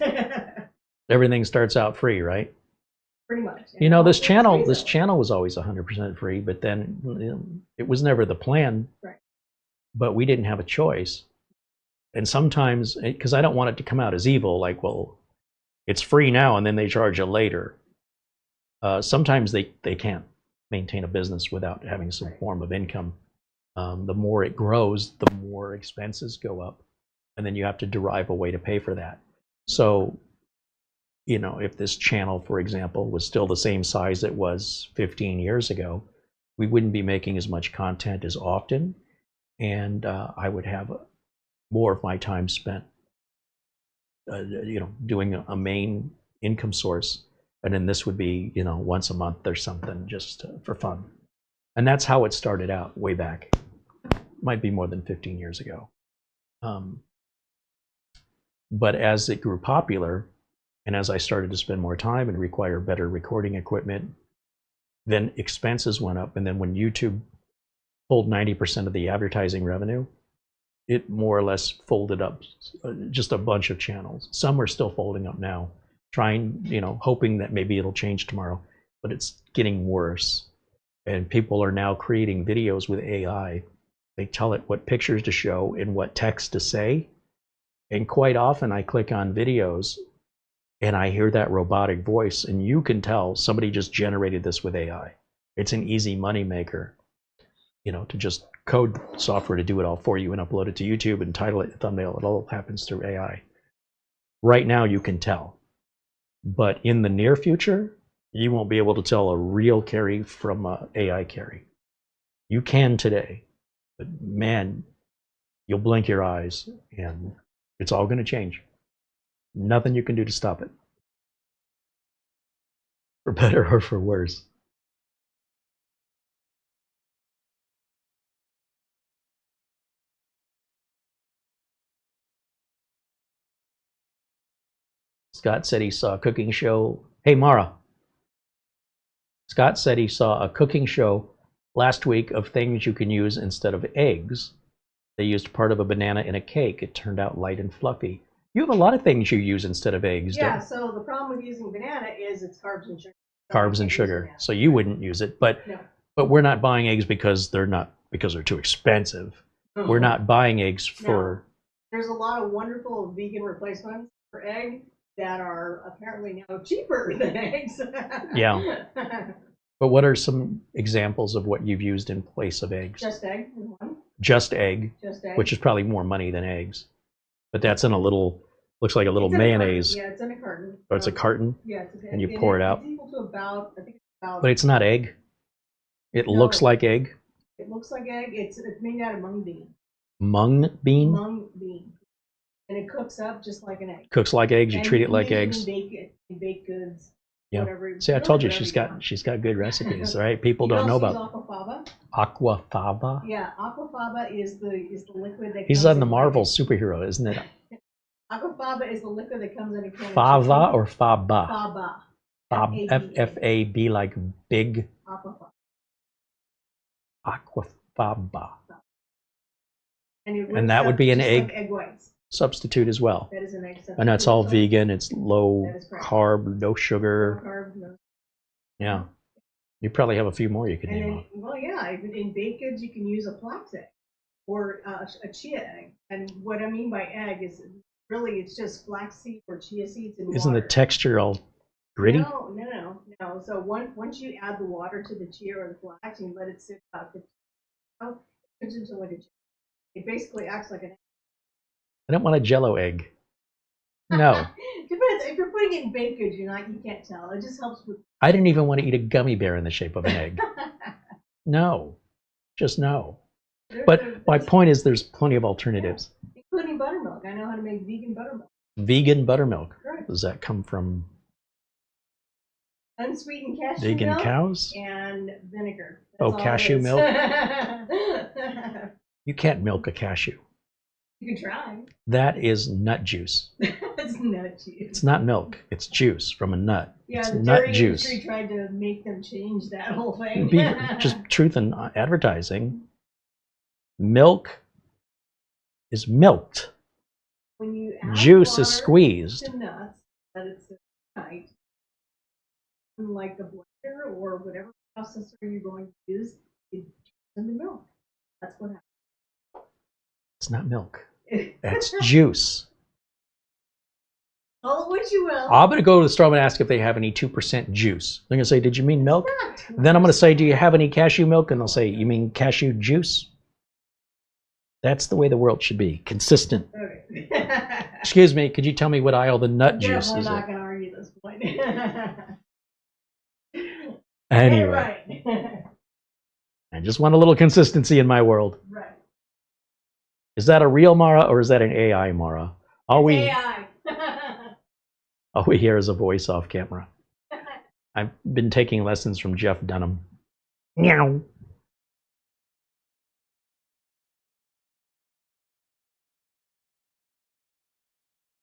Everything starts out free, right? Pretty much. You know, this channel was always 100% free, but then it was never the plan. Right. But we didn't have a choice. And sometimes, because I don't want it to come out as evil, like, well, It's free now, and then they charge you later. Sometimes they can't maintain a business without having some form of income. The more it grows, the more expenses go up, and then you have to derive a way to pay for that. So, you know, if this channel, for example, was still the same size it was 15 years ago, we wouldn't be making as much content as often, and I would have more of my time spent, you know, doing a main income source, and then this would be, you know, once a month or something, just for fun. And that's how it started out way back. Might be more than 15 years ago. But as it grew popular, and as I started to spend more time and require better recording equipment, then expenses went up. And then when YouTube pulled 90% of the advertising revenue, it more or less folded up just a bunch of channels. Some are still folding up now, trying, you know, hoping that maybe it'll change tomorrow, but it's getting worse. And people are now creating videos with AI. They tell it what pictures to show and what text to say. And quite often I click on videos and I hear that robotic voice, and you can tell somebody just generated this with AI. It's an easy money maker, you know, to just code software to do it all for you and upload it to YouTube and title it, thumbnail. It all happens through AI. Right now you can tell, but in the near future, you won't be able to tell a real Carey from a AI Carey. You can today, but man, you'll blink your eyes and it's all going to change. Nothing you can do to stop it, for better or for worse. Scott said he saw a cooking show. Hey, Mara. Scott said he saw a cooking show last week of things you can use instead of eggs. They used part of a banana in a cake. It turned out light and fluffy. You have a lot of things you use instead of eggs, Yeah, don't you? so the problem with using banana is it's carbs and sugar. Carbs and sugar. So you wouldn't use it, but No. But we're not buying eggs because they're too expensive. No. We're not buying eggs for. There's a lot of wonderful vegan replacements for egg that are apparently now cheaper than eggs. Yeah. But what are some examples of what you've used in place of eggs? Just egg is one. Just egg. Just egg. Which is probably more money than eggs. But that's in a little, looks like a little mayonnaise. Yeah, it's in a carton. Oh, it's a carton? Yeah, and you pour it out. It's equal to about, I think it's about. But it's not egg. It looks like egg. It looks like egg. It's made out of mung bean. Mung bean? Mung bean. And it cooks up just like an egg. Cooks like eggs. You treat it like eggs. And bake it in baked goods. Yeah. Whatever. See, I told you she's got good recipes, right? People don't know about aquafaba. Aquafaba. Yeah, aquafaba is the liquid that. He's on the Marvel superhero, isn't it? Aquafaba is the liquid that comes in a can. Fava or faba? Faba. F-A-B like big. Aquafaba. Aquafaba. And that would be an egg, like egg whites. Substitute as well. That is an egg substitute. And that's all vegan. It's low carb, no sugar. No carb, no. Yeah. You probably have a few more you could name off. Well, yeah. In baked goods, you can use a flax egg or a chia egg. And what I mean by egg is really it's just flaxseed or chia seeds in water. Isn't the texture all gritty? No. So once you add the water to the chia or the flax and you let it sit about 15 minutes, it turns into like a. It basically acts like an egg. I don't want a Jell-O egg. No. Depends. If you're putting it in baked goods, you can't tell. It just helps with. I didn't even want to eat a gummy bear in the shape of an egg. No. Just no. But my point is there's plenty of alternatives. Yeah. Including buttermilk. I know how to make vegan buttermilk. Vegan buttermilk? Correct. Does that come from unsweetened cashew vegan milk cows? And vinegar. That's cashew milk? You can't milk a cashew. You can try. That is nut juice. It's nut juice. It's not milk. It's juice from a nut. Yeah, it's the nut dairy juice. industry tried to make them change that whole thing. Just truth in advertising. Milk is milked. When you add juice is squeezed. To nuts, that it's tight. Unlike the blender or whatever processor you're going to use, it turns into milk. That's what happens. It's not milk. That's juice. Call it which you will. I'm going to go to the store and ask if they have any 2% juice. They're going to say, did you mean milk? Then I'm going to say, do you have any cashew milk? And they'll say, you mean cashew juice? That's the way the world should be. Consistent. Okay. Excuse me, could you tell me what aisle the nut juice is? I'm not going to argue this point. Anyway. Right. I just want a little consistency in my world. Right. Is that a real Mara or is that an AI Mara? AI. All we hear is a voice off camera. I've been taking lessons from Jeff Dunham. Meow.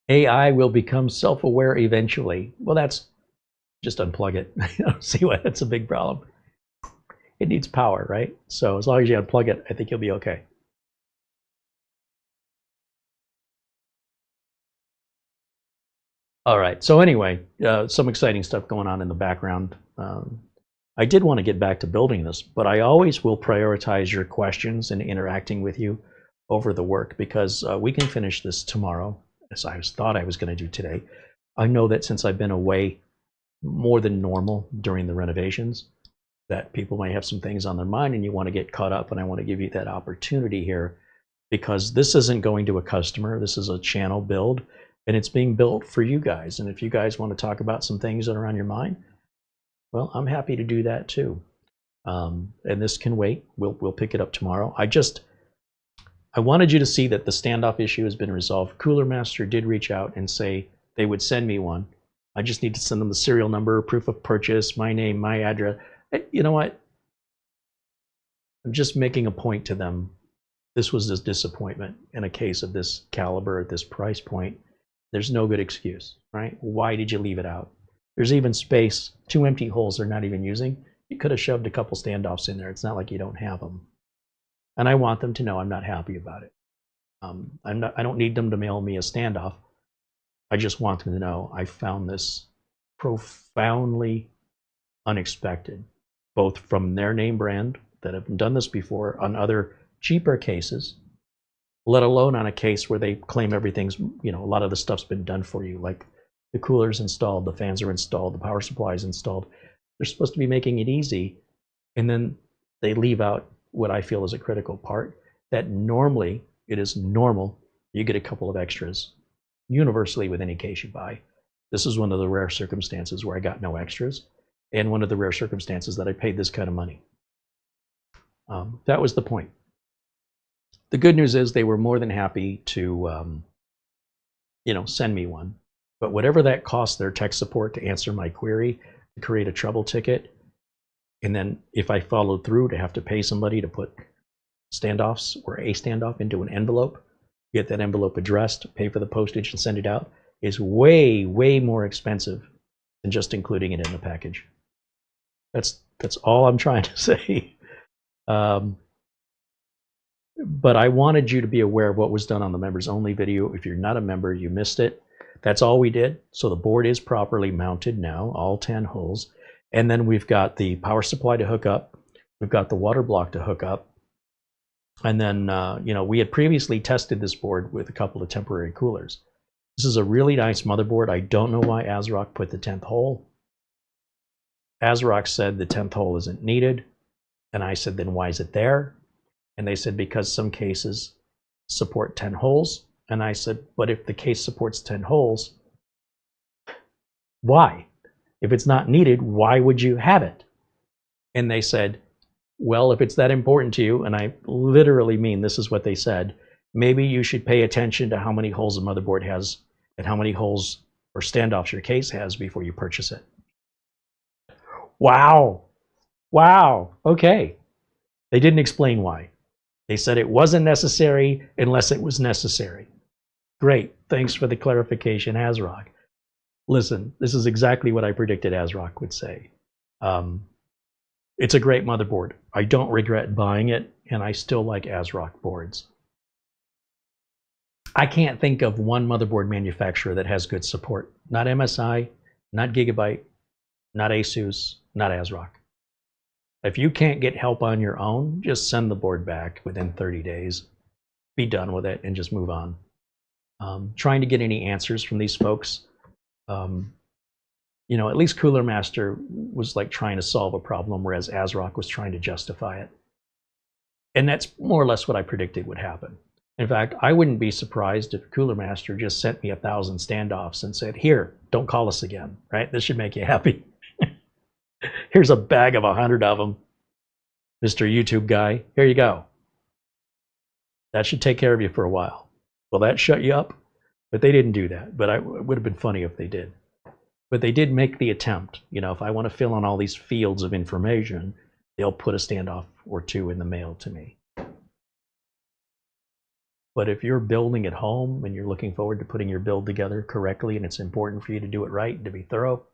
AI will become self-aware eventually. Well, that's just unplug it. I don't see why that's a big problem. It needs power, right? So as long as you unplug it, I think you'll be okay. All right, so anyway, some exciting stuff going on in the background. I did want to get back to building this, but I always will prioritize your questions and interacting with you over the work, because we can finish this tomorrow, as I thought I was going to do today. I know that since I've been away more than normal during the renovations, that people might have some things on their mind and you want to get caught up, and I want to give you that opportunity here, because this isn't going to a customer. This is a channel build, and it's being built for you guys. And if you guys want to talk about some things that are on your mind, well, I'm happy to do that too. And this can wait. We'll pick it up tomorrow. I wanted you to see that the standoff issue has been resolved. CoolerMaster did reach out and say they would send me one. I just need to send them the serial number, proof of purchase, my name, my address. You know what? I'm just making a point to them. This was a disappointment in a case of this caliber at this price point. There's no good excuse, right? Why did you leave it out? There's even space, 2 empty holes they're not even using. You could have shoved a couple standoffs in there. It's not like you don't have them. And I want them to know I'm not happy about it. I don't need them to mail me a standoff. I just want them to know I found this profoundly unexpected, both from their name brand that have done this before on other cheaper cases, let alone on a case where they claim everything's, a lot of the stuff's been done for you, like the cooler's installed, the fans are installed, the power supply is installed. They're supposed to be making it easy, and then they leave out what I feel is a critical part, that normally, it is normal, you get a couple of extras, universally with any case you buy. This is one of the rare circumstances where I got no extras, and one of the rare circumstances that I paid this kind of money. That was the point. The good news is they were more than happy to, send me one. But whatever that cost their tech support to answer my query, to create a trouble ticket, and then if I followed through to have to pay somebody to put standoffs or a standoff into an envelope, get that envelope addressed, pay for the postage and send it out, is way, way more expensive than just including it in the package. That's all I'm trying to say. But I wanted you to be aware of what was done on the members only video. If you're not a member, you missed it. That's all we did. So the board is properly mounted now, all 10 holes. And then we've got the power supply to hook up. We've got the water block to hook up. And then, we had previously tested this board with a couple of temporary coolers. This is a really nice motherboard. I don't know why ASRock put the 10th hole. ASRock said the 10th hole isn't needed. And I said, then why is it there? And they said, because some cases support 10 holes. And I said, but if the case supports 10 holes, why? If it's not needed, why would you have it? And they said, well, if it's that important to you, and I literally mean this is what they said, maybe you should pay attention to how many holes a motherboard has and how many holes or standoffs your case has before you purchase it. Wow. Wow. Okay. They didn't explain why. They said it wasn't necessary unless it was necessary. Great. Thanks for the clarification, ASRock. Listen, this is exactly what I predicted ASRock would say. It's a great motherboard. I don't regret buying it, and I still like ASRock boards. I can't think of one motherboard manufacturer that has good support. Not MSI, not Gigabyte, not Asus, not ASRock. If you can't get help on your own, just send the board back within 30 days. Be done with it and just move on. Trying to get any answers from these folks You know, at least CoolerMaster was like trying to solve a problem, whereas ASRock was trying to justify it. And that's more or less what I predicted would happen. In fact, I wouldn't be surprised if CoolerMaster just sent me 1,000 standoffs and said, here, don't call us again, right? This should make you happy. Here's a bag of 100 of them, Mr. YouTube guy. Here you go. That should take care of you for a while. Will that shut you up? But they didn't do that. But it would have been funny if they did. But they did make the attempt. You know, if I want to fill in all these fields of information, they'll put a standoff or two in the mail to me. But if you're building at home and you're looking forward to putting your build together correctly, and it's important for you to do it right and to be thorough,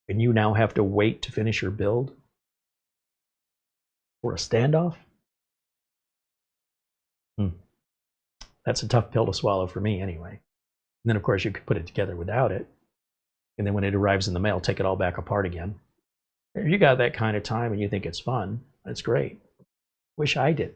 and you now have to wait to finish your build for a standoff, that's a tough pill to swallow for me anyway. And then, of course, you could put it together without it. And then when it arrives in the mail, take it all back apart again. If you got that kind of time and you think it's fun, that's great. Wish I did.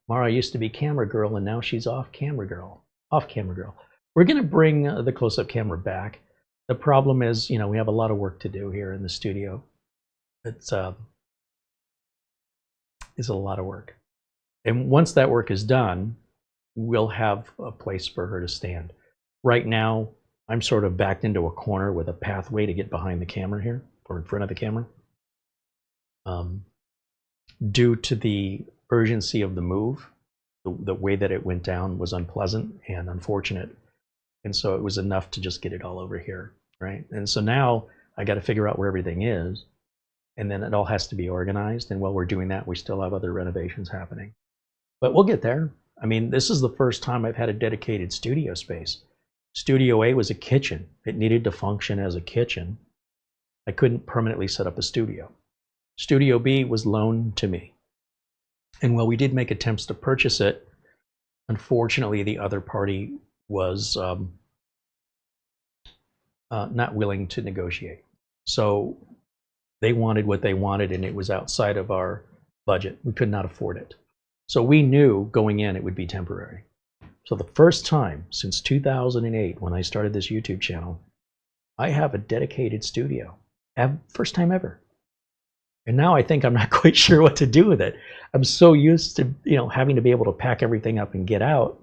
Mara used to be camera girl, and now she's off camera girl. Off camera girl. We're going to bring the close-up camera back. The problem is, you know, we have a lot of work to do here in the studio. It's a lot of work. And once that work is done, we'll have a place for her to stand. Right now, I'm sort of backed into a corner with a pathway to get behind the camera here, or in front of the camera. Due to the urgency of the move, the way that it went down was unpleasant and unfortunate. And so it was enough to just get it all over here, right? And so now I got to figure out where everything is, and then it all has to be organized. And while we're doing that, we still have other renovations happening. But we'll get there. I mean, this is the first time I've had a dedicated studio space. Studio A was a kitchen. It needed to function as a kitchen. I couldn't permanently set up a studio. Studio B was loaned to me. And while we did make attempts to purchase it, unfortunately, the other party was not willing to negotiate. So they wanted what they wanted, and it was outside of our budget. We could not afford it. So we knew going in it would be temporary. So the first time since 2008, when I started this YouTube channel, I have a dedicated studio. First time ever. And now I think I'm not quite sure what to do with it. I'm so used to, you know, having to be able to pack everything up and get out.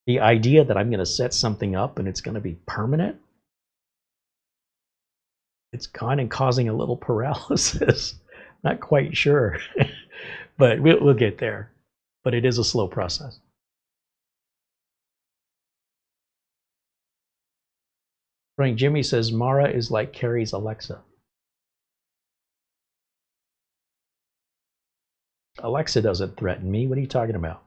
The idea that I'm going to set something up and it's going to be permanent, it's kind of causing a little paralysis. Not quite sure, but we'll get there. But it is a slow process. Frank Jimmy says Mara is like Carey's Alexa. Alexa doesn't threaten me. What are you talking about?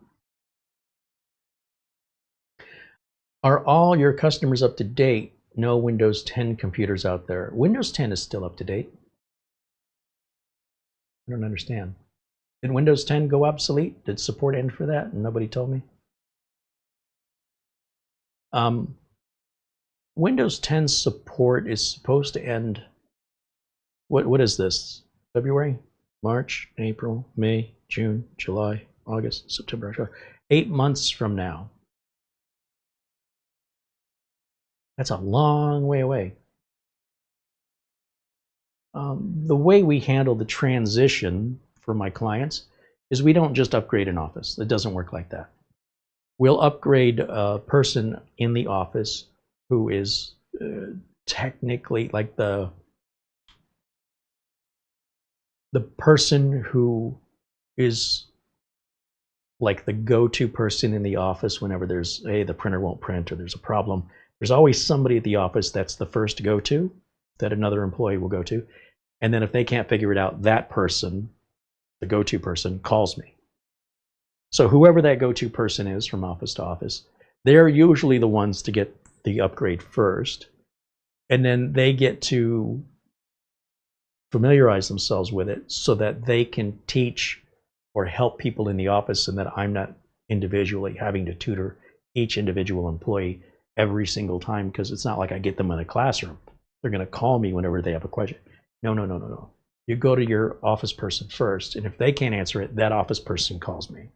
Are all your customers up to date? No Windows 10 computers out there. Windows 10 is still up to date. I don't understand. Did Windows 10 go obsolete? Did support end for that? And nobody told me. Windows 10 support is supposed to end. What is this? February, March, April, May, June, July, August, September, October. 8 months from now. That's a long way away. The way we handle the transition for my clients is we don't just upgrade an office. It doesn't work like that. We'll upgrade a person in the office who is technically like the person who is like the go-to person in the office whenever there's, hey, the printer won't print or there's a problem. There's always somebody at the office that's the first go-to that another employee will go to. And then if they can't figure it out, that person, the go-to person, calls me. So whoever that go-to person is from office to office, they're usually the ones to get the upgrade first. And then they get to familiarize themselves with it so that they can teach or help people in the office, and that I'm not individually having to tutor each individual employee every single time, because it's not like I get them in a classroom. They're going to call me whenever they have a question. No. you go to your office person first, and if they can't answer it, that office person calls me.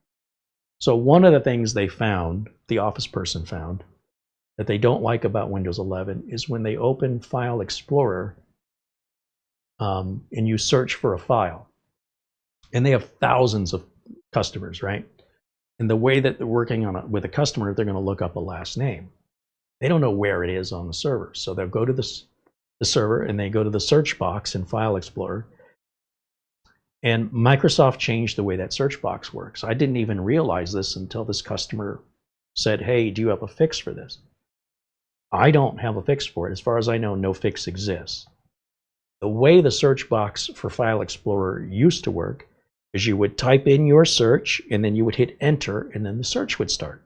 So one of the things they found, the office person found, that they don't like about Windows 11 is when they open File Explorer and you search for a file. And they have thousands of customers, right? And the way that they're working on it with a customer, they're going to look up a last name. They don't know where it is on the server. So they'll go to the server and they go to the search box in File Explorer. And Microsoft changed the way that search box works. I didn't even realize this until this customer said, hey, do you have a fix for this? I don't have a fix for it. As far as I know, no fix exists. The way the search box for File Explorer used to work is you would type in your search and then you would hit enter and then the search would start.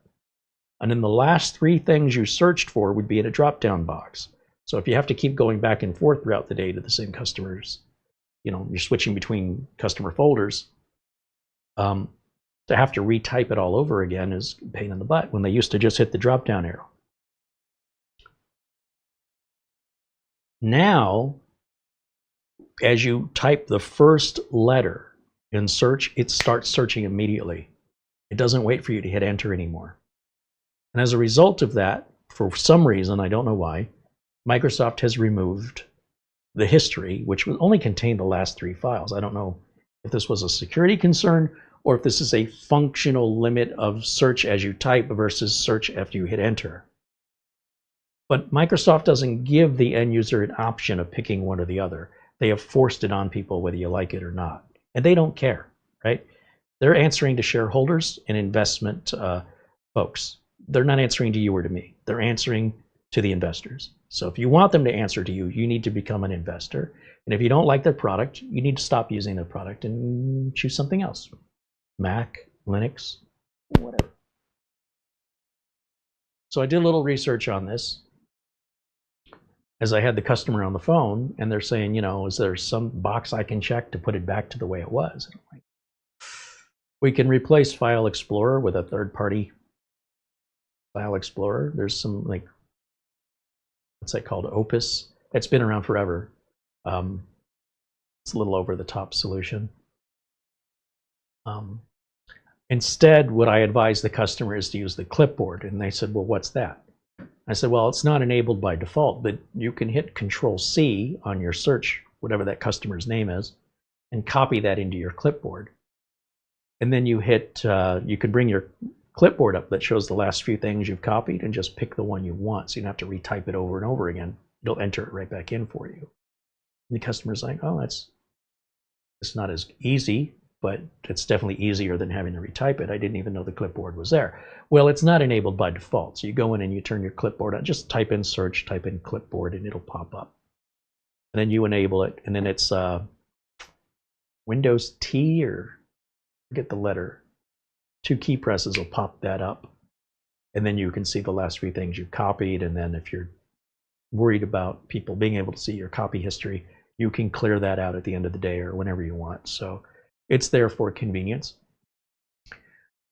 And then the last three things you searched for would be in a drop-down box. So if you have to keep going back and forth throughout the day to the same customers, you know, you're switching between customer folders, to have to retype it all over again is a pain in the butt when they used to just hit the drop-down arrow. Now, as you type the first letter in search, it starts searching immediately. It doesn't wait for you to hit enter anymore. And as a result of that, for some reason, I don't know why, Microsoft has removed the history, which only contained the last three files. I don't know if this was a security concern or if this is a functional limit of search as you type versus search after you hit enter. But Microsoft doesn't give the end user an option of picking one or the other. They have forced it on people whether you like it or not. And they don't care, right? They're answering to shareholders and investment folks. They're not answering to you or to me. They're answering to the investors. So if you want them to answer to you, you need to become an investor. And if you don't like their product, you need to stop using their product and choose something else. Mac, Linux, whatever. So I did a little research on this as I had the customer on the phone, and they're saying, you know, is there some box I can check to put it back to the way it was? And I'm like, we can replace File Explorer with a third-party File Explorer. There's some, like, what's that called? Opus. It's been around forever. It's a little over-the-top solution. Instead, what I advise the customer is to use the clipboard. And they said, well, what's that? I said, well, it's not enabled by default, but you can hit Control-C on your search, whatever that customer's name is, and copy that into your clipboard. And then you hit, you can bring your clipboard up that shows the last few things you've copied and just pick the one you want. So you don't have to retype it over and over again. It'll enter it right back in for you. And the customer's like, oh, it's not as easy, but it's definitely easier than having to retype it. I didn't even know the clipboard was there. Well, it's not enabled by default. So you go in and you turn your clipboard on. Just type in search, type in clipboard, and it'll pop up. And then you enable it. And then it's Windows T, or forget the letter. 2 key presses will pop that up. And then you can see the last few things you've copied. And then if you're worried about people being able to see your copy history, you can clear that out at the end of the day or whenever you want. So it's there for convenience.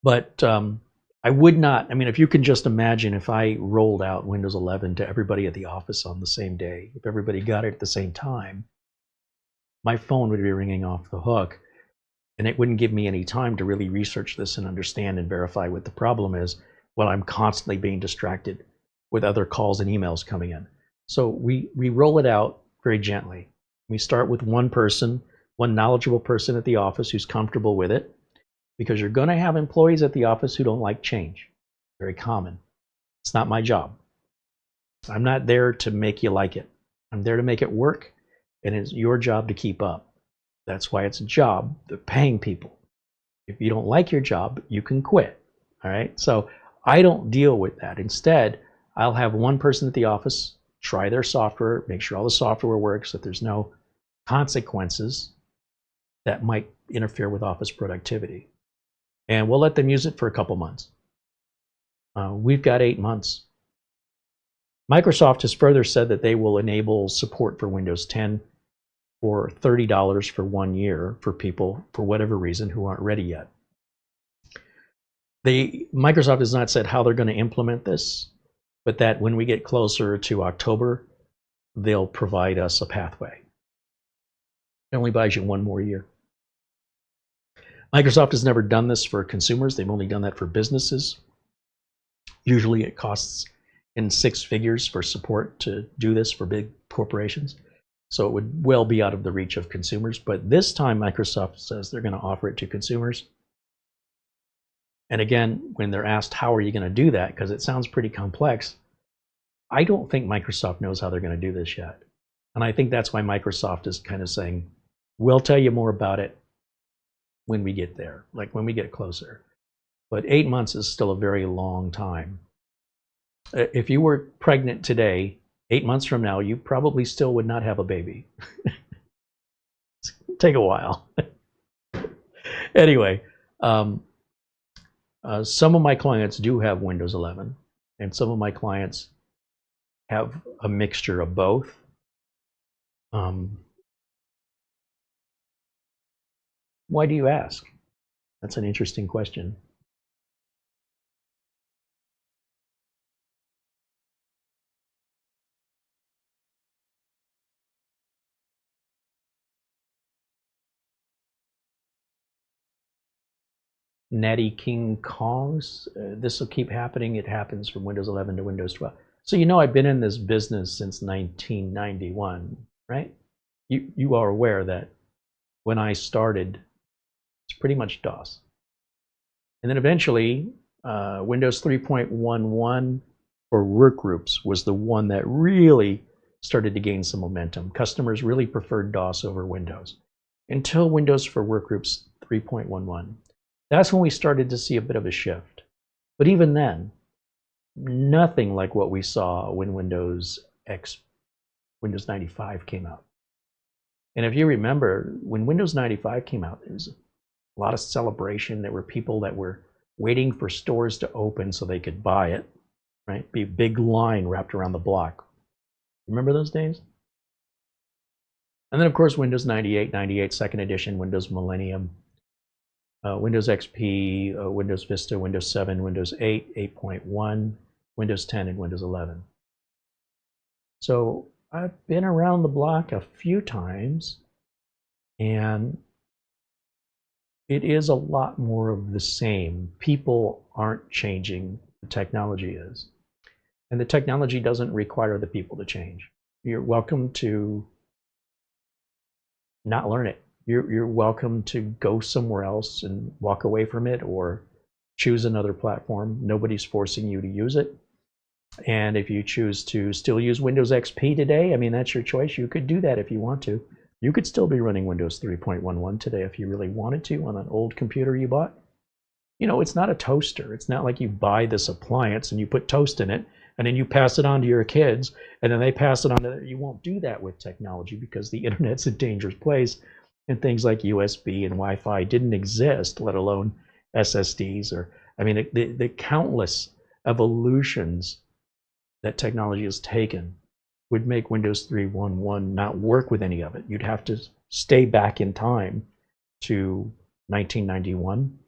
But I would not, I mean, if you can just imagine if I rolled out Windows 11 to everybody at the office on the same day, if everybody got it at the same time, my phone would be ringing off the hook, and it wouldn't give me any time to really research this and understand and verify what the problem is while I'm constantly being distracted with other calls and emails coming in. So we roll it out very gently. We start with one person, one knowledgeable person at the office who's comfortable with it, because you're going to have employees at the office who don't like change. Very common. It's not my job. I'm not there to make you like it. I'm there to make it work, and it's your job to keep up. That's why it's a job. They're paying people. If you don't like your job, you can quit. All right? So I don't deal with that. Instead, I'll have one person at the office try their software, make sure all the software works, that there's no consequences that might interfere with office productivity. And we'll let them use it for a couple months. We've got 8 months. Microsoft has further said that they will enable support for Windows 10 for $30 for 1 year for people, for whatever reason, who aren't ready yet. Microsoft has not said how they're going to implement this, but that when we get closer to October, they'll provide us a pathway. It only buys you one more year. Microsoft has never done this for consumers. They've only done that for businesses. Usually it costs in 6 figures for support to do this for big corporations. So it would well be out of the reach of consumers. But this time Microsoft says they're going to offer it to consumers. And again, when they're asked, how are you going to do that? Because it sounds pretty complex. I don't think Microsoft knows how they're going to do this yet. And I think that's why Microsoft is kind of saying, we'll tell you more about it when we get there, like when we get closer. But 8 months is still a very long time. If you were pregnant today, 8 months from now, you probably still would not have a baby. Take a while. Anyway, some of my clients do have Windows 11, and some of my clients have a mixture of both. Why do you ask? That's an interesting question. Natty King Kongs, this will keep happening. It happens from Windows 11 to Windows 12. So you know I've been in this business since 1991, right? You are aware that when I started, it's pretty much DOS. And then eventually, Windows 3.11 for workgroups was the one that really started to gain some momentum. Customers really preferred DOS over Windows until Windows for Workgroups 3.11. That's when we started to see a bit of a shift. But even then, nothing like what we saw when Windows 95 came out. And if you remember, when Windows 95 came out, there was a lot of celebration. There were people that were waiting for stores to open so they could buy it, right? Be a big line wrapped around the block. Remember those days? And then, of course, Windows 98, second edition, Windows Millennium, Windows XP, Windows Vista, Windows 7, Windows 8, 8.1, Windows 10, and Windows 11. So I've been around the block a few times, and it is a lot more of the same. People aren't changing, the technology is. And the technology doesn't require the people to change. You're welcome to not learn it. You're welcome to go somewhere else and walk away from it or choose another platform. Nobody's forcing you to use it. And if you choose to still use Windows XP today, I mean, that's your choice. You could do that if you want to. You could still be running Windows 3.11 today if you really wanted to on an old computer you bought. You know, it's not a toaster. It's not like you buy this appliance and you put toast in it and then you pass it on to your kids and then they pass it on to them. You won't do that with technology because the internet's a dangerous place. And things like USB and Wi-Fi didn't exist, let alone SSDs or, I mean, the countless evolutions that technology has taken would make Windows 3.11 not work with any of it. You'd have to stay back in time to 1991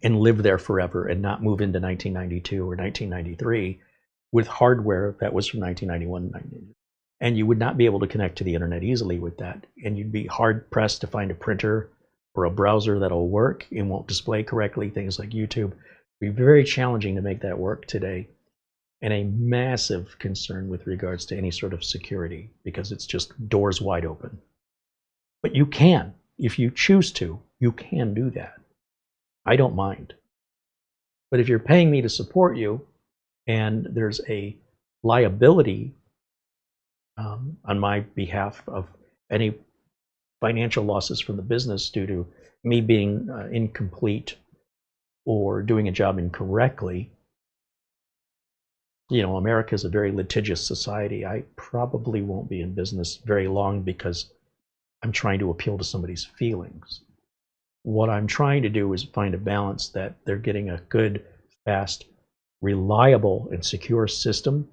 and live there forever and not move into 1992 or 1993 with hardware that was from 1991. And you would not be able to connect to the internet easily with that. And you'd be hard pressed to find a printer or a browser that'll work and won't display correctly. Things like YouTube. It'd be very challenging to make that work today. And a massive concern with regards to any sort of security because it's just doors wide open. But you can, if you choose to, you can do that. I don't mind. But if you're paying me to support you and there's a liability on my behalf of any financial losses from the business due to me being incomplete or doing a job incorrectly, you know, America is a very litigious society. I probably won't be in business very long because I'm trying to appeal to somebody's feelings. What I'm trying to do is find a balance that they're getting a good, fast, reliable, and secure system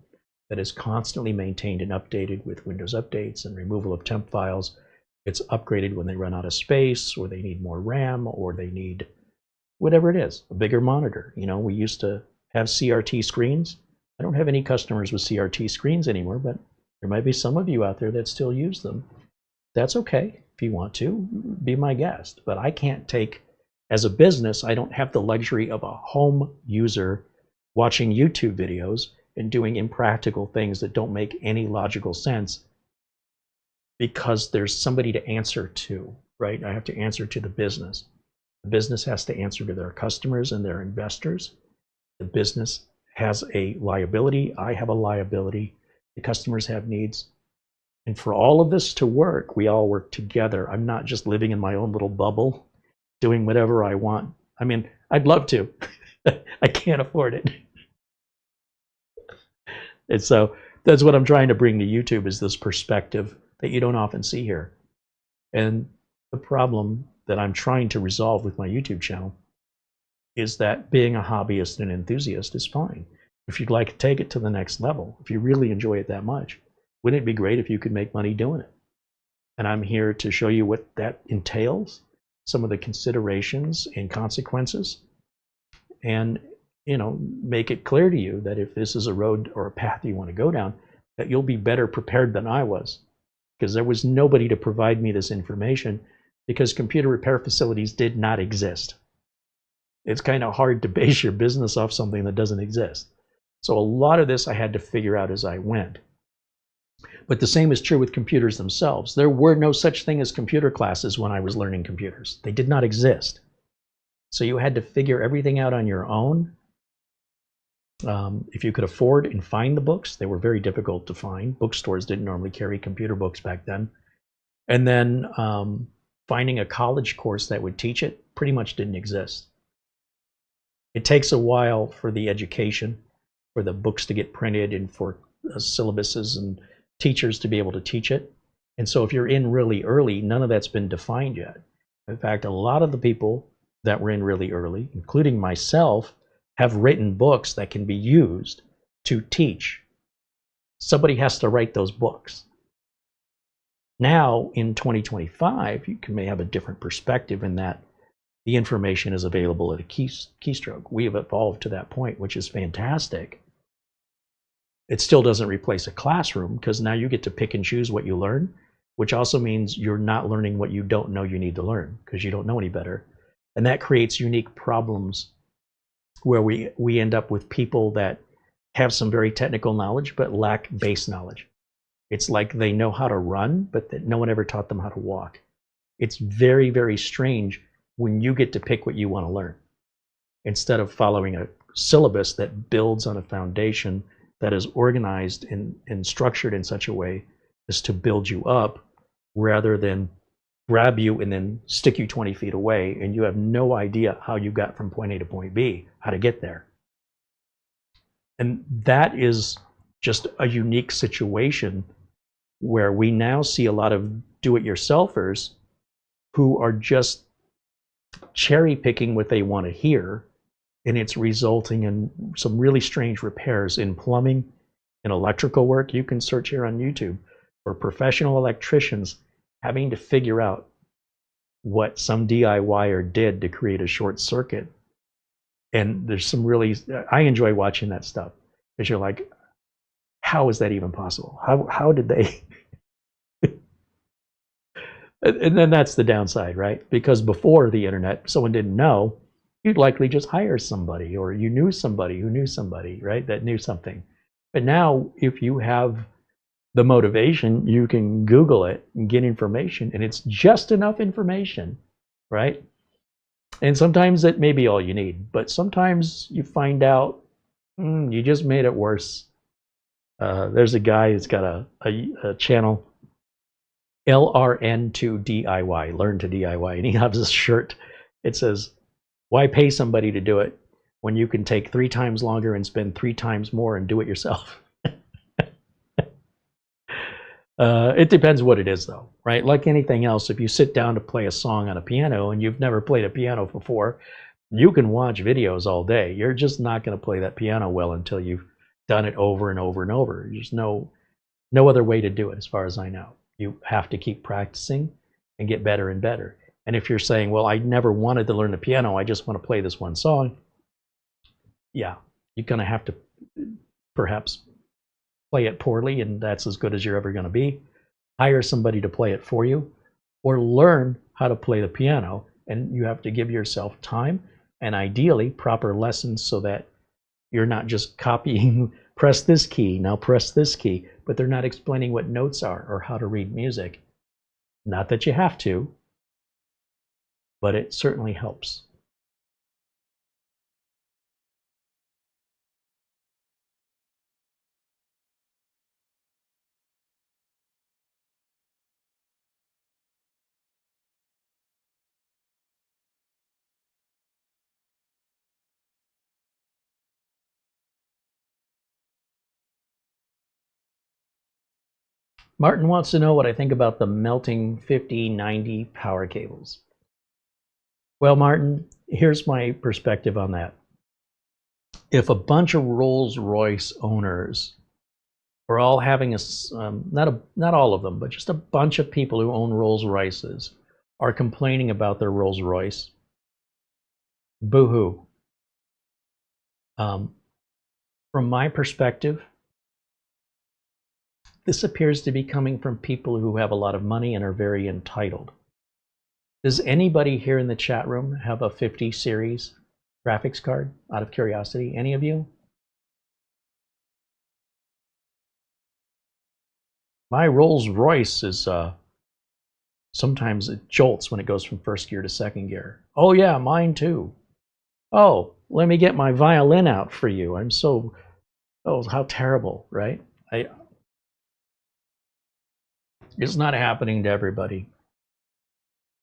that is constantly maintained and updated with Windows updates and removal of temp files. It's upgraded when they run out of space or they need more RAM or they need whatever it is, a bigger monitor. You know, we used to have CRT screens. I don't have any customers with CRT screens anymore, but there might be some of you out there that still use them. That's okay. If you want to, be my guest. But I can't take, as a business, I don't have the luxury of a home user watching YouTube videos and doing impractical things that don't make any logical sense because there's somebody to answer to, right? I have to answer to the business. The business has to answer to their customers and their investors. The business has a liability. I have a liability. The customers have needs. And for all of this to work, we all work together. I'm not just living in my own little bubble, doing whatever I want. I mean, I'd love to. I can't afford it. And so that's what I'm trying to bring to YouTube, is this perspective that you don't often see here. And the problem that I'm trying to resolve with my YouTube channel is that being a hobbyist and enthusiast is fine. If you'd like to take it to the next level, if you really enjoy it that much, wouldn't it be great if you could make money doing it? And I'm here to show you what that entails, some of the considerations and consequences, and make it clear to you that if this is a road or a path you want to go down, that you'll be better prepared than I was, because there was nobody to provide me this information, because computer repair facilities did not exist. It's kind of hard to base your business off something that doesn't exist. So a lot of this I had to figure out as I went. But the same is true with computers themselves. There were no such thing as computer classes when I was learning computers. They did not exist. So you had to figure everything out on your own. If you could afford and find the books, they were very difficult to find. Bookstores didn't normally carry computer books back then. And then finding a college course that would teach it pretty much didn't exist. It takes a while for the education, for the books to get printed, and for syllabuses and teachers to be able to teach it. And so if you're in really early, none of that's been defined yet. In fact, a lot of the people that were in really early, including myself, have written books that can be used to teach. Somebody has to write those books. Now, in 2025, you may have a different perspective in that the information is available at a keystroke. We have evolved to that point, which is fantastic. It still doesn't replace a classroom, because now you get to pick and choose what you learn, which also means you're not learning what you don't know you need to learn, because you don't know any better. And that creates unique problems where we end up with people that have some very technical knowledge but lack base knowledge. It's like they know how to run, but that no one ever taught them how to walk. It's very, very strange when you get to pick what you want to learn, instead of following a syllabus that builds on a foundation that is organized and structured in such a way as to build you up, rather than grab you and then stick you 20 feet away, and you have no idea how you got from point A to point B, how to get there. And that is just a unique situation where we now see a lot of do-it-yourselfers who are just cherry picking what they want to hear, and it's resulting in some really strange repairs in plumbing and electrical work. You can search here on YouTube for professional electricians having to figure out what some DIYer did to create a short circuit. And there's some really, I enjoy watching that stuff, because you're like, how is that even possible? How did they? And then that's the downside, right? Because before the internet, someone didn't know, you'd likely just hire somebody, or you knew somebody who knew somebody, right, that knew something. But now, if you have the motivation, you can Google it and get information, and it's just enough information, right? And sometimes it may be all you need, but sometimes you find out you just made it worse. There's a guy who's got a channel, LRN2DIY, Learn to DIY, and he has this shirt. It says, why pay somebody to do it when you can take 3 times longer and spend 3 times more and do it yourself? It depends what it is, though, right? Like anything else, if you sit down to play a song on a piano and you've never played a piano before, you can watch videos all day. You're just not going to play that piano well until you've done it over and over and over. There's no other way to do it, as far as I know. You have to keep practicing and get better and better. And if you're saying, well, I never wanted to learn the piano, I just want to play this one song, yeah, you're going to have to perhaps play it poorly, and that's as good as you're ever going to be. hire somebody to play it for you, or learn how to play the piano. And you have to give yourself time and ideally proper lessons so that you're not just copying, press this key, now press this key, but they're not explaining what notes are or how to read music. Not that you have to, but it certainly helps. Martin wants to know what I think about the melting 5090 power cables. Well, Martin, here's my perspective on that. If a bunch of Rolls-Royce owners are all having not all of them, but just a bunch of people who own Rolls-Royces are complaining about their Rolls-Royce, boo-hoo. From my perspective, this appears to be coming from people who have a lot of money and are very entitled. Does anybody here in the chat room have a 50 series graphics card, out of curiosity? Any of you? My Rolls-Royce is, sometimes it jolts when it goes from first gear to second gear. Oh yeah, mine too. Oh, let me get my violin out for you. I'm so, oh, how terrible, right? It's not happening to everybody.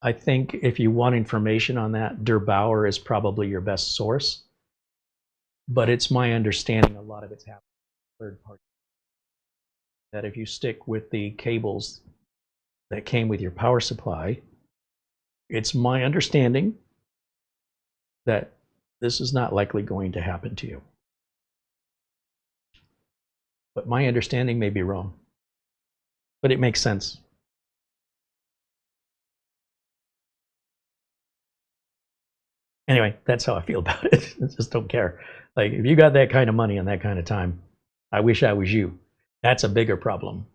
I think if you want information on that, Der Bauer is probably your best source. But it's my understanding a lot of it's happening third party. That if you stick with the cables that came with your power supply, it's my understanding that this is not likely going to happen to you. But my understanding may be wrong. But it makes sense. Anyway, that's how I feel about it. I just don't care. Like, if you got that kind of money and that kind of time, I wish I was you. That's a bigger problem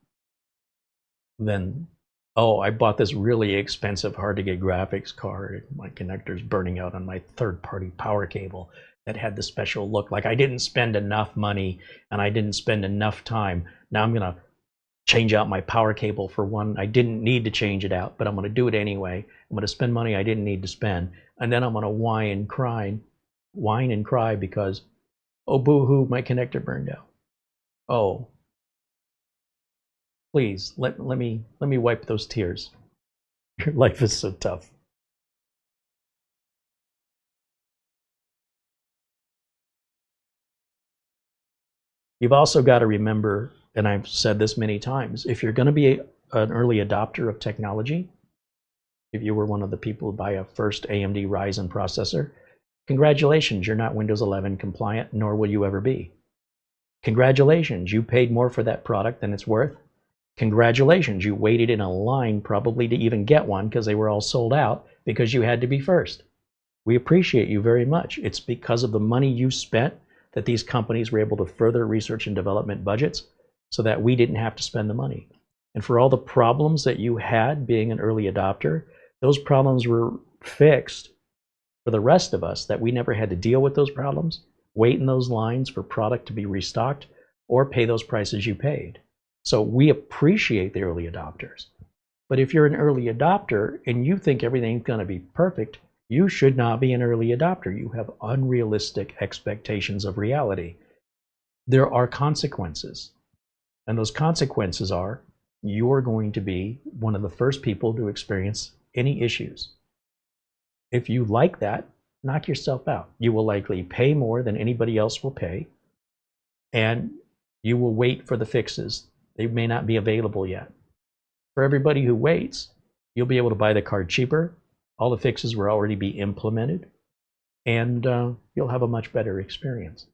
than, oh, I bought this really expensive, hard to get graphics card. My connector's burning out on my third-party power cable that had the special look. Like, I didn't spend enough money and I didn't spend enough time. Now I'm going to change out my power cable for one I didn't need to change it out, but I'm going to do it anyway. I'm going to spend money I didn't need to spend, and then I'm going to whine and cry because, oh, boo-hoo, my connector burned out. Oh, please let me wipe those tears. Your life is so tough. You've also got to remember, and I've said this many times, if you're going to be an early adopter of technology, if you were one of the people who buy a first AMD Ryzen processor, congratulations, you're not Windows 11 compliant, nor will you ever be. Congratulations, you paid more for that product than it's worth. Congratulations, you waited in a line probably to even get one because they were all sold out because you had to be first. We appreciate you very much. It's because of the money you spent that these companies were able to further research and development budgets so that we didn't have to spend the money. And for all the problems that you had being an early adopter, those problems were fixed for the rest of us, that we never had to deal with those problems, wait in those lines for product to be restocked, or pay those prices you paid. So we appreciate the early adopters. But if you're an early adopter and you think everything's going to be perfect, you should not be an early adopter. You have unrealistic expectations of reality. There are consequences. And those consequences are you're going to be one of the first people to experience any issues. If you like that, knock yourself out. You will likely pay more than anybody else will pay, and you will wait for the fixes. They may not be available yet. For everybody who waits, you'll be able to buy the card cheaper. All the fixes will already be implemented, and you'll have a much better experience.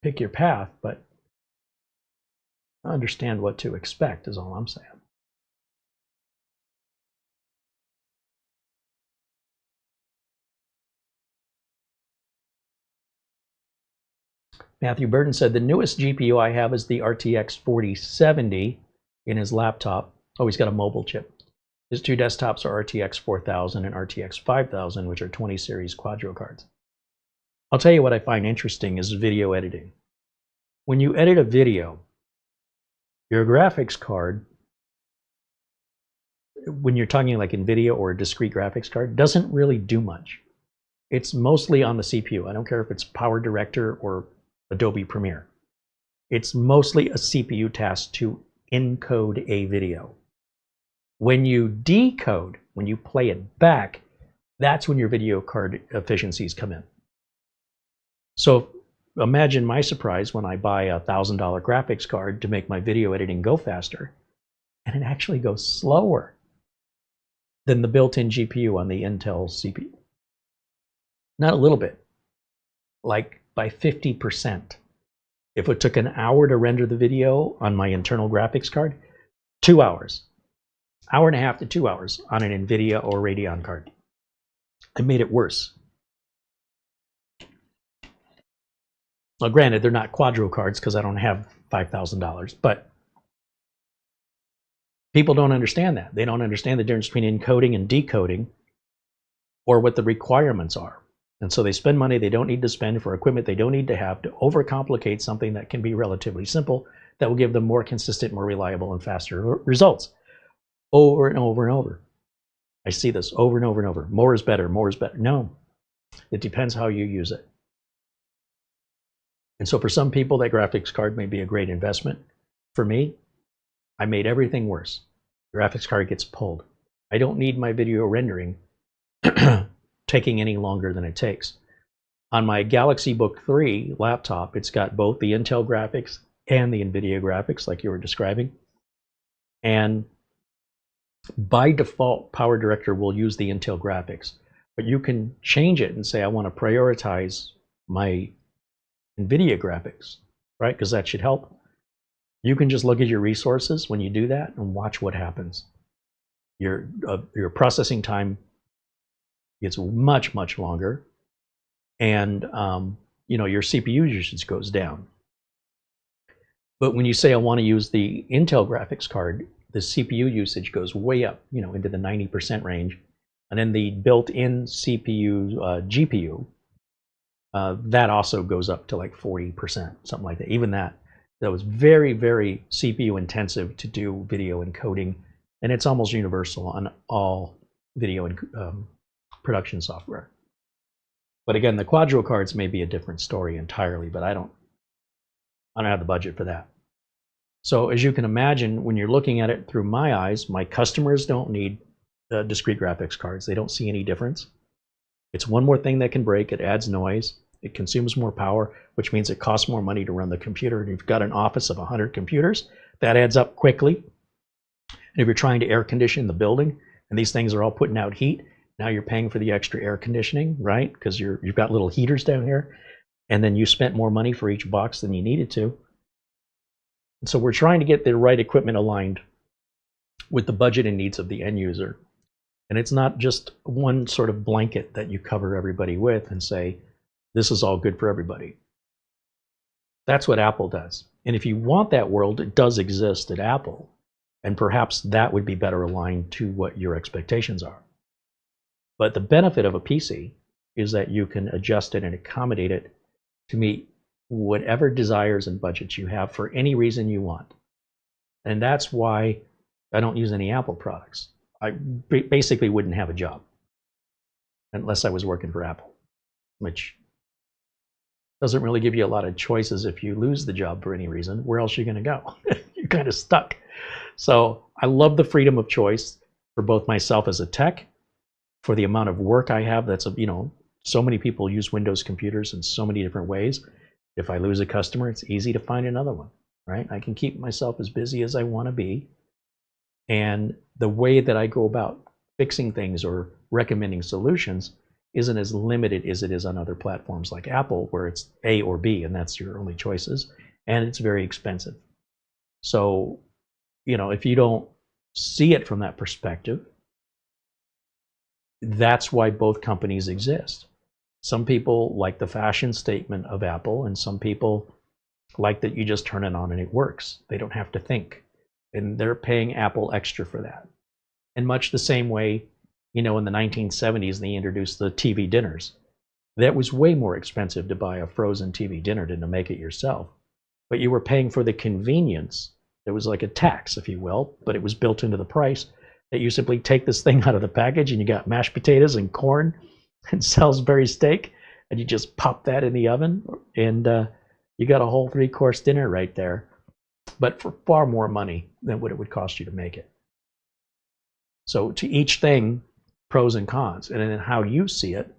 Pick your path, but understand what to expect is all I'm saying. Matthew Burton said, the newest GPU I have is the RTX 4070. in his laptop. Oh, he's got a mobile chip. His two desktops are RTX 4000 and RTX 5000, which are 20 series Quadro cards. I'll tell you what I find interesting is video editing. When you edit a video, your graphics card, when you're talking like NVIDIA or a discrete graphics card, doesn't really do much. It's mostly on the CPU. I don't care if it's Power Director or Adobe Premiere. It's mostly a CPU task to encode a video. When you decode, when you play it back, that's when your video card efficiencies come in. So imagine my surprise when I buy a $1,000 graphics card to make my video editing go faster, and it actually goes slower than the built-in GPU on the Intel CPU. Not a little bit, like by 50%. If it took an hour to render the video on my internal graphics card, 2 hours. Hour and a half to 2 hours on an NVIDIA or Radeon card. I made it worse. Well, granted, they're not Quadro cards because I don't have $5,000, but people don't understand that. They don't understand the difference between encoding and decoding or what the requirements are. And so they spend money they don't need to spend for equipment they don't need to have to overcomplicate something that can be relatively simple that will give them more consistent, more reliable, and faster results. Over and over and over. I see this over and over and over. More is better, more is better. No, it depends how you use it. And so for some people, that graphics card may be a great investment. For me, I made everything worse. The graphics card gets pulled. I don't need my video rendering taking any longer than it takes. On my Galaxy Book 3 laptop, it's got both the Intel graphics and the NVIDIA graphics, like you were describing. And by default, Power Director will use the Intel graphics, but you can change it and say, I want to prioritize my NVIDIA graphics, right? Because that should help. You can just look at your resources when you do that and watch what happens. Your processing time gets much, much longer, and your CPU usage goes down. But when you say I want to use the Intel graphics card, the CPU usage goes way up, into the 90% range, and then the built-in CPU GPU that also goes up to like 40%, something like that. Even that was very, very CPU intensive to do video encoding, and it's almost universal on all video and production software. But again, the Quadro cards may be a different story entirely, but I don't have the budget for that. So as you can imagine, when you're looking at it through my eyes, my customers don't need discrete graphics cards. They don't see any difference. It's one more thing that can break. It adds noise. It consumes more power, which means it costs more money to run the computer. And if you've got an office of 100 computers, that adds up quickly. And if you're trying to air condition the building, and these things are all putting out heat, now you're paying for the extra air conditioning, right? Because you've got little heaters down here, and then you spent more money for each box than you needed to. And so we're trying to get the right equipment aligned with the budget and needs of the end user. And it's not just one sort of blanket that you cover everybody with and say, this is all good for everybody. That's what Apple does. And if you want that world, it does exist at Apple. And perhaps that would be better aligned to what your expectations are. But the benefit of a PC is that you can adjust it and accommodate it to meet whatever desires and budgets you have for any reason you want. And that's why I don't use any Apple products. I basically wouldn't have a job unless I was working for Apple, which doesn't really give you a lot of choices. If you lose the job for any reason, where else are you going to go? You're kind of stuck. So I love the freedom of choice for both myself as a tech, for the amount of work I have. That's, so many people use Windows computers in so many different ways. If I lose a customer, it's easy to find another one, right? I can keep myself as busy as I want to be. And the way that I go about fixing things or recommending solutions isn't as limited as it is on other platforms like Apple, where it's A or B, and that's your only choices, and it's very expensive. So, if you don't see it from that perspective, that's why both companies exist. Some people like the fashion statement of Apple, and some people like that you just turn it on and it works. They don't have to think. and they're paying Apple extra for that. In much the same way, you know, in the 1970s, they introduced the TV dinners. That was way more expensive to buy a frozen TV dinner than to make it yourself. But you were paying for the convenience. It was like a tax, if you will, but it was built into the price that you simply take this thing out of the package and you got mashed potatoes and corn and Salisbury steak, and you just pop that in the oven, and you got a whole 3-course dinner right there, but for far more money than what it would cost you to make it. So to each thing, pros and cons, and then how you see it,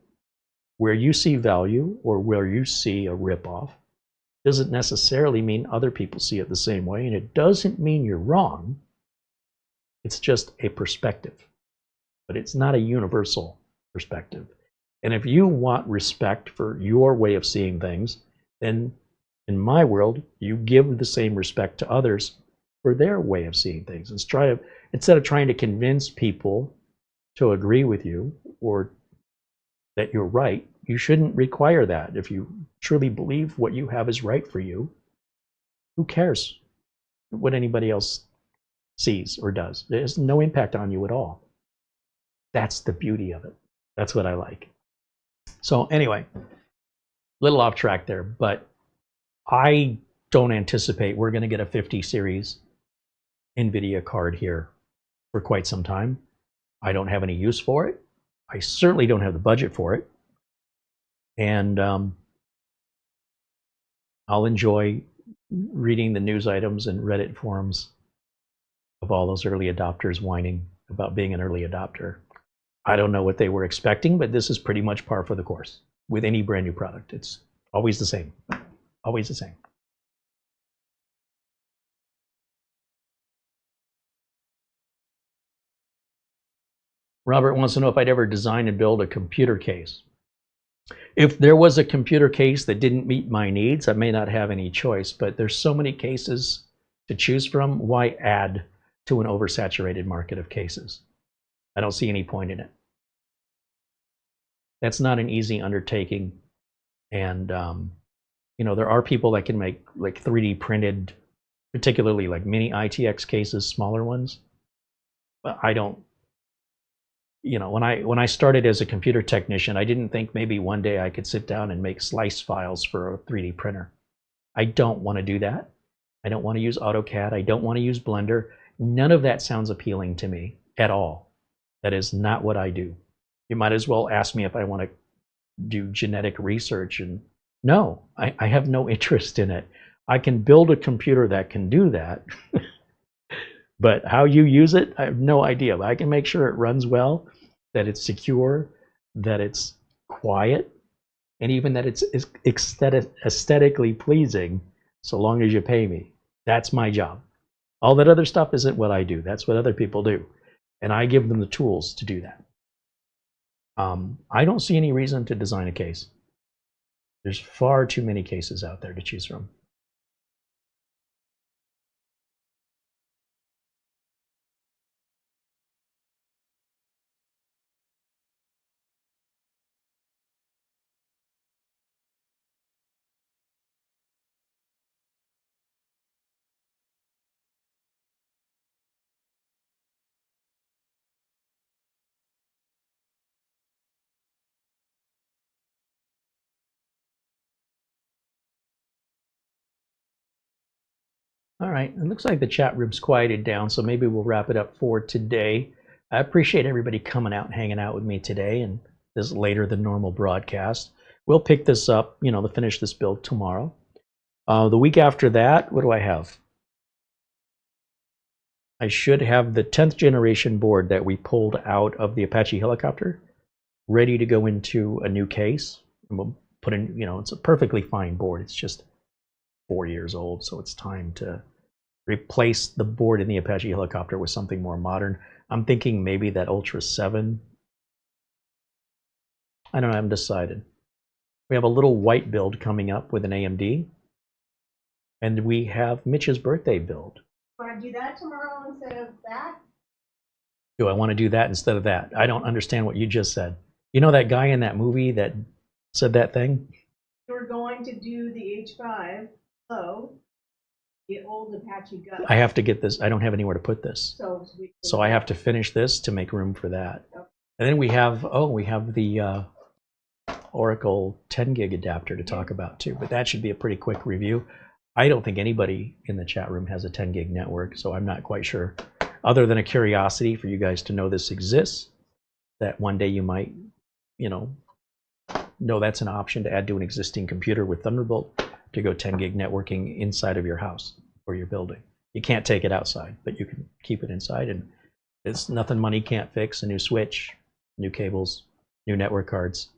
where you see value or where you see a ripoff, doesn't necessarily mean other people see it the same way, and it doesn't mean you're wrong. It's just a perspective, but it's not a universal perspective. And if you want respect for your way of seeing things, then in my world, you give the same respect to others for their way of seeing things. And instead of trying to convince people to agree with you or that you're right, you shouldn't require that. If you truly believe what you have is right for you, who cares what anybody else sees or does? There's no impact on you at all. That's the beauty of it. That's what I like. So anyway, a little off track there, but I don't anticipate we're going to get a 50 series NVIDIA card here for quite some time. I don't have any use for it. I certainly don't have the budget for it. And I'll enjoy reading the news items and Reddit forums of all those early adopters whining about being an early adopter. I don't know what they were expecting, but this is pretty much par for the course with any brand new product. It's always the same. Always the same. Robert wants to know if I'd ever design and build a computer case. If there was a computer case that didn't meet my needs, I may not have any choice, but there's so many cases to choose from. Why add to an oversaturated market of cases? I don't see any point in it. That's not an easy undertaking. And, you know, there are people that can make like 3D printed, particularly like mini ITX cases, smaller ones. But I don't, you know, when I started as a computer technician, I didn't think maybe one day I could sit down and make slice files for a 3D printer. I don't want to do that. I don't want to use AutoCAD. I don't want to use Blender. None of that sounds appealing to me at all. That is not what I do. You might as well ask me if I want to do genetic research, and no, I have no interest in it. I can build a computer that can do that, but how you use it, I have no idea. But I can make sure it runs well, that it's secure, that it's quiet, and even that it's aesthetically pleasing, so long as you pay me. That's my job. All that other stuff isn't what I do. That's what other people do. And I give them the tools to do that. I don't see any reason to design a case. There's far too many cases out there to choose from. All right, it looks like the chat room's quieted down, so maybe we'll wrap it up for today. I appreciate everybody coming out and hanging out with me today and this later than normal broadcast. We'll pick this up, you know, to finish this build tomorrow. The week after that, what do I have? I should have the 10th generation board that we pulled out of the Apache helicopter ready to go into a new case. And we'll put in, you know, it's a perfectly fine board. It's just 4 years old, so it's time to replace the board in the Apache helicopter with something more modern. I'm thinking maybe that Ultra 7. I don't know, I haven't decided. We have a little white build coming up with an AMD, and we have Mitch's birthday build. Want to do that tomorrow instead of that? Do I want to do that instead of that? I don't understand what you just said. You know that guy in that movie that said that thing? We're going to do the H5 low, the old Apache gut. I have to get this. I don't have anywhere to put this. So I have to finish this to make room for that. Okay. And then we have the Oracle 10 gig adapter to talk about too, but that should be a pretty quick review. I don't think anybody in the chat room has a 10 gig network, so I'm not quite sure, other than a curiosity for you guys to know this exists, that one day you might, know that's an option to add to an existing computer with Thunderbolt to go 10 gig networking inside of your house or your building. You can't take it outside, but you can keep it inside, and it's nothing money can't fix. A new switch, new cables, new network cards.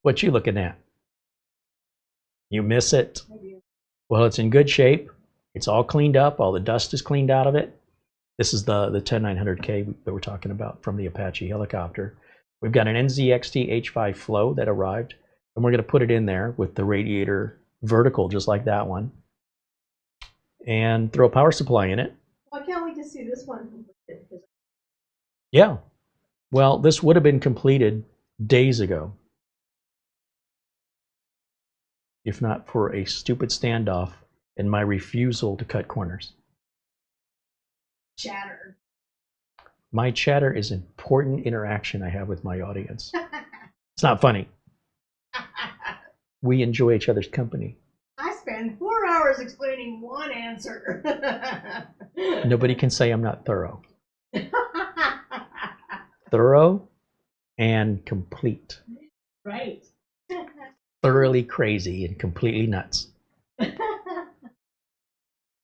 What you looking at? You miss it? Well, it's in good shape. It's all cleaned up. All the dust is cleaned out of it. This is the 10900K that we're talking about from the Apache helicopter. We've got an NZXT H5 Flow that arrived, and we're going to put it in there with the radiator vertical, just like that one, and throw a power supply in it. Why can't we just see this one? Yeah. Well, this would have been completed days ago, if not for a stupid standoff and my refusal to cut corners. Chatter. My chatter is important interaction I have with my audience. It's not funny. We enjoy each other's company. I spend 4 hours explaining one answer. Nobody can say I'm not thorough. Thorough and complete. Right. Thoroughly crazy and completely nuts.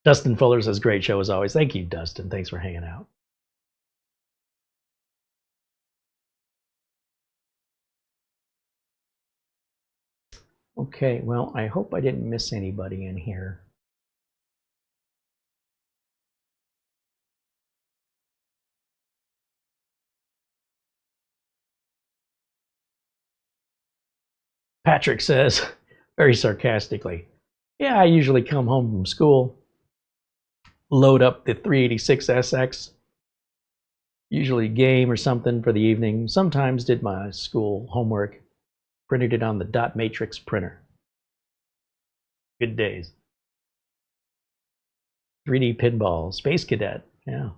Dustin Fuller says, great show as always. Thank you, Dustin. Thanks for hanging out. Okay, well, I hope I didn't miss anybody in here. Patrick says, very sarcastically, yeah, I usually come home from school, load up the 386SX, usually game or something for the evening, sometimes did my school homework, printed it on the dot matrix printer. Good days. 3D pinball, Space Cadet, yeah.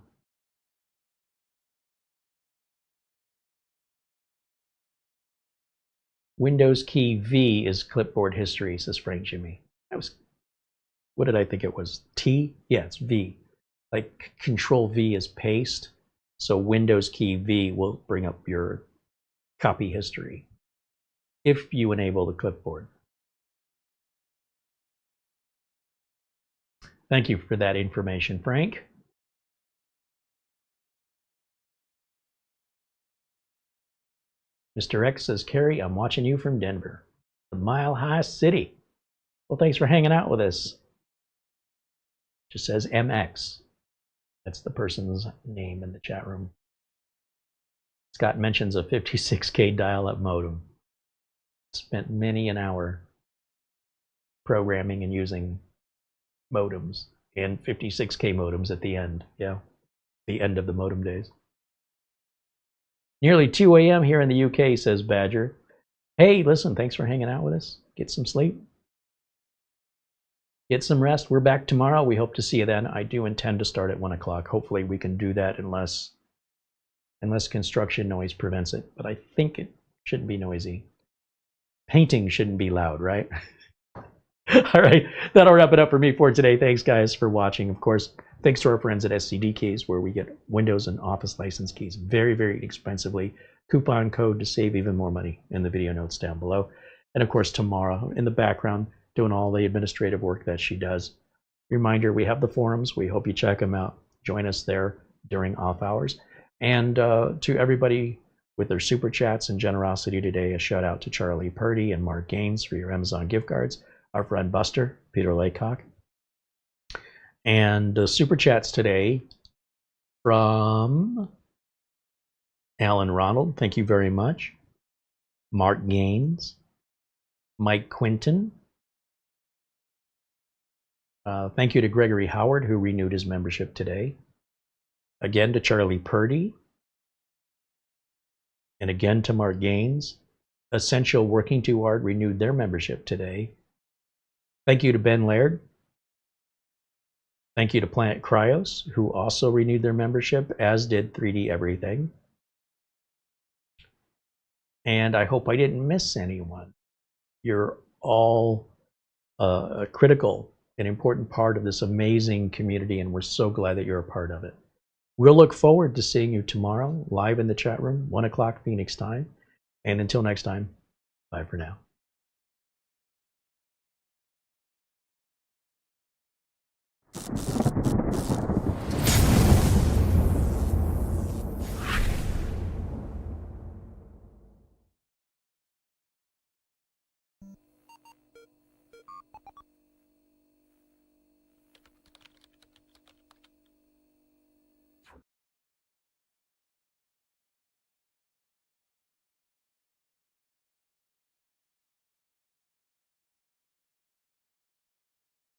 Windows key V is clipboard history, says Frank Jimmy. That was, what did I think it was? T? Yeah, it's V. Like Control V is paste, so Windows key V will bring up your copy history if you enable the clipboard. Thank you for that information, Frank. Mr. X says, Carey, I'm watching you from Denver, the Mile High City. Well, thanks for hanging out with us. Just says MX. That's the person's name in the chat room. Scott mentions a 56K dial-up modem. Spent many an hour programming and using modems, and 56K modems at the end. Yeah, the end of the modem days. Nearly 2 a.m. here in the UK, says Badger. Hey, listen, thanks for hanging out with us. Get some sleep. Get some rest. We're back tomorrow. We hope to see you then. I do intend to start at 1 o'clock. Hopefully we can do that unless construction noise prevents it. But I think it shouldn't be noisy. Painting shouldn't be loud, right? All right, that'll wrap it up for me for today. Thanks, guys, for watching. Of course, thanks to our friends at SCD Keys, where we get Windows and Office license keys very, very inexpensively. Coupon code to save even more money in the video notes down below. And of course, Tamara in the background doing all the administrative work that she does. Reminder, we have the forums. We hope you check them out. Join us there during off hours. And to everybody with their super chats and generosity today, a shout out to Charlie Purdy and Mark Gaines for your Amazon gift cards. Our friend Buster, Peter Laycock. And super chats today from Alan Ronald, thank you very much. Mark Gaines, Mike Quinton. Thank you to Gregory Howard, who renewed his membership today. Again to Charlie Purdy. And again to Mark Gaines. Essential Working Too Hard renewed their membership today. Thank you to Ben Laird, Thank you to Planet Cryos, who also renewed their membership, as did 3D Everything. And I hope I didn't miss anyone. You're all a critical and important part of this amazing community, and we're so glad that you're a part of it. We'll look forward to seeing you tomorrow live in the chat room, 1 o'clock Phoenix time. And until next time, bye for now.